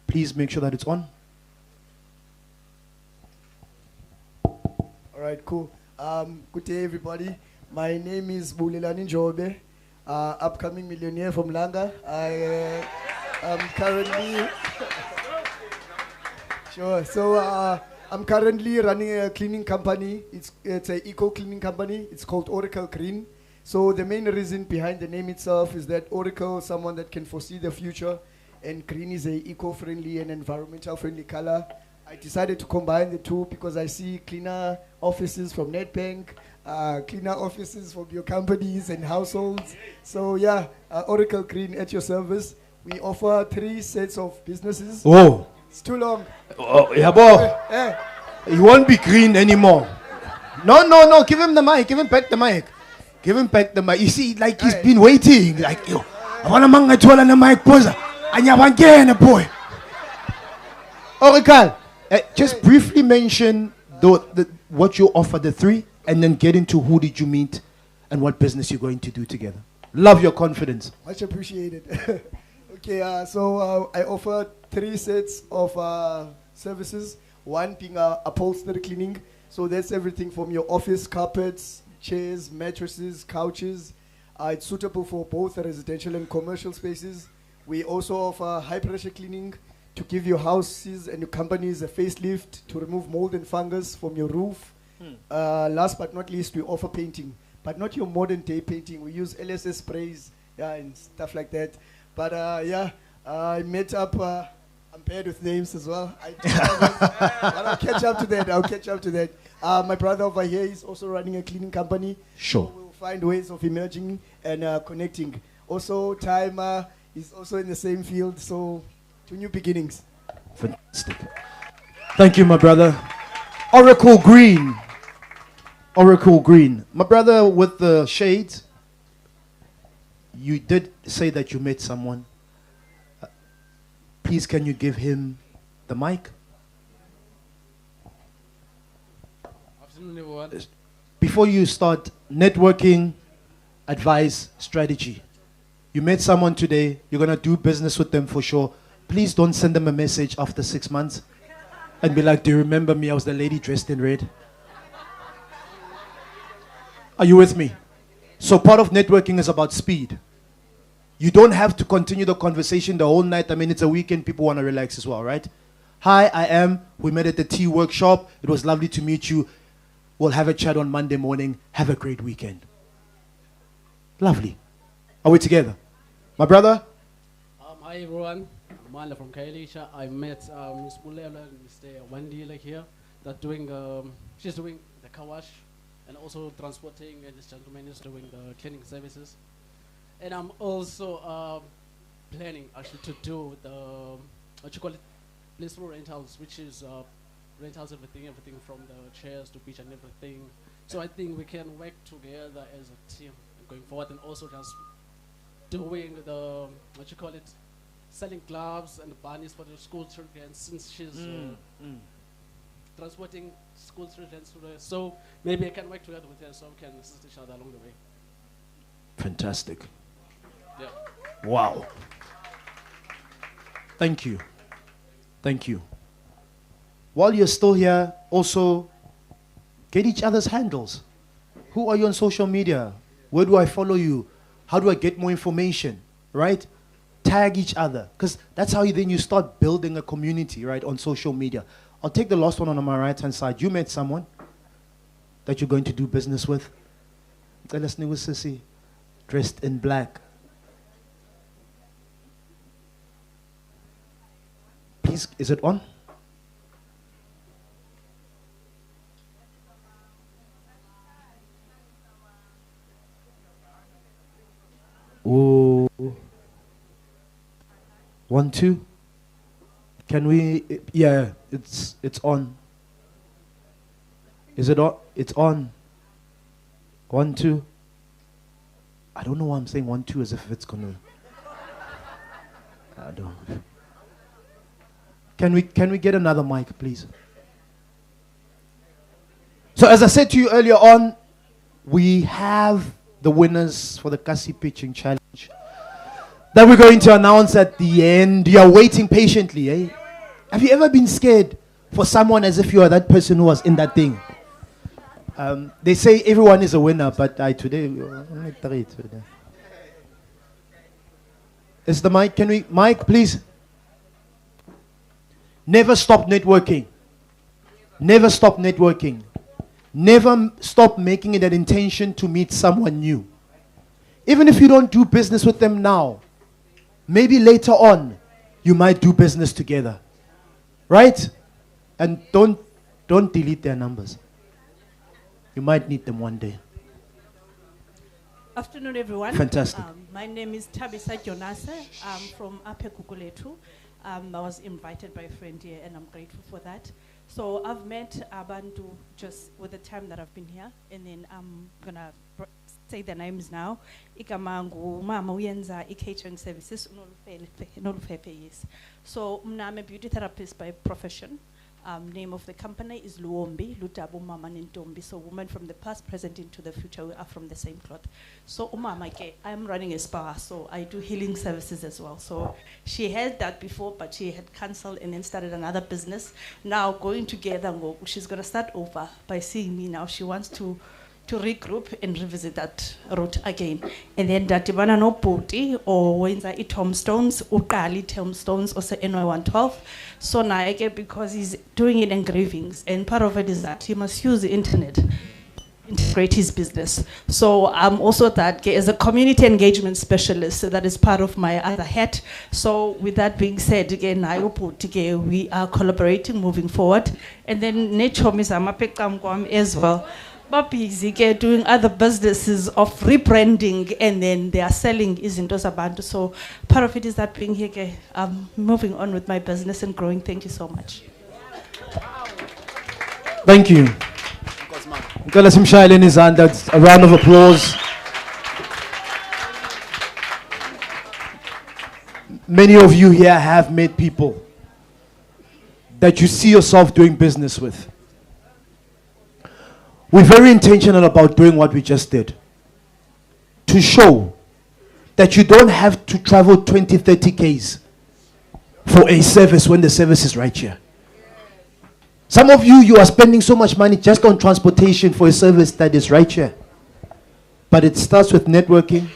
Please make sure that it's on. All right, cool. Good day, everybody. My name is Mbawula Chat, upcoming millionaire from Langa. I am currently sure. So I'm currently running a cleaning company. It's an eco cleaning company. It's called Oracle Green. So the main reason behind the name itself is that Oracle is someone that can foresee the future, and green is a eco-friendly and environmental-friendly color. I decided to combine the two because I see cleaner offices from Nedbank, clean our offices for your companies and households. So yeah, Oracle Green at your service. We offer 3 sets of businesses. Whoa. It's too long. Oh, yeah, boy. He won't be green anymore. No. Give him the mic. Give him back the mic. Give him back the mic. You see, like he's been waiting. Like, yo, I want to manga tola na mic posa. Anya wangena boy. Oracle, just briefly mention what you offer, the 3, and then get into who did you meet and what business you're going to do together. Love your confidence. Much appreciated. Okay, so I offer 3 sets of services. One being upholstery cleaning. So that's everything from your office carpets, chairs, mattresses, couches. It's suitable for both residential and commercial spaces. We also offer high pressure cleaning to give your houses and your companies a facelift, to remove mold and fungus from your roof. Last but not least, we offer painting, but not your modern day painting. We use LSS sprays, and stuff like that. But I met up, I'm bad with names as well. But I'll catch up to that. My brother over here is also running a cleaning company. Sure. So we'll find ways of emerging and connecting. Also, Time is also in the same field, so to new beginnings. Fantastic. Thank you, my brother. Oracle Green. My brother with the shades, you did say that you met someone. Please, can you give him the mic? Afternoon, everyone. Before you start, networking, advice, strategy. You met someone today, you're going to do business with them for sure. Please don't send them a message after 6 months and be like, do you remember me? I was the lady dressed in red. Are you with me? So part of networking is about speed. You don't have to continue the conversation the whole night. I mean, it's a weekend. People want to relax as well, right? Hi, I am. We met at the tea workshop. It was lovely to meet you. We'll have a chat on Monday morning. Have a great weekend. Lovely. Are we together? My brother? Hi, everyone. I'm Mala from Kailisha. I met Ms. Bulela and Mr. Wendy here. That she's doing the car wash and also transporting, and this gentleman is doing the cleaning services. And I'm also planning actually to do the, blissful rentals, which is rentals, everything from the chairs to beach and everything. So I think we can work together as a team going forward, and also just doing the, selling gloves and bunnies for the school children, since she's transporting school children to the, so maybe I can work together with her so we can assist each other along the way. Fantastic. Yeah. Wow. Thank you. Thank you. While you're still here, also get each other's handles. Who are you on social media? Where do I follow you? How do I get more information? Right? Tag each other. Because that's how then you start building a community, right, on social media. I'll take the last one on my right-hand side. You met someone that you're going to do business with. Tell us, Sissy, dressed in black. Please, is it on? Oh. 1, 2. Can we? Yeah, it's on. Is it on? It's on. 1, 2. I don't know why I'm saying 1, 2 as if it's gonna. I don't. Can we get another mic, please? So as I said to you earlier on, we have the winners for the eKasi pitching challenge that we're going to announce at the end. You are waiting patiently, eh? Have you ever been scared for someone as if you are that person who was in that thing? They say everyone is a winner, but today, only 3 today. Is the mic? Can we, mic, please? Never stop networking. Never stop networking. Never stop making it an intention to meet someone new. Even if you don't do business with them now, maybe later on, you might do business together. Right? And don't delete their numbers. You might need them one day. Afternoon, everyone. Fantastic. My name is Tabisa Jonase. I'm from Gugulethu. I was invited by a friend here, and I'm grateful for that. So I've met Abantu just with the time that I've been here, and then I'm gonna say their names now. Ikamangu Mama Uyenza catering services. Yes. So I'm a beauty therapist by profession. Name of the company is Luombi, Lutabu Mama Nintombi. So women from the past, present, into the future, we are from the same cloth. So Umama, I'm running a spa, so I do healing services as well. So she had that before, but she had cancelled and then started another business. Now going together, she's gonna start over by seeing me now. She wants to regroup and revisit that route again. And then Datibana no Poti or Wenza tombstones, Ukali tombstones, also NY112. So now again, because he's doing it engravings, and part of it is that he must use the internet, integrate his business. So I'm also that as a community engagement specialist, so that is part of my other hat. So with that being said, again, we are collaborating moving forward. And then Nature Miss Amapekam as well. But busy doing other businesses of rebranding, and then they are selling izinto zabantu. So part of it is that being here, I'm moving on with my business and growing. Thank you so much. Thank you. A round of applause. Many of you here have met people that you see yourself doing business with. We're very intentional about doing what we just did, to show that you don't have to travel 20, 30 Ks for a service when the service is right here. Some of you are spending so much money just on transportation for a service that is right here. But it starts with networking,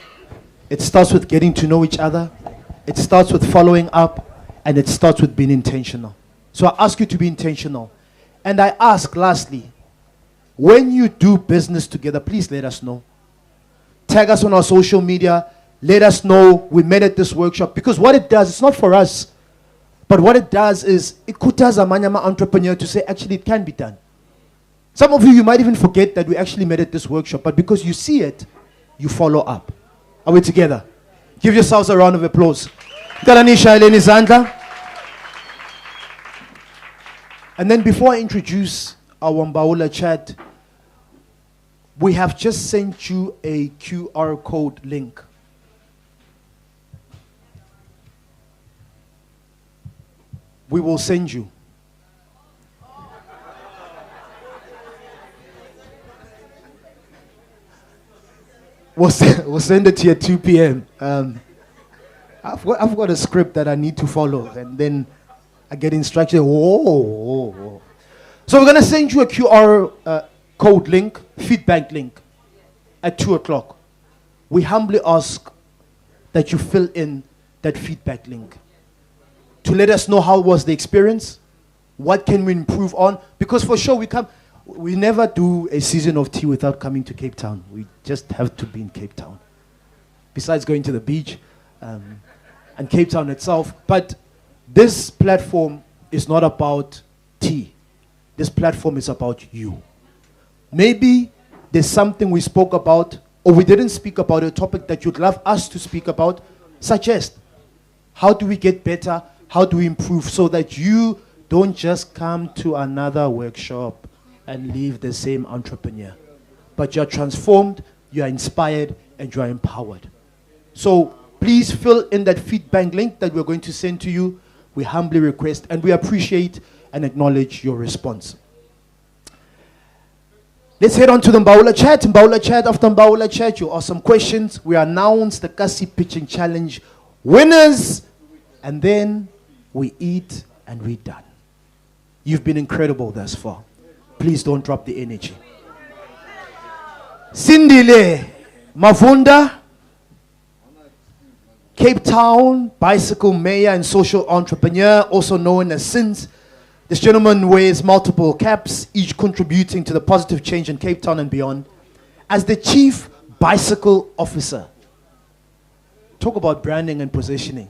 it starts with getting to know each other, it starts with following up, and it starts with being intentional. So I ask you to be intentional. And I ask, lastly, when you do business together, please let us know. Tag us on our social media. Let us know we met at this workshop. Because what it does, it's not for us. But what it does is, it kutas a manyama entrepreneur to say, actually, it can be done. Some of you might even forget that we actually met at this workshop. But because you see it, you follow up. Are we together? Give yourselves a round of applause. Kalanisha Eleni Zandla. And then before I introduce our Mbawula Chat, we have just sent you a QR code link. We will send you. We'll send it to you at 2 p.m. I've got a script that I need to follow, and then I get instructions. Whoa. So we're going to send you a QR code link, feedback link, at 2 o'clock. We humbly ask that you fill in that feedback link to let us know how was the experience, what can we improve on, because for sure we never do a season of tea without coming to Cape Town. We just have to be in Cape Town. Besides going to the beach and Cape Town itself. But this platform is not about tea. This platform is about you. Maybe there's something we spoke about or we didn't speak about, a topic that you'd love us to speak about. Suggest. How do we get better? How do we improve so that you don't just come to another workshop and leave the same entrepreneur, but you're transformed, you're inspired, and you're empowered. So please fill in that feedback link that we're going to send to you. We humbly request and we appreciate and acknowledge your response. Let's head on to the Mbawula Chat. Mbawula Chat. After Mbawula Chat, you ask some questions. We announce the eKasi Pitching Challenge winners, and then we eat and we're done. You've been incredible thus far. Please don't drop the energy. Sindile Mavunda, Cape Town bicycle mayor and social entrepreneur, also known as Sins. This gentleman wears multiple caps, each contributing to the positive change in Cape Town and beyond. As the chief bicycle officer, talk about branding and positioning.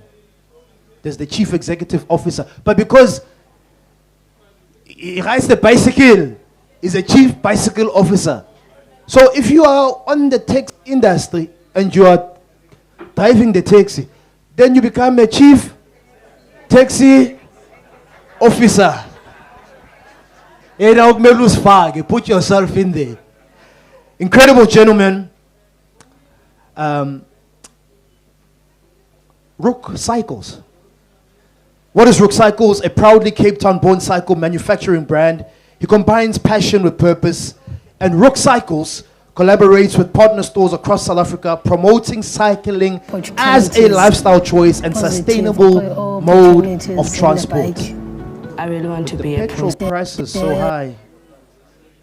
There's the chief executive officer, but because he rides the bicycle, he's a chief bicycle officer. So if you are on the taxi industry and you are driving the taxi, then you become a chief taxi officer. Put yourself in there. Incredible gentlemen. Rook Cycles. What is Rook Cycles? A proudly Cape Town-born cycle manufacturing brand. He combines passion with purpose, and Rook Cycles collaborates with partner stores across South Africa, promoting cycling as a lifestyle choice and sustainable mode of transport. I really want to be The petrol price is so high.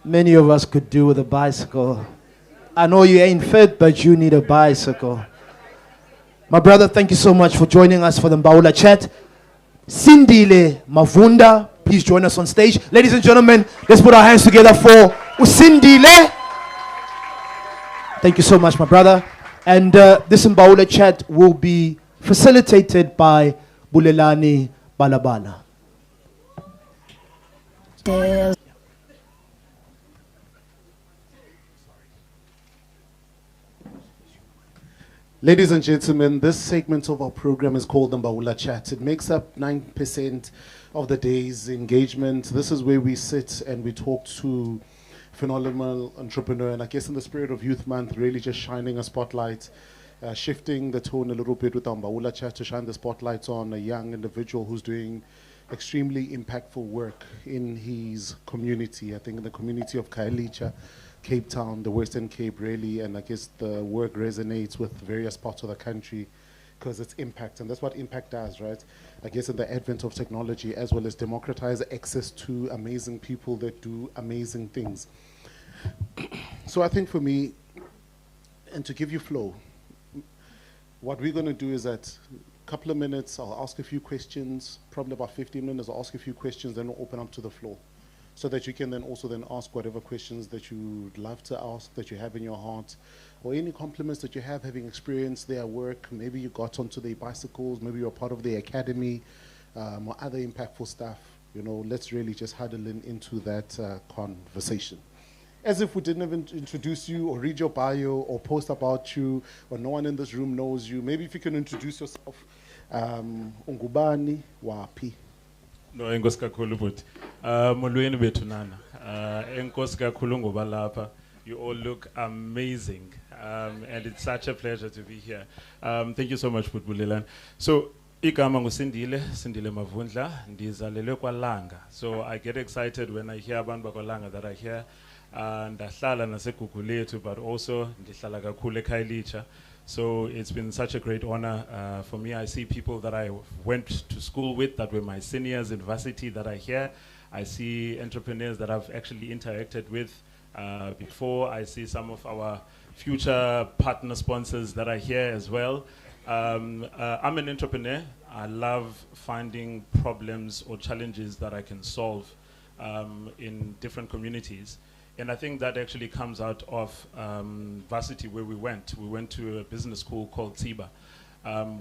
Many of us could do with a bicycle. I know you ain't fit, but you need a bicycle. My brother, thank you so much for joining us for the Mbawula Chat. Sindile Mavunda, please join us on stage. Ladies and gentlemen, let's put our hands together for Usindile. Thank you so much, my brother. And this Mbawula Chat will be facilitated by Bulelani Balabala. Ladies and gentlemen, this segment of our program is called the Mbawula Chat. It makes up 9% of the day's engagement. This is where we sit and we talk to phenomenal entrepreneur, and I guess in the spirit of Youth Month, really just shining a spotlight, shifting the tone a little bit with our Mbawula Chat to shine the spotlight on a young individual who's doing extremely impactful work in his community. I think in the community of Khayelitsha, Cape Town, the Western Cape really, and I guess the work resonates with various parts of the country because it's impact, and that's what impact does, right? I guess in the advent of technology as well as democratize access to amazing people that do amazing things. So I think for me, and to give you flow, what we're going to do is that a couple of minutes, I'll ask a few questions, probably about 15 minutes, I'll ask a few questions, then we'll open up to the floor, so that you can then also then ask whatever questions that you'd love to ask, that you have in your heart, or any compliments that you have having experienced their work. Maybe you got onto their bicycles, maybe you're part of the academy, or other impactful stuff. You know, let's really just huddle into that conversation. As if we didn't even introduce you or read your bio or post about you, or no one in this room knows you. Maybe if you can introduce yourself. Ungubani wapi? No, enkosi kakhulu bhuti. Molweni bethu nana. Enkosi kakhulu ngoba lapha. You all look amazing. And it's such a pleasure to be here. Thank you so much, Bulelani. So, igama ngusindile, Sindile Mavundla, ndizalelwe kwaLanga. So I get excited when I hear abantu bakwaLanga that are here. Ndahlala naseGugulethu, but also ndihlala kakhulu eKhayelitsha. So it's been such a great honor for me. I see people that I went to school with that were my seniors in varsity that are here. I see entrepreneurs that I've actually interacted with before. I see some of our future partner sponsors that are here as well. I'm an entrepreneur. I love finding problems or challenges that I can solve in different communities. And I think that actually comes out of varsity where we went. We went to a business school called Tsiba,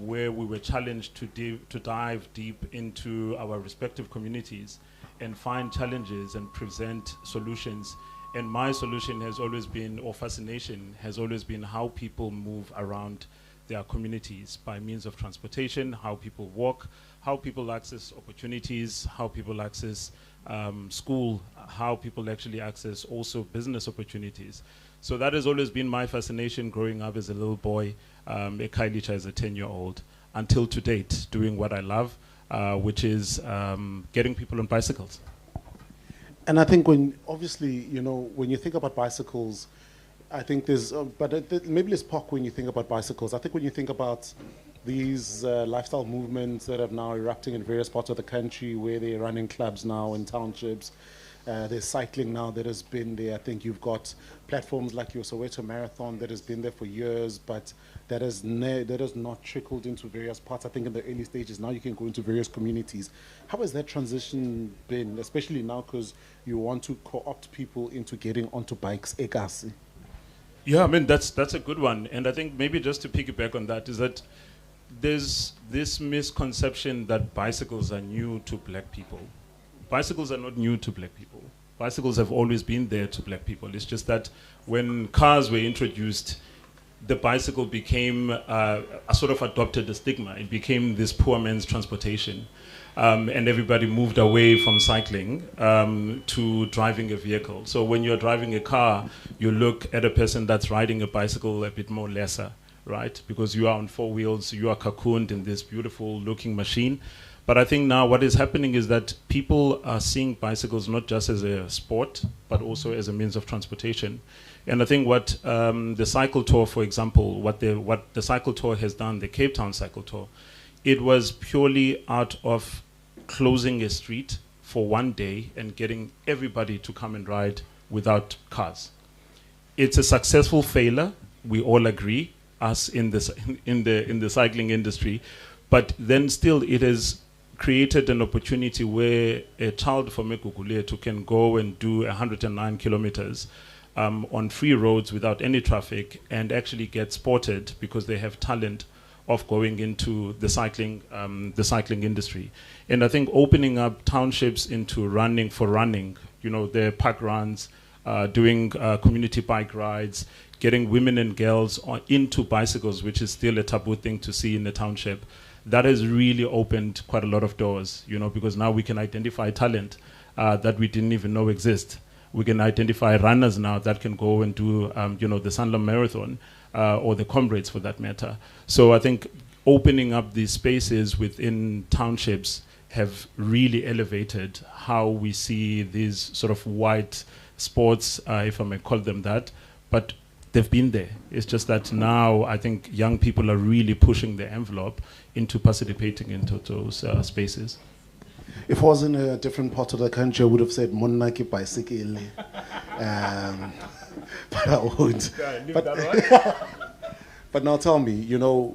where we were challenged to dive deep into our respective communities and find challenges and present solutions. And my solution has always been, or fascination has always been, how people move around their communities by means of transportation, how people walk, how people access opportunities, how people access school, how people actually access also business opportunities. So that has always been my fascination growing up as a little boy, eKhayelitsha as a 10-year-old, until to date, doing what I love, which is getting people on bicycles. And I think when, obviously, you know, when you think about bicycles, I think there's, maybe let's park when you think about bicycles. I think when you think about these lifestyle movements that are now erupting in various parts of the country, where they're running clubs now in townships, there's cycling now that has been there. I think you've got platforms like your Soweto Marathon that has been there for years, but that has not trickled into various parts. I think in the early stages, now you can go into various communities. How has that transition been, especially now because you want to co-opt people into getting onto bikes, eKasi? Yeah, I mean, that's a good one. And I think maybe just to piggyback on that is that there's this misconception that bicycles are new to black people. Bicycles are not new to black people. Bicycles have always been there to black people. It's just that when cars were introduced, the bicycle became sort of adopted a stigma. It became this poor man's transportation. And everybody moved away from cycling to driving a vehicle. So when you're driving a car, you look at a person that's riding a bicycle a bit more lesser, right? Because you are on four wheels, you are cocooned in this beautiful looking machine. But I think now what is happening is that people are seeing bicycles not just as a sport, but also as a means of transportation. And I think what the cycle tour, for example, what the cycle tour has done, the Cape Town cycle tour, it was purely out of closing a street for one day and getting everybody to come and ride without cars. It's a successful failure, we all agree, us in the cycling industry, but then still it has created an opportunity where a child from Gugulethu can go and do 109 kilometers on free roads without any traffic and actually get spotted because they have talent of going into the cycling industry. And I think opening up townships into running, their park runs, doing community bike rides, getting women and girls into bicycles, which is still a taboo thing to see in the township, that has really opened quite a lot of doors, because now we can identify talent that we didn't even know exist. We can identify runners now that can go and do, the Sanlam Marathon or the Comrades for that matter. So I think opening up these spaces within townships have really elevated how we see these sort of white sports, if I may call them that, but they've been there. It's just that now I think young people are really pushing the envelope into participating into those spaces. If I was in a different part of the country, I would have said Monaki bicycle. But I won't. But now tell me,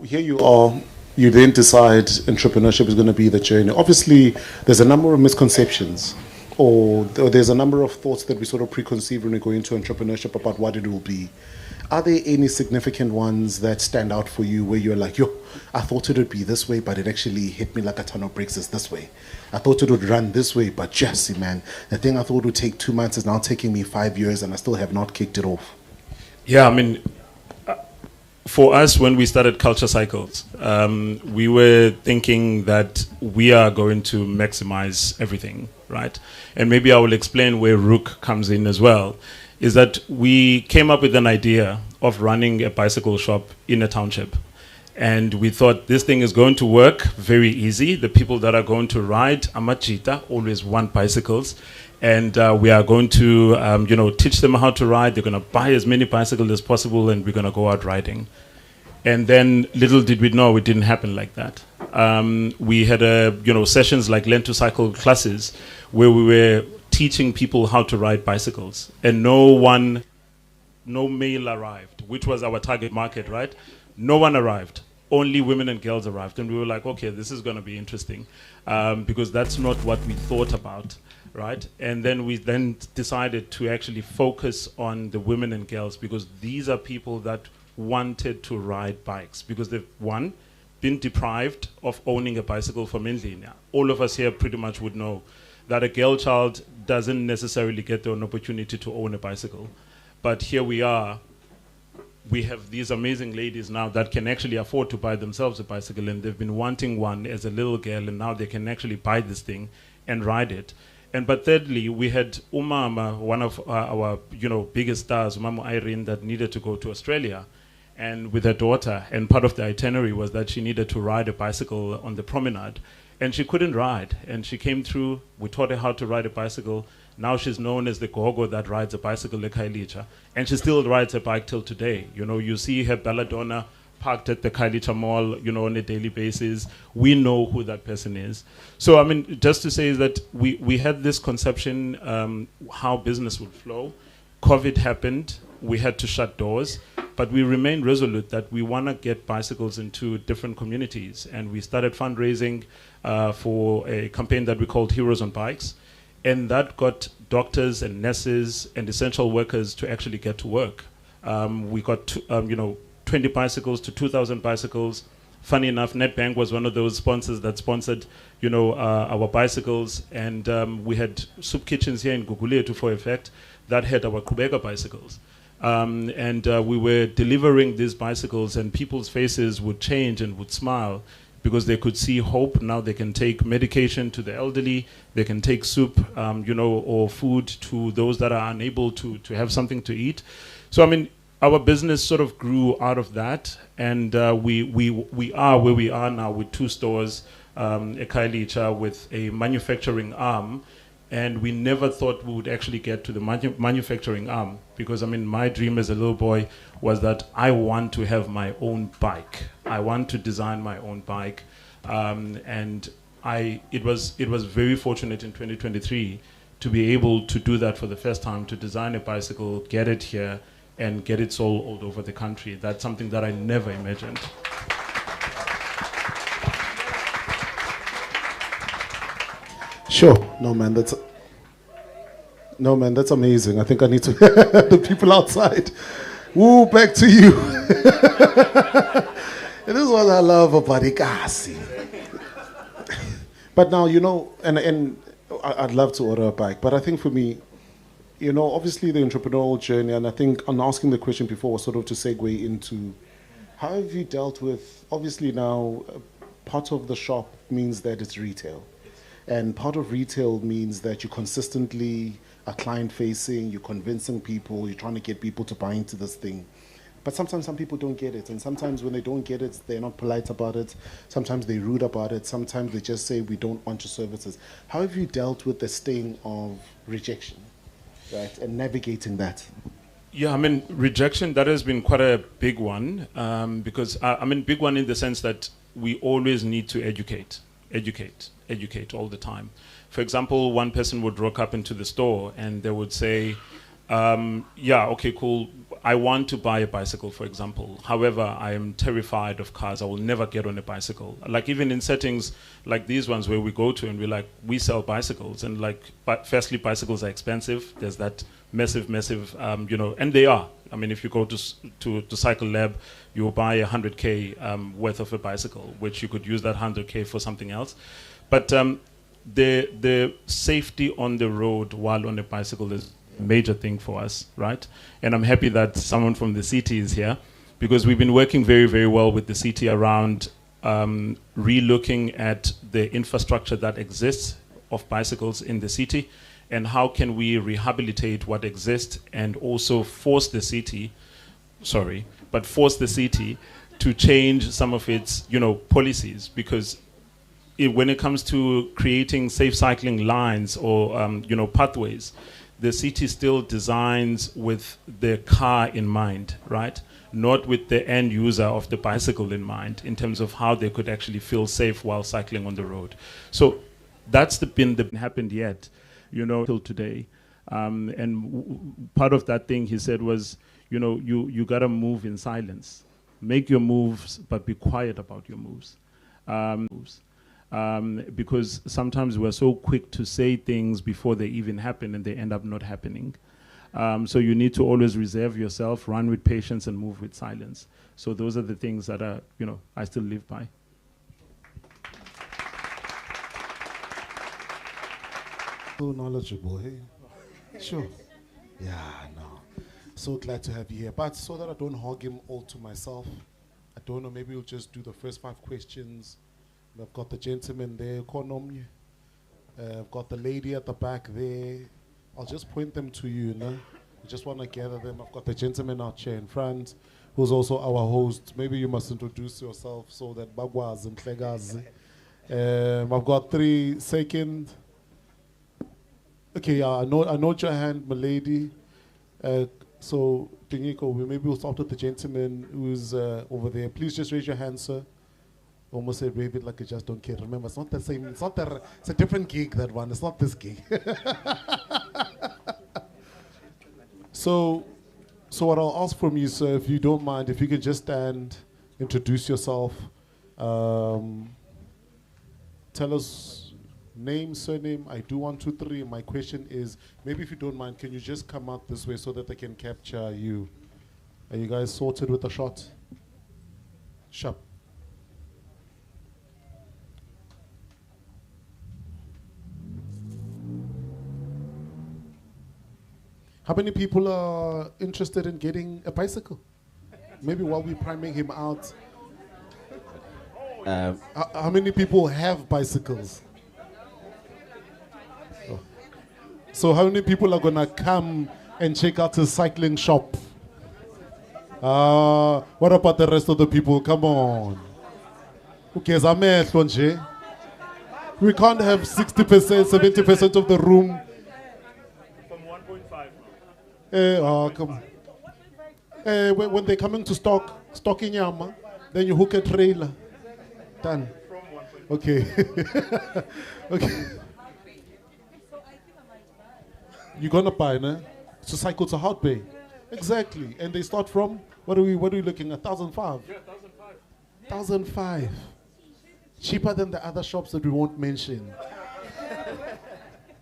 here you are, you then decide entrepreneurship is going to be the journey. Obviously, there's a number of misconceptions, or there's a number of thoughts that we sort of preconceive when we go into entrepreneurship about what it will be. Are there any significant ones that stand out for you where you're like, I thought it would be this way, but it actually hit me like a ton of bricks is this way. I thought it would run this way, but Jesse, man, the thing I thought would take 2 months is now taking me 5 years and I still have not kicked it off. Yeah, I mean, for us, when we started Culture Cycles, we were thinking that we are going to maximize everything, right? And maybe I will explain where Rook comes in as well, is that we came up with an idea of running a bicycle shop in a township. And we thought this thing is going to work very easy. The people that are going to ride Amachita always want bicycles. And we are going to, teach them how to ride. They're going to buy as many bicycles as possible, and we're going to go out riding. And then little did we know it didn't happen like that. We had, sessions like Learn to Cycle classes where we were teaching people how to ride bicycles. And no male arrived, which was our target market, right? No one arrived. Only women and girls arrived. And we were like, okay, this is going to be interesting because that's not what we thought about, right? And then we decided to actually focus on the women and girls because these are people that wanted to ride bikes because they've, one, been deprived of owning a bicycle for Mendlina. All of us here pretty much would know that a girl child doesn't necessarily get an opportunity to own a bicycle. But here we are. We have these amazing ladies now that can actually afford to buy themselves a bicycle, and they've been wanting one as a little girl, and now they can actually buy this thing and ride it. But thirdly, we had Umama, one of our biggest stars, Umama Irene, that needed to go to Australia, and with her daughter. And part of the itinerary was that she needed to ride a bicycle on the promenade, and she couldn't ride. And she came through. We taught her how to ride a bicycle. Now she's known as the gogo that rides a bicycle at Kailicha. And she still rides a bike till today. You see her belladonna parked at the Kailicha Mall, on a daily basis. We know who that person is. So, I mean, just to say that we had this conception how business would flow. COVID happened. We had to shut doors. But we remained resolute that we want to get bicycles into different communities. And we started fundraising for a campaign that we called Heroes on Bikes. And that got doctors and nurses and essential workers to actually get to work. We got 20 bicycles to 2,000 bicycles Funny enough, Nedbank was one of those sponsors that sponsored, you know, our bicycles, and we had soup kitchens here in Gugulethu, for effect, that had our Kubeka bicycles. And we were delivering these bicycles, and people's faces would change and would smile because they could see hope. Now they can take medication to the elderly, they can take soup, you know, or food to those that are unable to have something to eat. So, I mean, our business sort of grew out of that, and we are where we are now with 2 stores, eKasi with a manufacturing arm, and we never thought we would actually get to the manufacturing arm, because I mean, my dream as a little boy was that I want to have my own bike. I want to design my own bike, and it was very fortunate in 2023 to be able to do that for the first time, to design a bicycle, get it here, and get it sold all over the country. That's something that I never imagined. Sure. No, man, that's amazing. I think I need to the people outside. Woo, back to you. This is what I love about eKasi. But now, you know, and I'd love to order a bike, but I think for me, you know, obviously the entrepreneurial journey, and I think on asking the question before was sort of to segue into how have you dealt with, obviously now, part of the shop means that it's retail. And part of retail means that you consistently are client-facing, you're convincing people, you're trying to get people to buy into this thing. But sometimes some people don't get it, and sometimes when they don't get it, they're not polite about it, sometimes they're rude about it, sometimes they just say, we don't want your services. How have you dealt with the sting of rejection, right, and navigating that? Yeah, I mean, rejection, that has been quite a big one, because, I mean, big one in the sense that we always need to educate all the time. For example, one person would rock up into the store and they would say, yeah, okay, cool, I want to buy a bicycle, for example. However, I am terrified of cars. I will never get on a bicycle. Like even in settings like these ones where we go to and we're like, we sell bicycles, and like, firstly, bicycles are expensive. There's that massive, you know, and they are. I mean, if you go to Cycle Lab, you'll buy 100K worth of a bicycle, which you could use that 100K for something else. But the safety on the road while on a bicycle is a major thing for us, right? And I'm happy that someone from the city is here, because we've been working very, very well with the city around re-looking at the infrastructure that exists of bicycles in the city, and how can we rehabilitate what exists and also force the city, force the city to change some of its, you know, policies, because when it comes to creating safe cycling lines or you know, pathways, the city still designs with the car in mind, right? Not with the end user of the bicycle in mind, in terms of how they could actually feel safe while cycling on the road. So that's happened yet, you know, till today. And part of that thing he said was, you know, you gotta move in silence. Make your moves, but be quiet about your moves. Because sometimes we're so quick to say things before they even happen and they end up not happening. So you need to always reserve yourself, run with patience, and move with silence. So those are the things that are, you know, I still live by. So knowledgeable, hey? Sure. Yeah, no. So glad to have you here. But so that I don't hog him all to myself, I don't know, maybe we'll just do the first 5 questions. I've got the gentleman there, I've got the lady at the back there. I'll just point them to you, no? I just want to gather them. I've got the gentleman out here in front, who's also our host. Maybe you must introduce yourself so that Bagwaz and Klegazi. I've got 3 second. Okay, yeah, I note your hand, my lady. So, Tingiko, maybe we'll start with the gentleman who's over there. Please just raise your hand, sir. Almost said wave it like you just don't care. Remember, it's not the same. It's a different gig, that one. It's not this gig. So what I'll ask from you, sir, if you don't mind, if you could just stand, introduce yourself, tell us name, surname, I do 1, 2, 3. My question is, maybe if you don't mind, can you just come out this way so that they can capture you? Are you guys sorted with the shot? Sharp. How many people are interested in getting a bicycle? Maybe while we're priming him out. How many people have bicycles? Oh. So how many people are gonna come and check out his cycling shop? What about the rest of the people? Come on. Okay, we can't have 60%, 70% of the room. From 1.5. Come on. When they come into stocking yama, then you hook a trailer. Done. Okay. Okay. You're gonna buy, no? So cycle to Hard Bay. Exactly. And they start from what are we looking at? 1,005. Yeah, 1,005. 1,005. Cheaper than the other shops that we won't mention.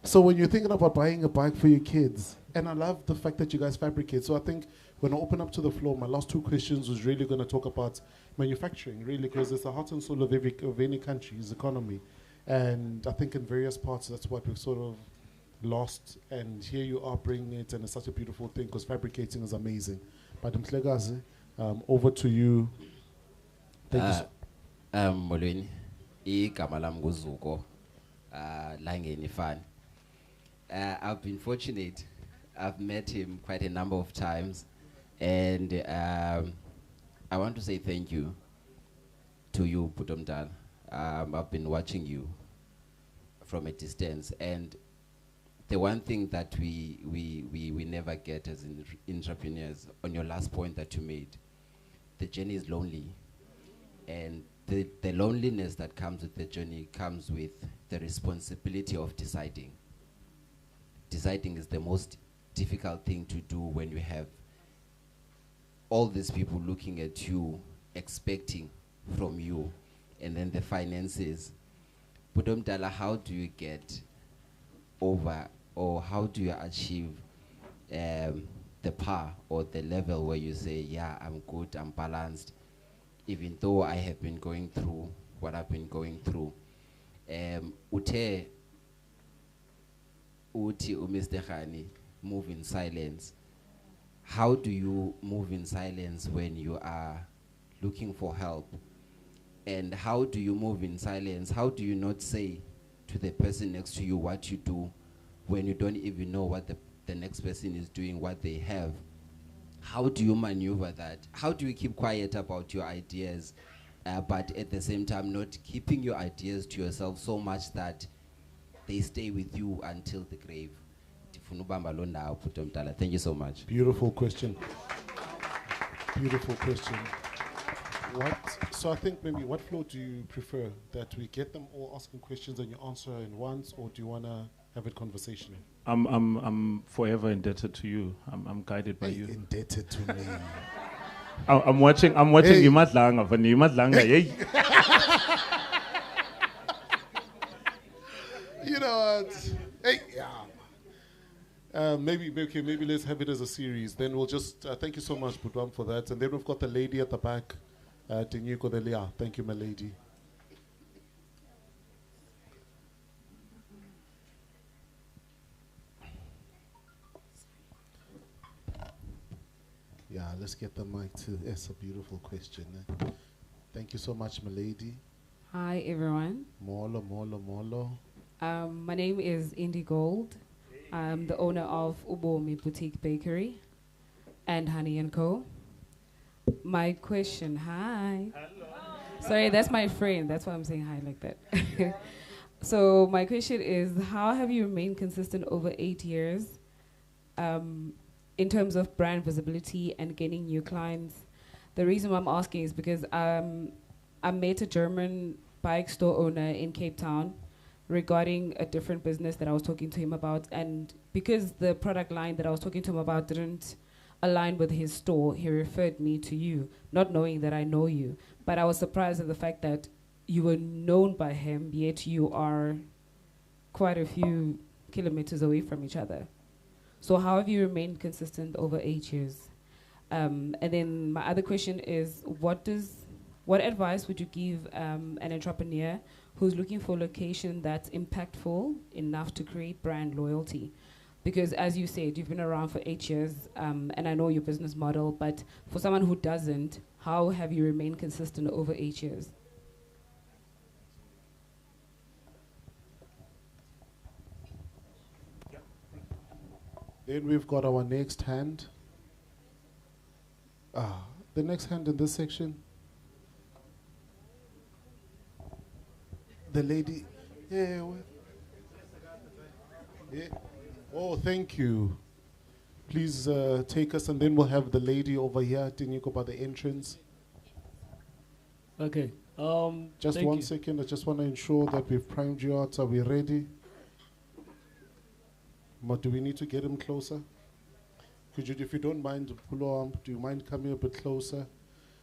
So when you're thinking about buying a bike for your kids, and I love the fact that you guys fabricate. So I think when I open up to the floor, my last two questions was really going to talk about manufacturing, really, because it's the heart and soul of any country's economy. And I think in various parts, that's what we've sort of lost. And here you are bringing it, and it's such a beautiful thing, because fabricating is amazing. But Mhlegazi, over to you. Thank you. Molweni, igama lam nguZuko, Langeni fan. I've been fortunate. I've met him quite a number of times, and I want to say thank you to you, Putomdal. I've been watching you from a distance, and the one thing that we never get as entrepreneurs, on your last point that you made, the journey is lonely, and the loneliness that comes with the journey comes with the responsibility of deciding. Deciding is the most difficult thing to do when you have all these people looking at you, expecting from you, and then the finances. Putomdala, how do you get over, or how do you achieve the par or the level where you say, yeah, I'm good, I'm balanced, even though I have been going through what I've been going through? Ute Uti Mr. Khani, move in silence. How do you move in silence when you are looking for help? And how do you move in silence? How do you not say to the person next to you what you do when you don't even know what the next person is doing, what they have? How do you maneuver that? How do you keep quiet about your ideas, but at the same time not keeping your ideas to yourself so much that they stay with you until the grave? Thank you so much. Beautiful question. Beautiful question. So I think maybe what flow do you prefer? That we get them all asking questions and you answer in once, or do you want to have it conversational? I'm forever indebted to you. I'm guided by you. Indebted to me. I'm watching Hey. Imadlanga, but Imadlanga, hey. You know what? Hey, yeah. Maybe let's have it as a series. Then we'll just thank you so much, Budwam, for that. And then we've got the lady at the back, Tinyuko Delia. Thank you, my lady. Yeah, let's get the mic to. It's a beautiful question. Thank you so much, my lady. Hi, everyone. Molo. My name is Indy Gold. I'm the owner of Ubomi Boutique Bakery and Honey & Co. My question, hi. Hello. Sorry, that's my friend. That's why I'm saying hi like that. So my question is, how have you remained consistent over 8 years in terms of brand visibility and gaining new clients? The reason why I'm asking is because I met a German bike store owner in Cape Town regarding a different business that I was talking to him about, and because the product line that I was talking to him about didn't align with his store, he referred me to you, not knowing that I know you. But I was surprised at the fact that you were known by him, yet you are quite a few kilometers away from each other. So how have you remained consistent over 8 years? And then my other question is, what advice would you give an entrepreneur who's looking for a location that's impactful enough to create brand loyalty? Because as you said, you've been around for 8 years, and I know your business model, but for someone who doesn't, how have you remained consistent over 8 years? Then we've got our next hand. The next hand in this section. The lady. Yeah. Yeah. Oh, thank you. Please take us, and then we'll have the lady over here. Didn't you go by the entrance? Okay. Just thank one you. second. I just want to ensure that we've primed you out. Are we ready? Do we need to get him closer? Could you, if you don't mind, do you mind coming a bit closer?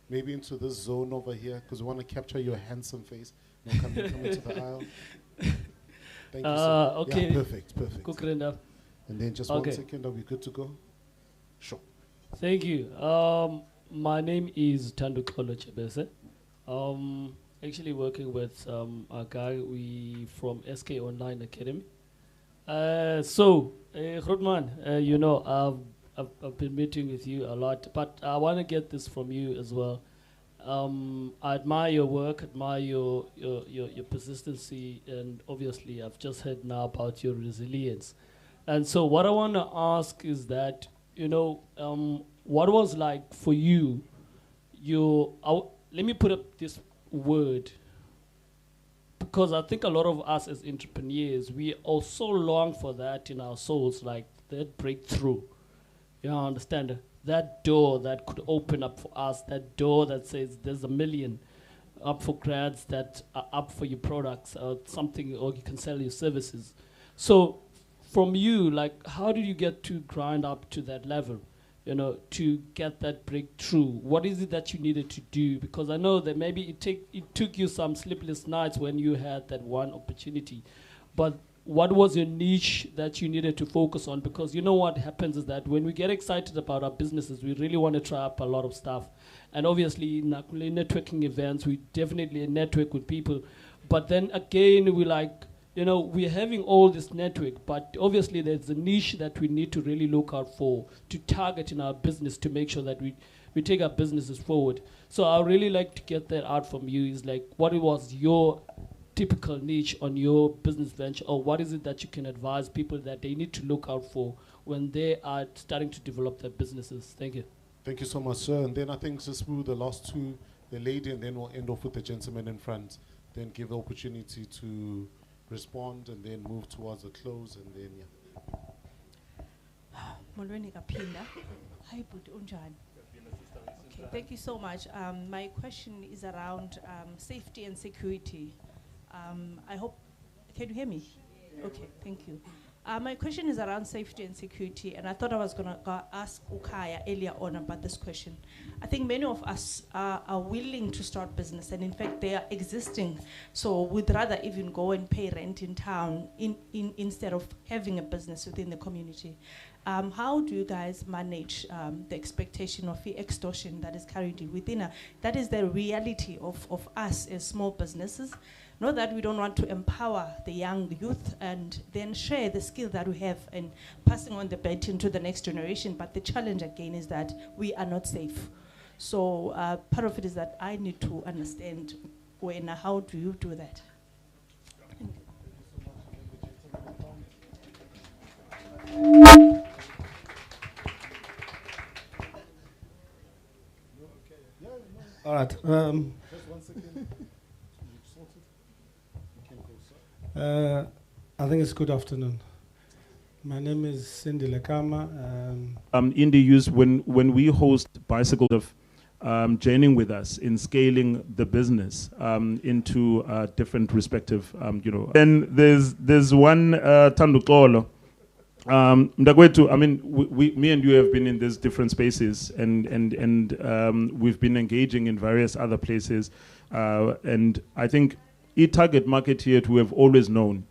Maybe into this zone over here, because we want to capture your handsome face. Now come into the aisle. Thank you, sir. Okay. Yeah, perfect. Kukrenda. And then just Okay. 1 second, are we good to go? Sure. Thank you. My name is Tandu Kolo Chebese. Actually working with a guy from SK Online Academy. Grootman, you know, I've been meeting with you a lot, but I want to get this from you as well. I admire your work, admire your persistency, and obviously I've just heard now about your resilience. And so what I want to ask is that, you know, what was like for you, let me put up this word, because I think a lot of us as entrepreneurs, we also long for that in our souls, like that breakthrough. You understand? That door that could open up for us, that door that says there's $1 million up for grabs that are up for your products or something, or you can sell your services. So from you, like, how did you get to grind up to that level, you know, to get that breakthrough? What is it that you needed to do? Because I know that maybe it took you some sleepless nights when you had that one opportunity, but what was your niche that you needed to focus on? Because you know what happens is that when we get excited about our businesses, we really want to try up a lot of stuff. And obviously in networking events, we definitely network with people. But then again, we like, you know, we're having all this network, but obviously there's a niche that we need to really look out for, to target in our business, to make sure that we take our businesses forward. So I really like to get that out from you, is like, what was your typical niche on your business venture, or what is it that you can advise people that they need to look out for when they are starting to develop their businesses? Thank you. Thank you so much, sir. And then I think just move the last two, the lady, and then we'll end off with the gentleman in front. Then give the opportunity to respond, and then move towards the close, and then, yeah. Molweni kaphinda. Hi, Bhuti, unjani? Okay, thank you so much. My question is around safety and security. I hope, can you hear me? Okay, thank you. My question is around safety and security, and I thought I was going to ask Ukaya earlier on about this question. I think many of us are willing to start business, and in fact they are existing, so we'd rather even go and pay rent in town instead of having a business within the community. How do you guys manage the expectation of the extortion that is currently within that is the reality of us as small businesses? Not that we don't want to empower the young youth and then share the skill that we have and passing on the baton to the next generation, but the challenge again is that we are not safe. So part of it is that I need to understand how do you do that? All right. Just 1 second. I think it's good afternoon. My name is Cindy Lekama. In the use when we host bicycle of joining with us in scaling the business into different respective, you know. Then there's one Tandukolo. Mdagwetu, I mean, me and you have been in these different spaces, and we've been engaging in various other places, and I think target market here we have always known.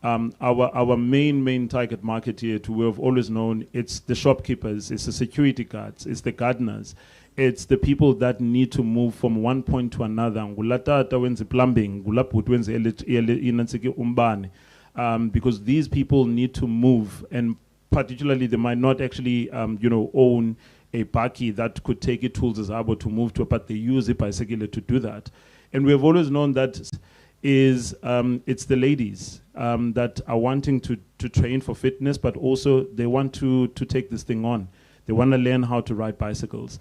Our main target market here we have always known, it's the shopkeepers, it's the security guards, it's the gardeners, it's the people that need to move from one point to another. Plumbing, because these people need to move and particularly they might not actually, own a bakkie that could take it tools as abo to move to, but they use a bicycle to do that. And we have always known that is it's the ladies that are wanting to train for fitness, but also they want to take this thing on. They want to learn how to ride bicycles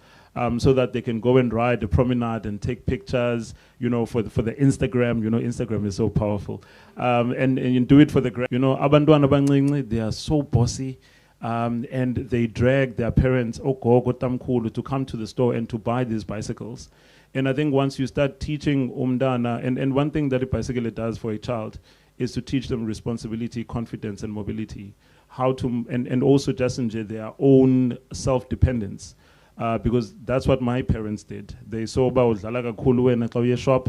so that they can go and ride the promenade and take pictures, for the Instagram. Instagram is so powerful. And you do it for the, abantwana abancinci, they are so bossy. And they drag their parents, to come to the store and to buy these bicycles. And I think once you start teaching umdana, and one thing that a bicycle does for a child is to teach them responsibility, confidence, and mobility. How to, and also just enjoy their own self-dependence. Because that's what my parents did. They saw about a shop,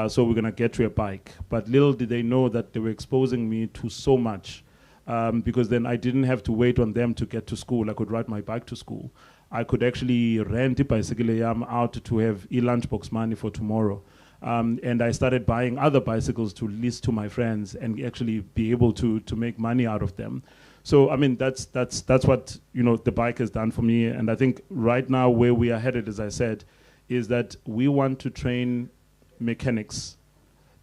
so we're going to get you a bike. But little did they know that they were exposing me to so much. Because then I didn't have to wait on them to get to school. I could ride my bike to school. I could actually rent a bicycle out to have lunchbox money for tomorrow. And I started buying other bicycles to lease to my friends and actually be able to make money out of them. So, I mean, that's what, the bike has done for me. And I think right now where we are headed, as I said, is that we want to train mechanics.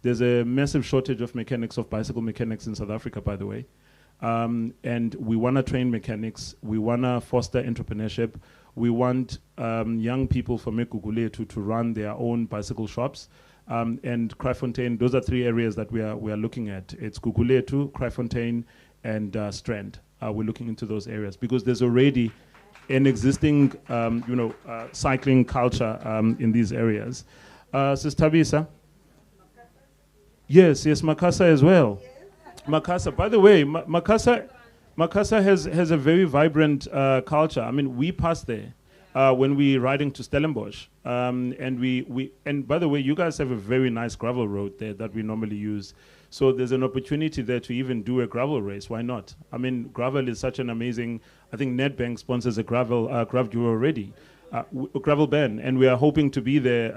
There's a massive shortage of mechanics, of bicycle mechanics in South Africa, by the way. And we want to train mechanics. We want to foster entrepreneurship. We want young people from Gugulethu to run their own bicycle shops. And Kraaifontein, those are three areas that we are looking at. It's Gugulethu, Kraaifontein, and Strand. We're looking into those areas because there's already an existing, cycling culture in these areas. Sis Tabisa? Yes, Makasa as well. Makasa, by the way, Makasa has a very vibrant culture. I mean, we pass there when we're riding to Stellenbosch, and by the way, you guys have a very nice gravel road there that we normally use. So there's an opportunity there to even do a gravel race. Why not? I mean, gravel is such an amazing. I think Nedbank sponsors a gravel duo already, gravel band, and we are hoping to be there.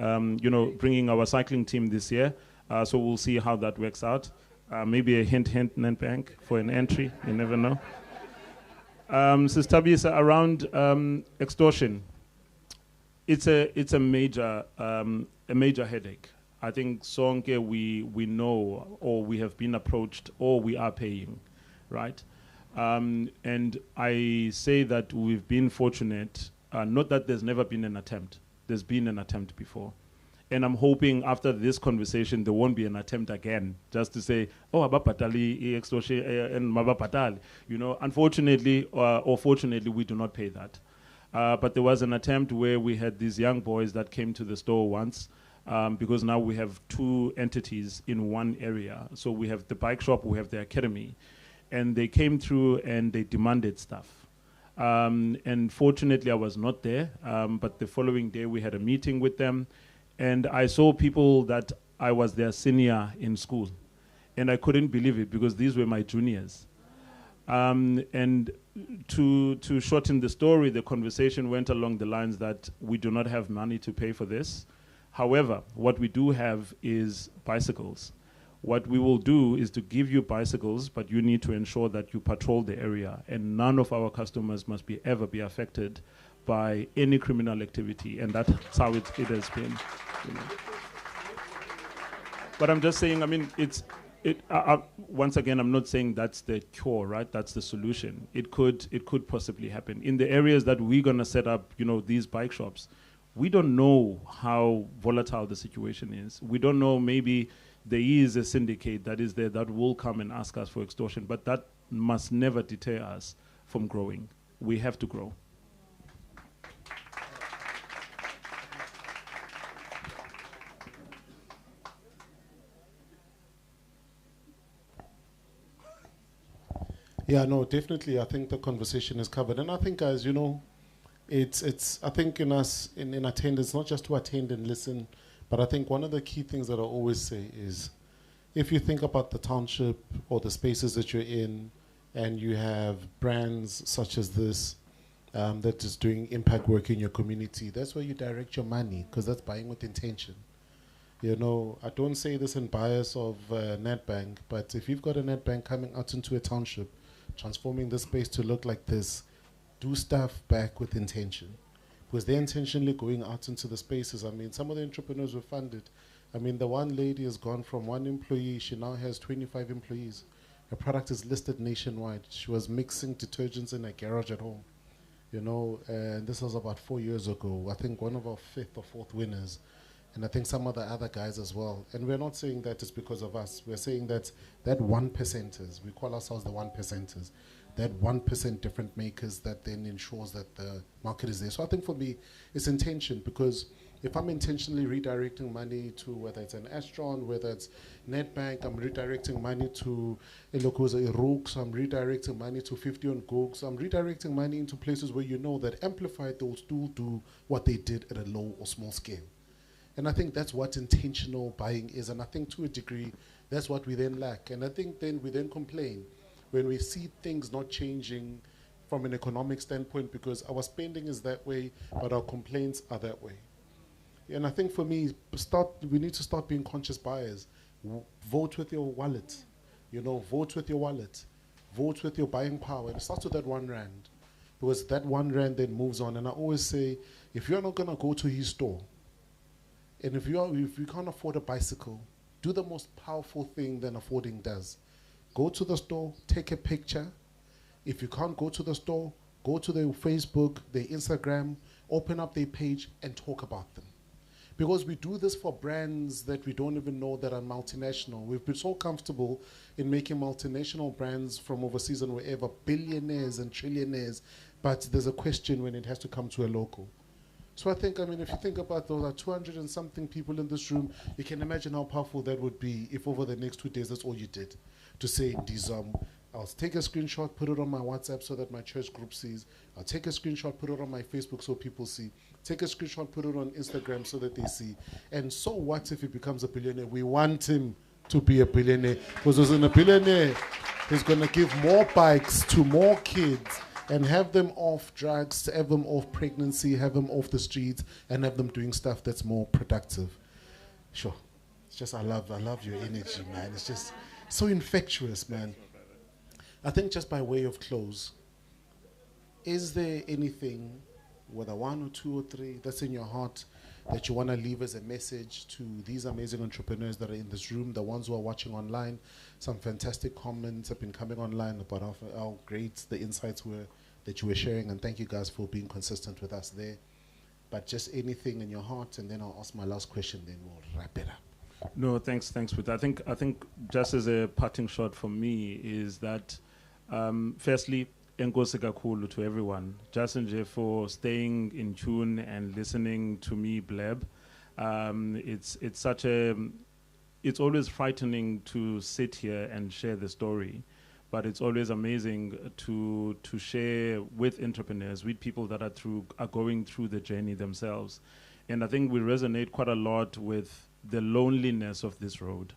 Bringing our cycling team this year. So we'll see how that works out. Maybe a hint, Nedbank for an entry. You never know. Sister Tabisa, around extortion, it's a major headache. I think Sonke we know, or we have been approached, or we are paying, right? And I say that we've been fortunate. Not that there's never been an attempt. There's been an attempt before. And I'm hoping after this conversation, there won't be an attempt again, just to say, oh, abapatali, extortion, and mabapatali. Unfortunately, or fortunately, we do not pay that. But there was an attempt where we had these young boys that came to the store once, because now we have two entities in one area. So we have the bike shop, we have the academy. And they came through and they demanded stuff. And fortunately, I was not there. But the following day, we had a meeting with them. And I saw people that I was their senior in school. And I couldn't believe it because these were my juniors. And to shorten the story, the conversation went along the lines that we do not have money to pay for this. However, what we do have is bicycles. What we will do is to give you bicycles, but you need to ensure that you patrol the area. And none of our customers must ever be affected by any criminal activity, and that's how it has been. But I'm just saying, I mean, once again, I'm not saying that's the cure, right? That's the solution. It could possibly happen. In the areas that we're gonna set up, these bike shops, we don't know how volatile the situation is. We don't know, maybe there is a syndicate that is there that will come and ask us for extortion, but that must never deter us from growing. We have to grow. Yeah, no, definitely. I think the conversation is covered. And I think, guys, it's I think in attendance, not just to attend and listen, but I think one of the key things that I always say is, if you think about the township or the spaces that you're in, and you have brands such as this that is doing impact work in your community, that's where you direct your money, because that's buying with intention. I don't say this in bias of Nedbank, but if you've got a Nedbank coming out into a township, transforming this space to look like this, do stuff back with intention. Because they're intentionally going out into the spaces. I mean, some of the entrepreneurs were funded. I mean, the one lady has gone from 1 employee, she now has 25 employees. Her product is listed nationwide. She was mixing detergents in her garage at home. You know, and this was about 4 years ago. I think one of our 5th or 4th winners. And I think some of the other guys as well. And we're not saying that it's because of us. We're saying that 1%ers, we call ourselves the 1%ers, that 1% different makers that then ensures that the market is there. So I think for me, it's intention, because if I'm intentionally redirecting money to whether it's an Astron, whether it's Netbank, I'm redirecting money to Elokoza Irooks, I'm redirecting money to 50 on Googs, I'm redirecting money into places where you know that Amplified, they'll still do what they did at a low or small scale. And I think that's what intentional buying is. And I think to a degree, that's what we then lack. And I think then we then complain when we see things not changing from an economic standpoint, because our spending is that way, but our complaints are that way. And I think for me, we need to start being conscious buyers. Vote with your wallet. You know, vote with your wallet. Vote with your buying power. And it starts with that R1. Because that R1 then moves on. And I always say, if you're not going to go to his store, and if you can't afford a bicycle, do the most powerful thing that affording does. Go to the store, take a picture. If you can't go to the store, go to their Facebook, their Instagram, open up their page and talk about them. Because we do this for brands that we don't even know that are multinational. We've been so comfortable in making multinational brands from overseas and wherever, billionaires and trillionaires, but there's a question when it has to come to a local. So I think, I mean, if you think about those 200 and something people in this room, you can imagine how powerful that would be if over the next 2 days, that's all you did. To say, I'll take a screenshot, put it on my WhatsApp so that my church group sees. I'll take a screenshot, put it on my Facebook so people see. Take a screenshot, put it on Instagram so that they see. And so what if he becomes a billionaire? We want him to be a billionaire. Because as a billionaire, he's going to give more bikes to more kids and have them off drugs, have them off pregnancy, have them off the streets, and have them doing stuff that's more productive. Sure. It's just, I love your energy, man. It's just so infectious, man. I think just by way of close, is there anything, whether 1 or 2 or 3, that's in your heart that you want to leave as a message to these amazing entrepreneurs that are in this room, the ones who are watching online? Some fantastic comments have been coming online about how great the insights were that you were sharing, and thank you guys for being consistent with us there. But just anything in your heart, and then I'll ask my last question, then we'll wrap it up. No, thanks, Ruth. I think just as a parting shot for me is that, firstly, enkosi kakhulu to everyone, just nje for staying in tune and listening to me blab. It's always frightening to sit here and share the story, but it's always amazing to share with entrepreneurs, with people that are going through the journey themselves. And I think we resonate quite a lot with the loneliness of this road.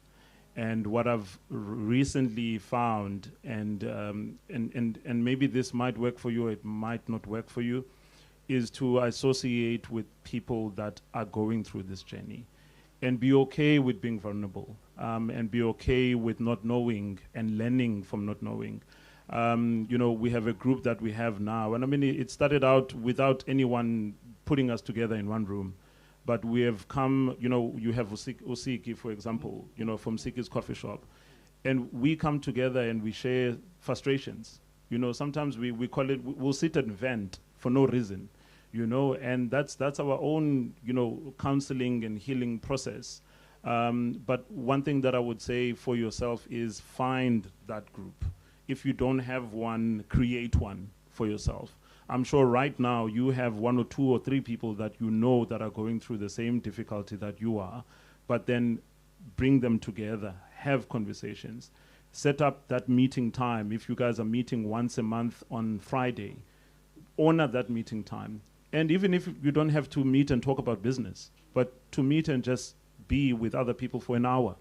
And what I've recently found, and maybe this might work for you, it might not work for you, is to associate with people that are going through this journey, and be okay with being vulnerable, and be okay with not knowing and learning from not knowing. You know, we have a group that we have now, and I mean, it started out without anyone putting us together in one room. But we have come, you know, you have Usiki, for example, you know, from Siki's coffee shop. And we come together and we share frustrations. You know, sometimes we call it, we'll sit and vent for no reason, you know, and that's our own, you know, counseling and healing process. But one thing that I would say for yourself is find that group. If you don't have one, create one for yourself. I'm sure right now you have 1 or 2 or 3 people that you know that are going through the same difficulty that you are, but then bring them together, have conversations, set up that meeting time. If you guys are meeting once a month on Friday, honor that meeting time. And even if you don't have to meet and talk about business, but to meet and just be with other people for an hour.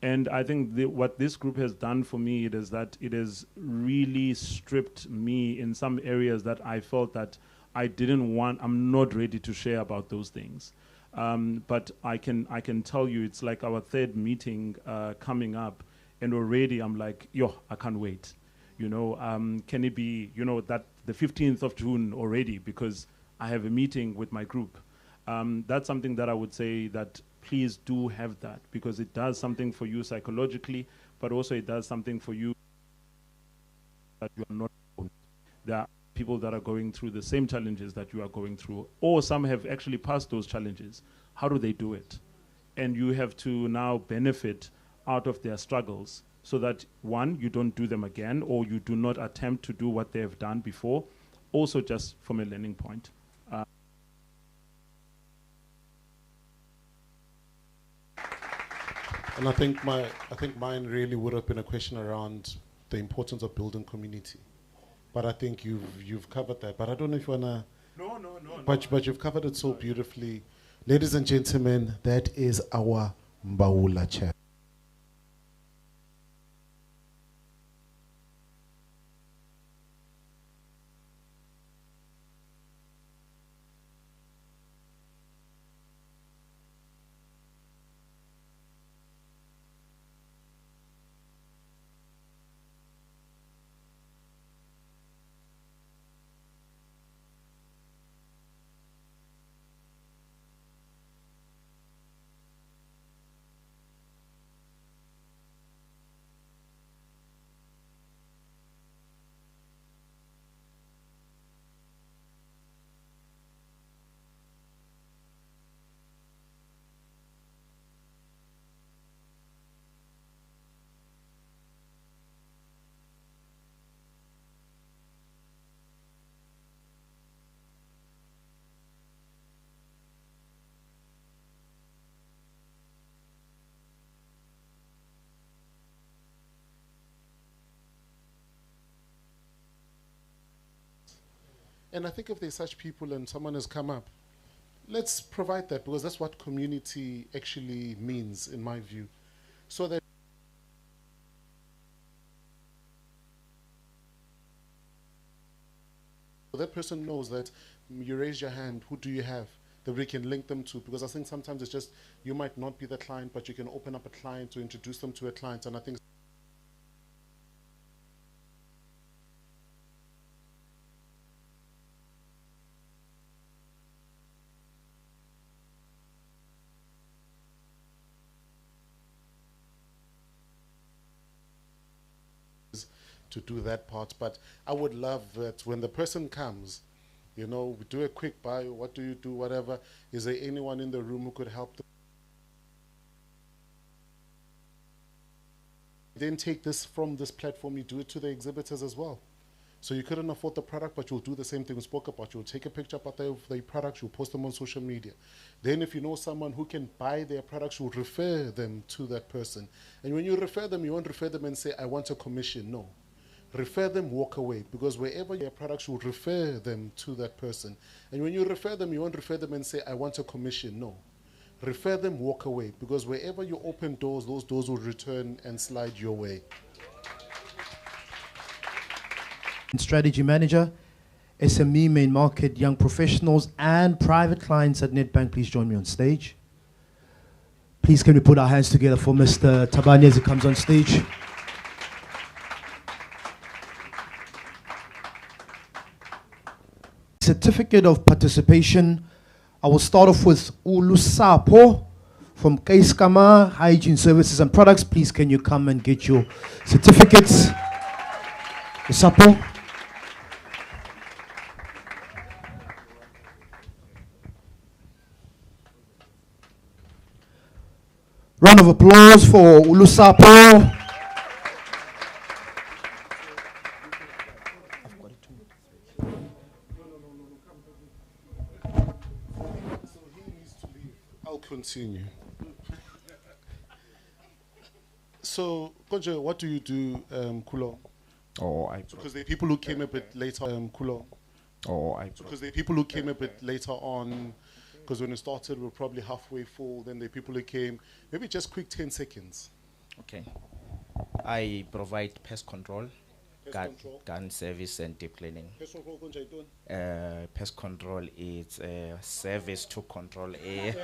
And I think what this group has done for me is that it has really stripped me in some areas that I felt that I didn't want, I'm not ready to share about those things. But I can tell you it's like our 3rd meeting coming up, and already I'm like, yo, I can't wait. Can it be, that the 15th of June already, because I have a meeting with my group. That's something that I would say that please do have that, because it does something for you psychologically, but also it does something for you that you are not alone. There are people that are going through the same challenges that you are going through, or some have actually passed those challenges. How do they do it? And you have to now benefit out of their struggles so that, one, you don't do them again, or you do not attempt to do what they have done before, also just from a learning point. And I think mine really would have been a question around the importance of building community. But I think you've covered that. But I don't know if you wanna. No. But you've covered it so beautifully. Ladies and gentlemen, that is our Mbawula Chat. And I think if there's such people and someone has come up, let's provide that, because that's what community actually means, in my view. So that that person knows that you raise your hand, who do you have that we can link them to? Because I think sometimes it's just, you might not be the client, but you can open up a client to introduce them to a client. And I think to do that part. But I would love that when the person comes, we do a quick bio, what do you do, whatever. Is there anyone in the room who could help them? Then take this from this platform, you do it to the exhibitors as well. So you couldn't afford the product, but you'll do the same thing we spoke about. You'll take a picture about the products, you'll post them on social media. Then if you know someone who can buy their products, you'll refer them to that person. And when you refer them, you won't refer them and say, I want a commission. No. Refer them, walk away, because wherever your products, will refer them to that person. And when you refer them, you won't refer them and say, I want a commission. No. Refer them, walk away, because wherever you open doors, those doors will return and slide your way. Strategy Manager, SME Main Market, Young Professionals and Private Clients at Nedbank. Please join me on stage. Please can we put our hands together for Mr. Tabani as he comes on stage. Certificate of participation. I will start off with Ulusapo from Kaiskama Hygiene Services and Products. Please can you come and get your certificates. Ulusapo. Round of applause for Ulusapo. Continue. So, Konje, what do you do, Kulo? Because there are people who came a bit later, Kulo. Because there are people who came a bit later on, because when it started, we're probably halfway full. Then there are people who came, maybe just quick 10 seconds. Okay. I provide pest control, gun service and deep cleaning. Pest control, Konje, doing? Pest control is a service to control air.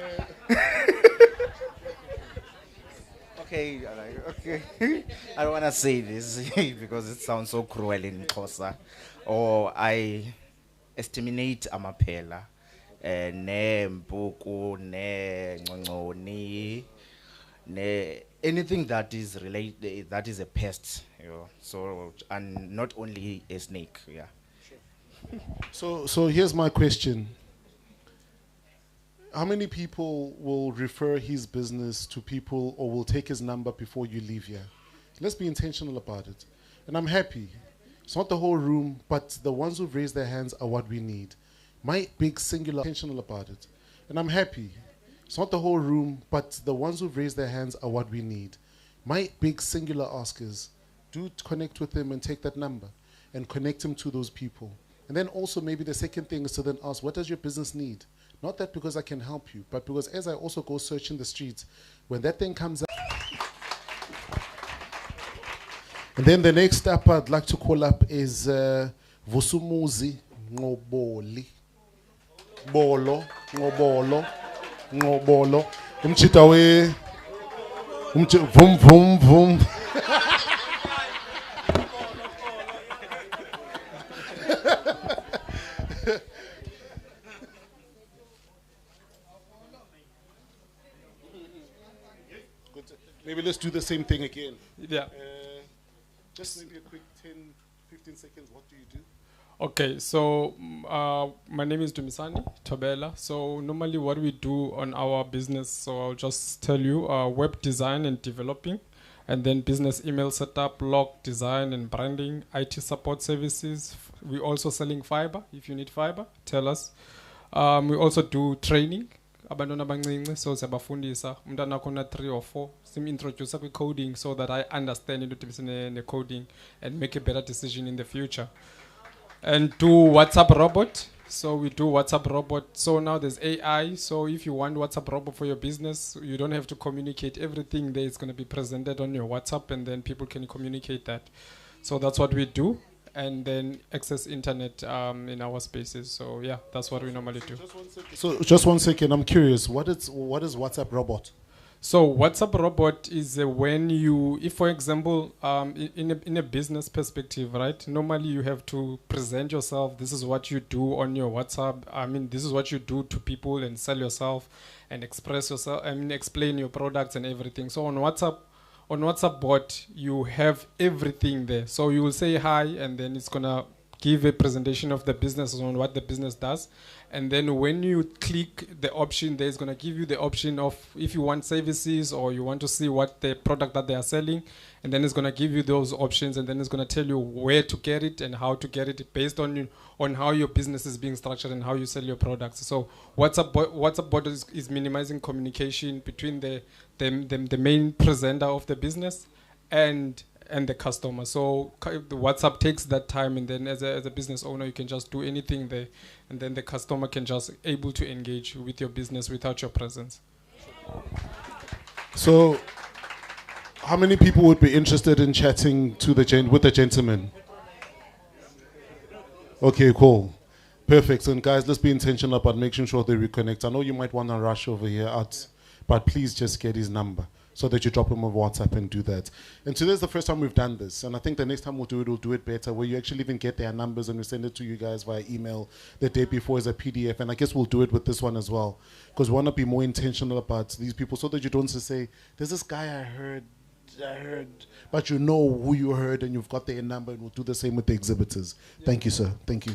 Okay, okay. I don't want to say this because it sounds so cruel in Xhosa. Or I estimate amaphela, ne mpuku, ne ngcongconi, ne anything that is related, that is a pest. You know, so and not only a snake. Yeah. So here's my question. How many people will refer his business to people or will take his number before you leave here? Let's be intentional about it. And I'm happy. It's not the whole room, but the ones who've raised their hands are what we need. My big singular intentional about it. And I'm happy. It's not the whole room, but the ones who've raised their hands are what we need. My big singular ask is, do connect with them and take that number and connect them to those people. And then also maybe the second thing is to then ask, what does your business need? Not that because I can help you, but because as I also go searching the streets, when that thing comes up. And then the next step I'd like to call up is Vusumuzi Ngoboli. Bolo, Ngobolo, Ngobolo. Umchitawe. Vum, vum, vum. Maybe let's do the same thing again. Yeah. Just maybe a quick 10, 15 seconds. What do you do? Okay, so my name is Dumisani Tobela. So normally what we do on our business, so I'll just tell you, web design and developing, and then business email setup, log design and branding, IT support services. We're also selling fiber. If you need fiber, tell us. We also do training. Abantwana abancinci, so siyabafundisa umntana khona 3 or 4 sim-introduce kwi-coding so that I understand into the coding and make a better decision in the future. And do WhatsApp robot. So we do WhatsApp robot. So now there's AI. So if you want WhatsApp robot for your business, you don't have to communicate everything there. It's going to be presented on your WhatsApp and then people can communicate that. So that's what we do. And then access internet in our spaces. So yeah, that's what we normally do. So just 1 second, I'm curious. What is WhatsApp robot? So WhatsApp robot is when you, if for example, in a business perspective, right? Normally you have to present yourself. This is what you do on your WhatsApp. I mean, this is what you do to people and sell yourself and express yourself. I mean, explain your products and everything. So on WhatsApp bot, you have everything there. So you will say hi, and then it's gonna give a presentation of the business on what the business does. And then when you click the option, there's gonna give you the option of if you want services or you want to see what the product that they are selling. And then it's gonna give you those options, and then it's gonna tell you where to get it and how to get it based on how your business is being structured and how you sell your products. So WhatsApp bot is minimizing communication between the main presenter of the business and the customer. So the WhatsApp takes that time, and then as a business owner, you can just do anything there, and then the customer can just able to engage with your business without your presence. So how many people would be interested in chatting to with the gentleman? Okay, cool. Perfect. And guys, let's be intentional about making sure they reconnect. I know you might want to rush over here out, but please just get his number so that you drop him on WhatsApp and do that. And today's the first time we've done this, and I think the next time we'll do it better, where you actually even get their numbers and we send it to you guys via email the day before as a PDF. And I guess we'll do it with this one as well, because we want to be more intentional about these people so that you don't just say, there's this guy I heard, but you know who you heard and you've got their number, and we'll do the same with the exhibitors. Yeah. Thank you, sir. Thank you.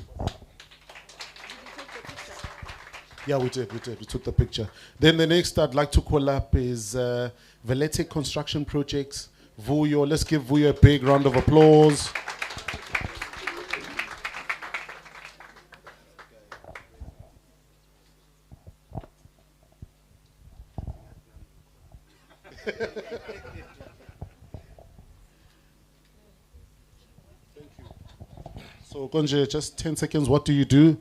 Yeah, we did. We took the picture. Then the next I'd like to call up is Veletic Construction Projects. Vuyo, let's give Vuyo a big round of applause. So Konje, just 10 seconds, what do you do?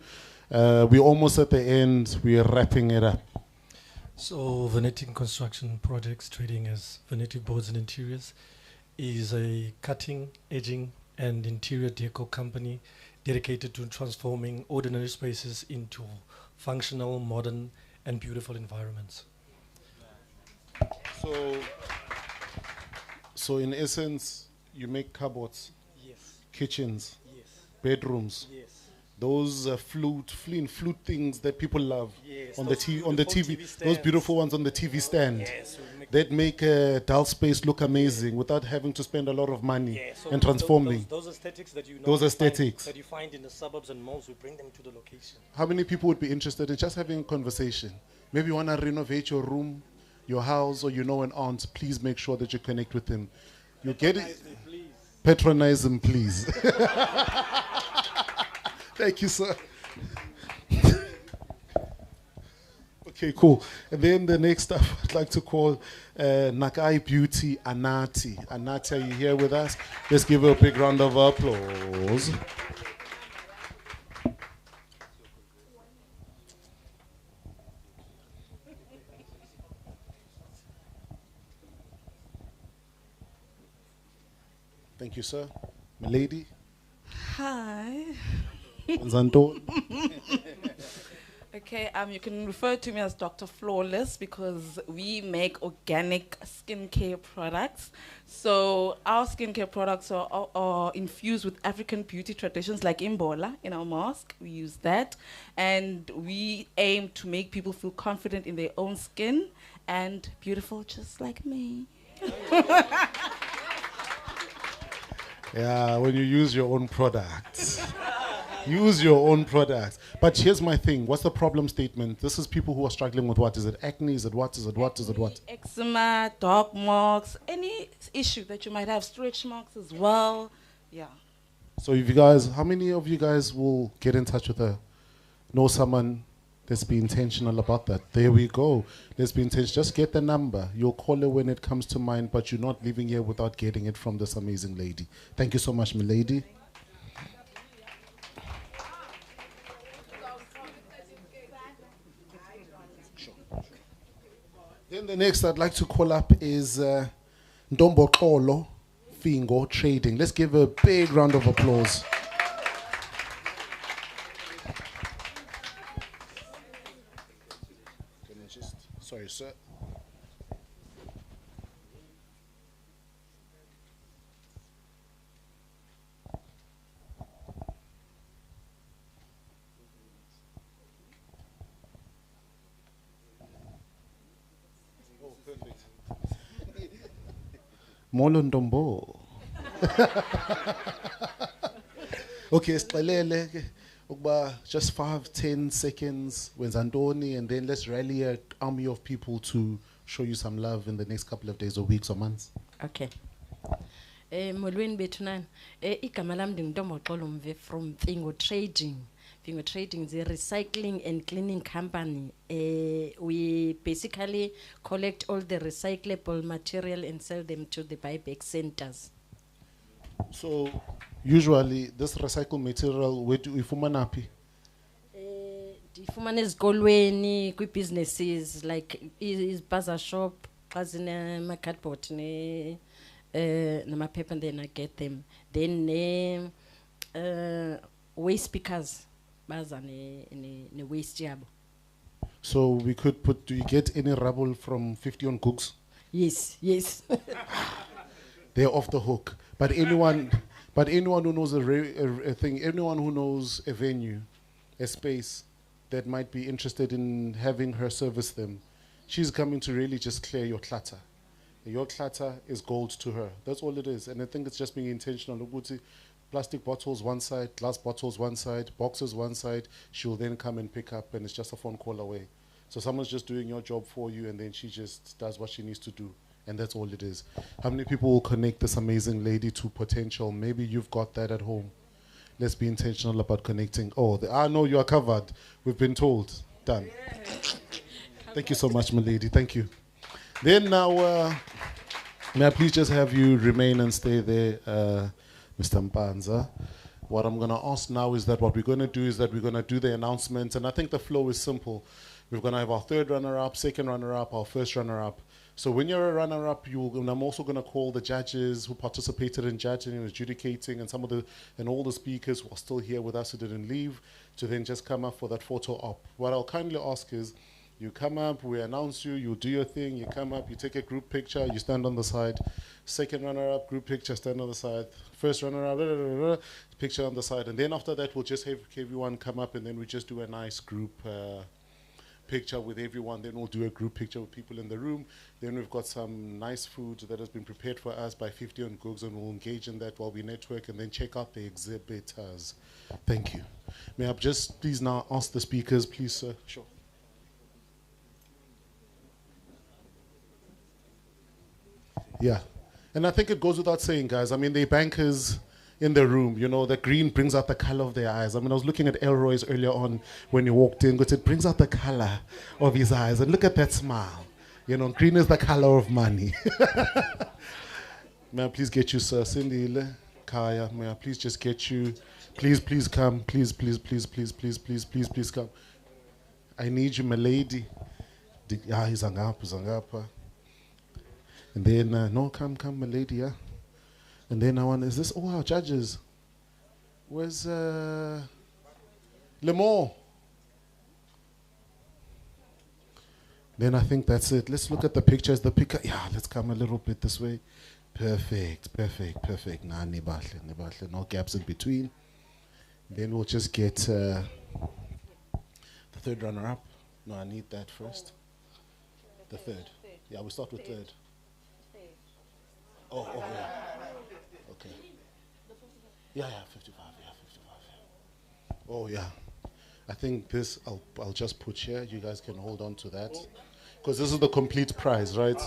We're almost at the end, we're wrapping it up. So Venetic Construction Projects, trading as Venetic Boards and Interiors, is a cutting, edging and interior deco company dedicated to transforming ordinary spaces into functional, modern and beautiful environments. So in essence, you make cupboards, Yes. kitchens, Yes. bedrooms. Yes. Those flute things that people love Yes, on the those TV, on the beautiful TV, TV those stands. beautiful ones on the TV stand. Yes, we make that make a dull space look amazing without having to spend a lot of money Yeah, so and transforming. those aesthetics that you Those normally aesthetics. that you find in the suburbs and malls, we bring them to the location. How many people would be interested in just having a conversation? Maybe you want to renovate your room, your house, or you know an aunt. Please make sure that you connect with him. You get it. Patronize him, please. Thank you, sir. Okay, cool. And then the next up, I'd like to call Nakai Beauty Anati. Anati, are you here with us? Let's give her a big round of applause. Thank you, sir. Milady. Hi. Zanto. Okay, you can refer to me as Dr. Flawless because we make organic skincare products. So our skincare products are infused with African beauty traditions like Mbawula in our mosque. We use that. And we aim to make people feel confident in their own skin and beautiful just like me. Yeah, when you use your own products. Use your own products. But here's my thing. What's the problem statement? This is people who are struggling with what? Is it acne? Is it what? Is it what? Is it what? Eczema, dark marks, any issue that you might have, stretch marks as well. Yeah. So if you guys, how many of you guys will get in touch with her? Know someone? Let's be intentional about that. There we go. Let's be intentional. Just get the number. You'll call her when it comes to mind, but you're not leaving here without getting it from this amazing lady. Thank you so much, my lady. Then the next I'd like to call up is Ndombo Kolo Fingo Trading. Let's give a big round of applause. Sorry, sir. Oh, perfect. Molo Ndombo. Okay, sixelele ke ukuba just 5-10 seconds when Zandoni, and then let's rally an army of people to show you some love in the next couple of days or weeks or months. Okay. Molweni bethu nani. Igama lam ndinguNtomboxolo Mve from Fingo Trading. Fingo Trading is a recycling and cleaning company. We basically collect all the recyclable material and sell them to the buyback centers. So usually this recycled material, where do we find it? Ndifumana ezikolweni, kwi-businesses like bazaar shop, xa zinama-cardboard namaphepha, and then I get them. Then waste speakers, baza ne-waste yabo. So we could put, do you get any rubble from 50 on Cooks? Yes, yes. They're off the hook. But anyone who knows a thing, anyone who knows a venue, a space that might be interested in having her service them, she's coming to really just clear your clutter. Your clutter is gold to her. That's all it is. And I think it's just being intentional. Plastic bottles one side, glass bottles one side, boxes one side. She'll then come and pick up, and it's just a phone call away. So someone's just doing your job for you, and then she just does what she needs to do. And that's all it is. How many people will connect this amazing lady to potential? Maybe you've got that at home. Let's be intentional about connecting. Oh, I know you are covered. We've been told. Done. Thank you so much, my lady. Thank you. Then now, may I please just have you remain and stay there, Mr. Mpanza. What I'm going to ask now is that what we're going to do is that we're going to do the announcements. And I think the flow is simple. We're going to have our third runner-up, second runner-up, our first runner-up. So when you're a runner-up, I'm also going to call the judges who participated in judging and adjudicating, and all the speakers who are still here with us who didn't leave, to then just come up for that photo op. What I'll kindly ask is, You come up, we announce you, you do your thing, you come up, you take a group picture, you stand on the side. Second runner-up, group picture, stand on the side. First runner-up, picture on the side. And then after that, we'll just have everyone come up, and then we just do a nice group picture with everyone. Then we'll do a group picture with people in the room. Then we've got some nice food that has been prepared for us by 50 on Googs, and we'll engage in that while we network, and then check out the exhibitors. Thank you. May I just please now ask the speakers, please, sir? Sure. Yeah, and I think it goes without saying, guys. I mean, the bankers in the room, you know, the green brings out the color of their eyes. I mean, I was looking at Elroy's earlier on when you walked in, but it brings out the color of his eyes. And look at that smile. You know, green is the color of money. May I please get you, sir? Cindy, Kaya, may I please just get you? Please, please come. Please, please, please, please, please, please, please, please come. I need you, my lady. Yeah, he's Zangapa. And then, no, come, my lady, yeah. And then I want, is this, oh, our judges. Where's Lemore? Then I think that's it. Let's look at the pictures. The picture, yeah, let's come a little bit this way. Perfect, perfect, perfect. Nah, nibahle, no gaps in between. Then we'll just get the third runner up. No, I need that first. The third. Yeah, we start with third. Oh, yeah. Okay. Yeah, 55, yeah, 55. Yeah. Oh, yeah. I think this, I'll just put here. You guys can hold on to that. Because this is the complete prize, right?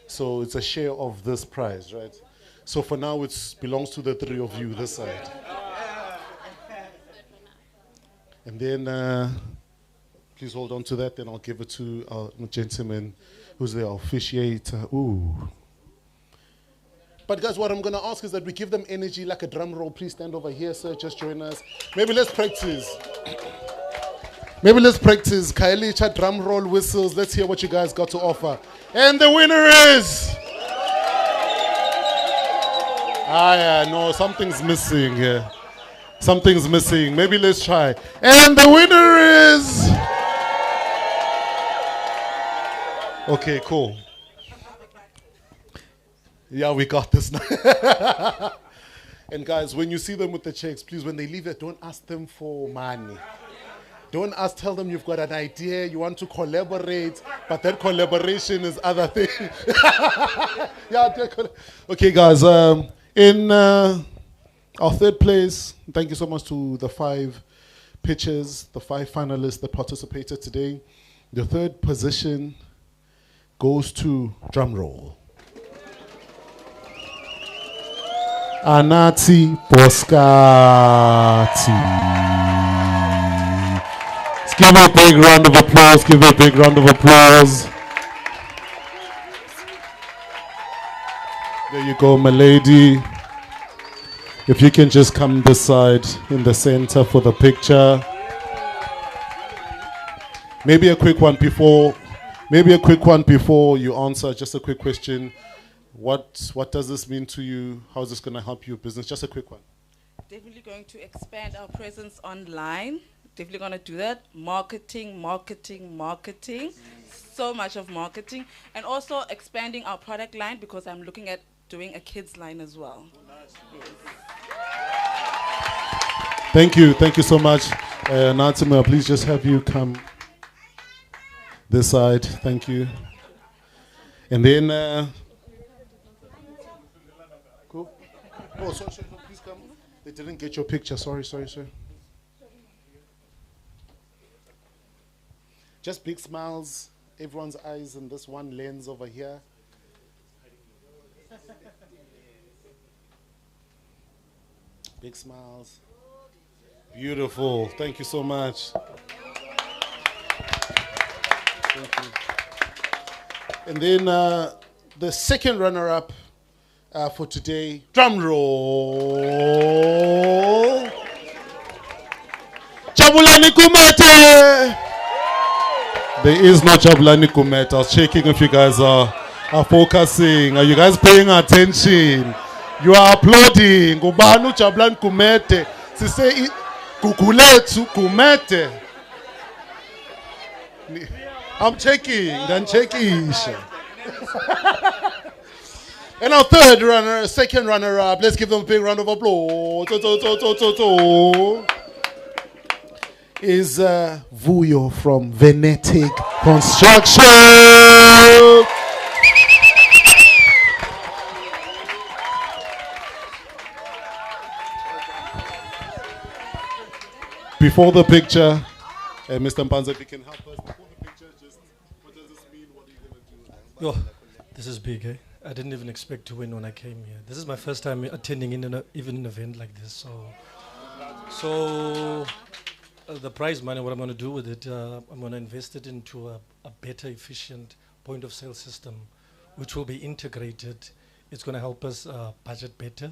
So it's a share of this prize, right? So for now, it belongs to the three of you, this side. And then, please hold on to that. Then I'll give it to our gentleman who's the officiator. Ooh. But guys, what I'm going to ask is that we give them energy like a drum roll. Please stand over here, sir. Just join us. Maybe let's practice. Maybe let's practice. Kylie Chat drum roll whistles. Let's hear what you guys got to offer. And the winner is... no, something's missing here. Something's missing. Maybe let's try. And the winner is... Okay, cool. Yeah, we got this now. And guys, when you see them with the checks, please, when they leave it, don't ask them for money. Don't tell them you've got an idea, you want to collaborate, but that collaboration is other thing. Okay, guys, in our third place, thank you so much to the 5 pitchers, the 5 finalists that participated today. The third position goes to drum roll. Anati Boskati. Let's give her a big round of applause. Give her a big round of applause. There you go, my lady. If you can just come this side in the center for the picture. Maybe a quick one before you answer. Just a quick question. What does this mean to you? How is this going to help your business? Just a quick one. Definitely going to expand our presence online. Definitely going to do that. Marketing. So much of marketing. And also expanding our product line because I'm looking at doing a kids line as well. Yes. Thank you so much. Natima, please just have you come this side. Thank you. And then... Cool. Oh, sorry, please come. They didn't get your picture. Sorry. Just big smiles, everyone's eyes in this one lens over here. Big smiles. Beautiful. Thank you so much. Thank you. And then the second runner-up for today, drum roll. Jabulani Kumete. There is no Jabulani Kumete. I was checking if you guys are focusing. Are you guys paying attention? You are applauding. Gubanu Jabulani Kumete. Si say Gugulethu Kumete. I'm checking. And our third runner, second runner-up, let's give them a big round of applause. Is Vuyo from Venetic Construction. Before the picture, Mr. Mpanza, if you can help us. Before the picture, just what does this mean? What are you going to do? Yo, this is big, eh? I didn't even expect to win when I came here. This is my first time attending even an event like this. So the prize money, what I'm going to do with it, I'm going to invest it into a better, efficient point of sale system, which will be integrated. It's going to help us budget better,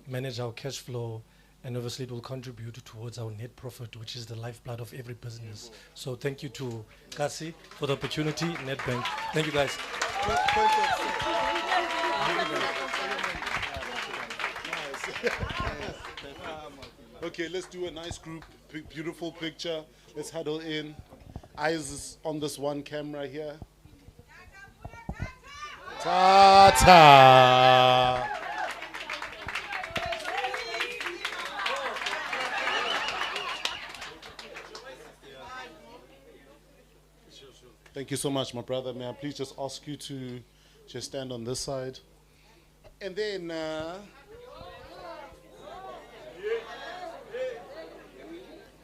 manage our cash flow, and obviously it will contribute towards our net profit, which is the lifeblood of every business. So thank you to eKasi for the opportunity, NetBank. Thank you, guys. Okay, let's do a nice group, beautiful picture. Let's huddle in. Eyes on this one camera here. Ta-ta. Thank you so much, my brother. May I please just ask you to just stand on this side? And then,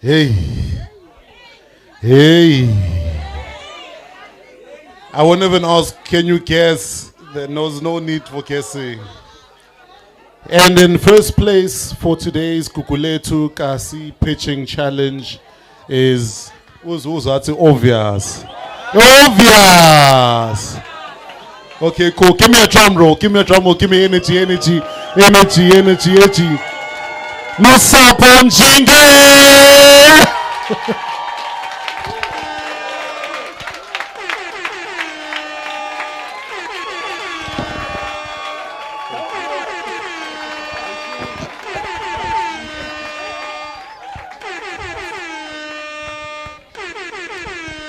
hey. I won't even ask, can you guess? There's no need for guessing. And in first place for today's Gugulethu eKasi pitching challenge is, who's obvious? Obvious. Okay, cool. Give me a drum roll. Give me energy. Masapo Njinge.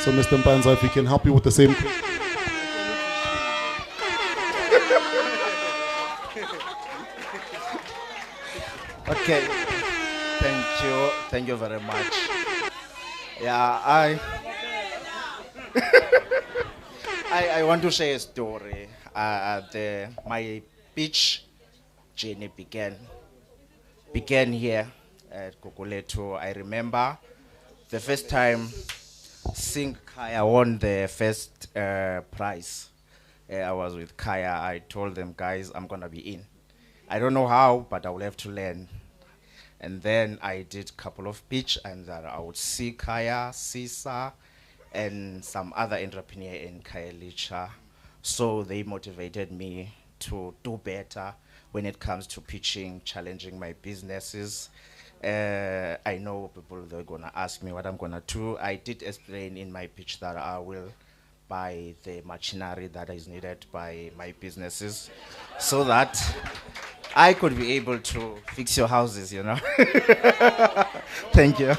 So, Mr. Mpanza, if you can help me with the same thing. Okay, thank you very much. Yeah, I want to share a story. My pitch journey began here at Gugulethu. I remember the first time seeing Kaya won the first prize. I was with Kaya. I told them, guys, I'm gonna be in. I don't know how, but I will have to learn. And then I did a couple of pitch, and I would see Kaya, Sisa, and some other entrepreneur in Khayelitsha. So they motivated me to do better when it comes to pitching, challenging my businesses. I know people, they're gonna ask me what I'm gonna do. I did explain in my pitch that I will buy the machinery that is needed by my businesses so that I could be able to fix your houses, you know. Thank you.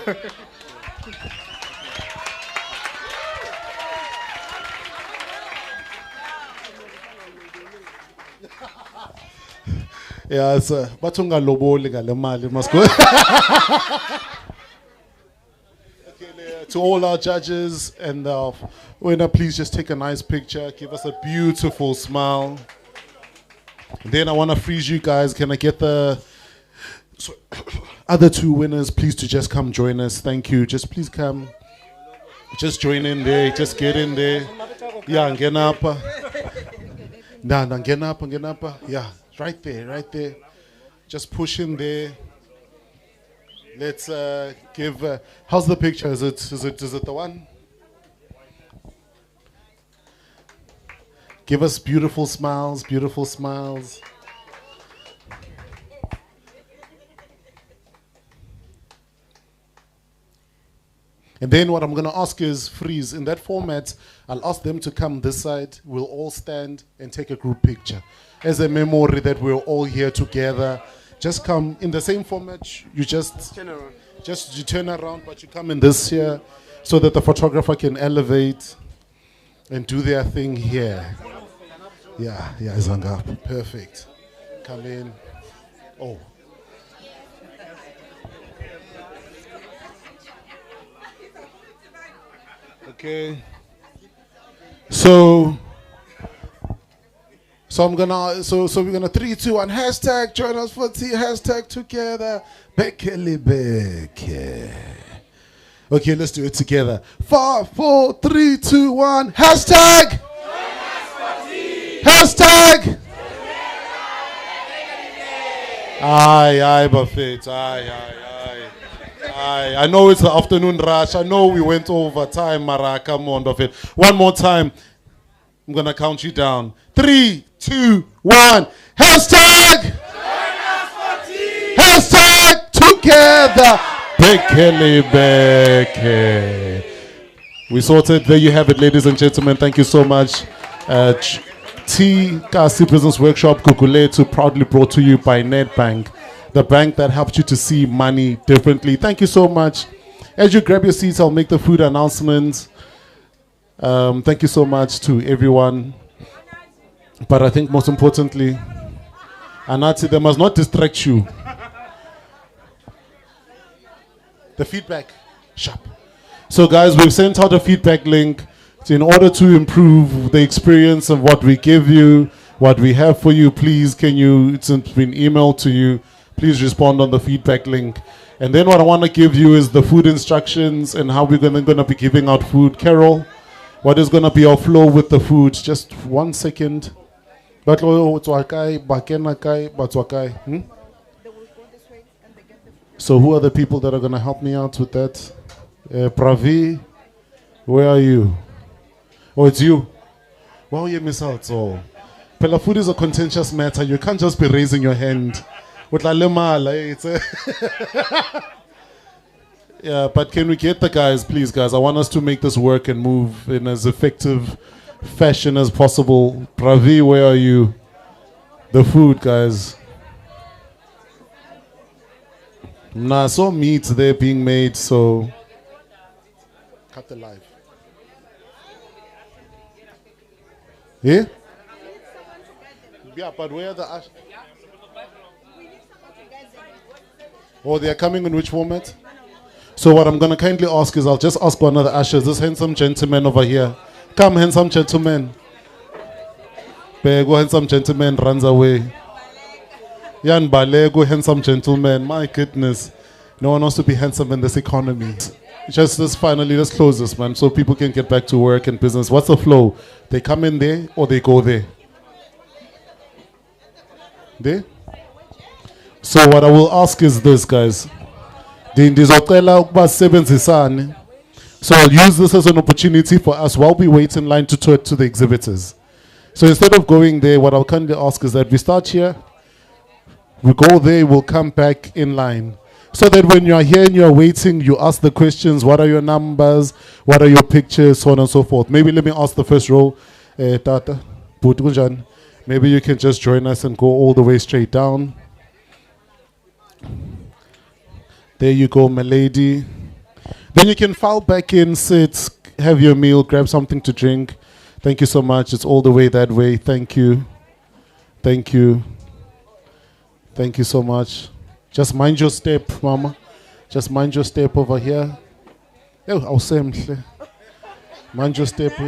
Yeah, it's batunga loboli ngale mali must go. To all our judges and winner, please just take a nice picture. Give us a beautiful smile. And then I want to freeze you guys. Can I get the other two winners, please, to just come join us? Thank you. Just please come. Just join in there. Just get in there. Yeah, and get up. Get up. Yeah, right there. Just push in there. Let's give. How's the picture? Is it the one? Give us beautiful smiles. And then what I'm going to ask is freeze. In that format, I'll ask them to come this side. We'll all stand and take a group picture as a memory that we're all here together. Just come in the same format. You just turn around. You turn around, but you come in this here so that the photographer can elevate. and do their thing here. Yeah, Zanga. Perfect. Come in. Oh. Okay. So we're gonna 3, 2, 1 hashtag join us for tea, hashtag together. Bekele beke. Okay, let's do it together. 5, 4, 3, 2, 1 hashtag join us for tea. Hashtag Aye, Buffett. Aye. I know it's the afternoon rush. I know we went over time, Mara. Come on, Buffett. One more time. I'm going to count you down. 3, 2, 1. Hashtag join us for tea. Hashtag together. Bekele beke. We sorted. There you have it, ladies and gentlemen. Thank you so much. eKasi Business Workshop Gugulethu, proudly brought to you by Nedbank, the bank that helps you to see money differently. Thank you so much. As you grab your seats, I'll make the food announcements. Thank you so much to everyone. But I think most importantly, Anati, they must not distract you. The feedback, sharp. So guys, we've sent out a feedback link. In order to improve the experience of what we give you, what we have for you, please it's been emailed to you, please respond on the feedback link. And then what I want to give you is the food instructions and how we're going to be giving out food. Carol, what is going to be our flow with the food? Just 1 second. So who are the people that are going to help me out with that? Pravi, where are you? Oh, it's you. Wow, you miss out. So, Pella, food is a contentious matter. You can't just be raising your hand. Yeah, but can we get the guys, please, guys? I want us to make this work and move in as effective fashion as possible. Pravi, where are you? The food, guys. Nah, I saw meat there being made, so cut the live. Yeah? Yeah, but where are the ashes? Oh, they are coming in which format? So what I'm going to kindly ask is, I'll just ask one of the ushers, this handsome gentleman over here. Come, handsome gentleman. Go, handsome gentleman runs away. Yan Balego, handsome gentleman. My goodness. No one wants to be handsome in this economy. Just finally, let's close this, man, so people can get back to work and business. What's the flow? They come in there or they go there? There? So what I will ask is this, guys. So I'll use this as an opportunity for us while we wait in line to talk to the exhibitors. So instead of going there, what I'll kindly ask is that we start here, we go there, we'll come back in line. So that when you're here and you're waiting, you ask the questions, what are your numbers, what are your pictures, so on and so forth. Maybe let me ask the first row, Tata, Putunjan. Maybe you can just join us and go all the way straight down. There you go, my lady. Then you can file back in, sit, have your meal, grab something to drink. Thank you so much. It's all the way that way. Thank you. Thank you. Thank you so much. Just mind your step, mama. Just mind your step over here. Oh, I'll say, mind your step.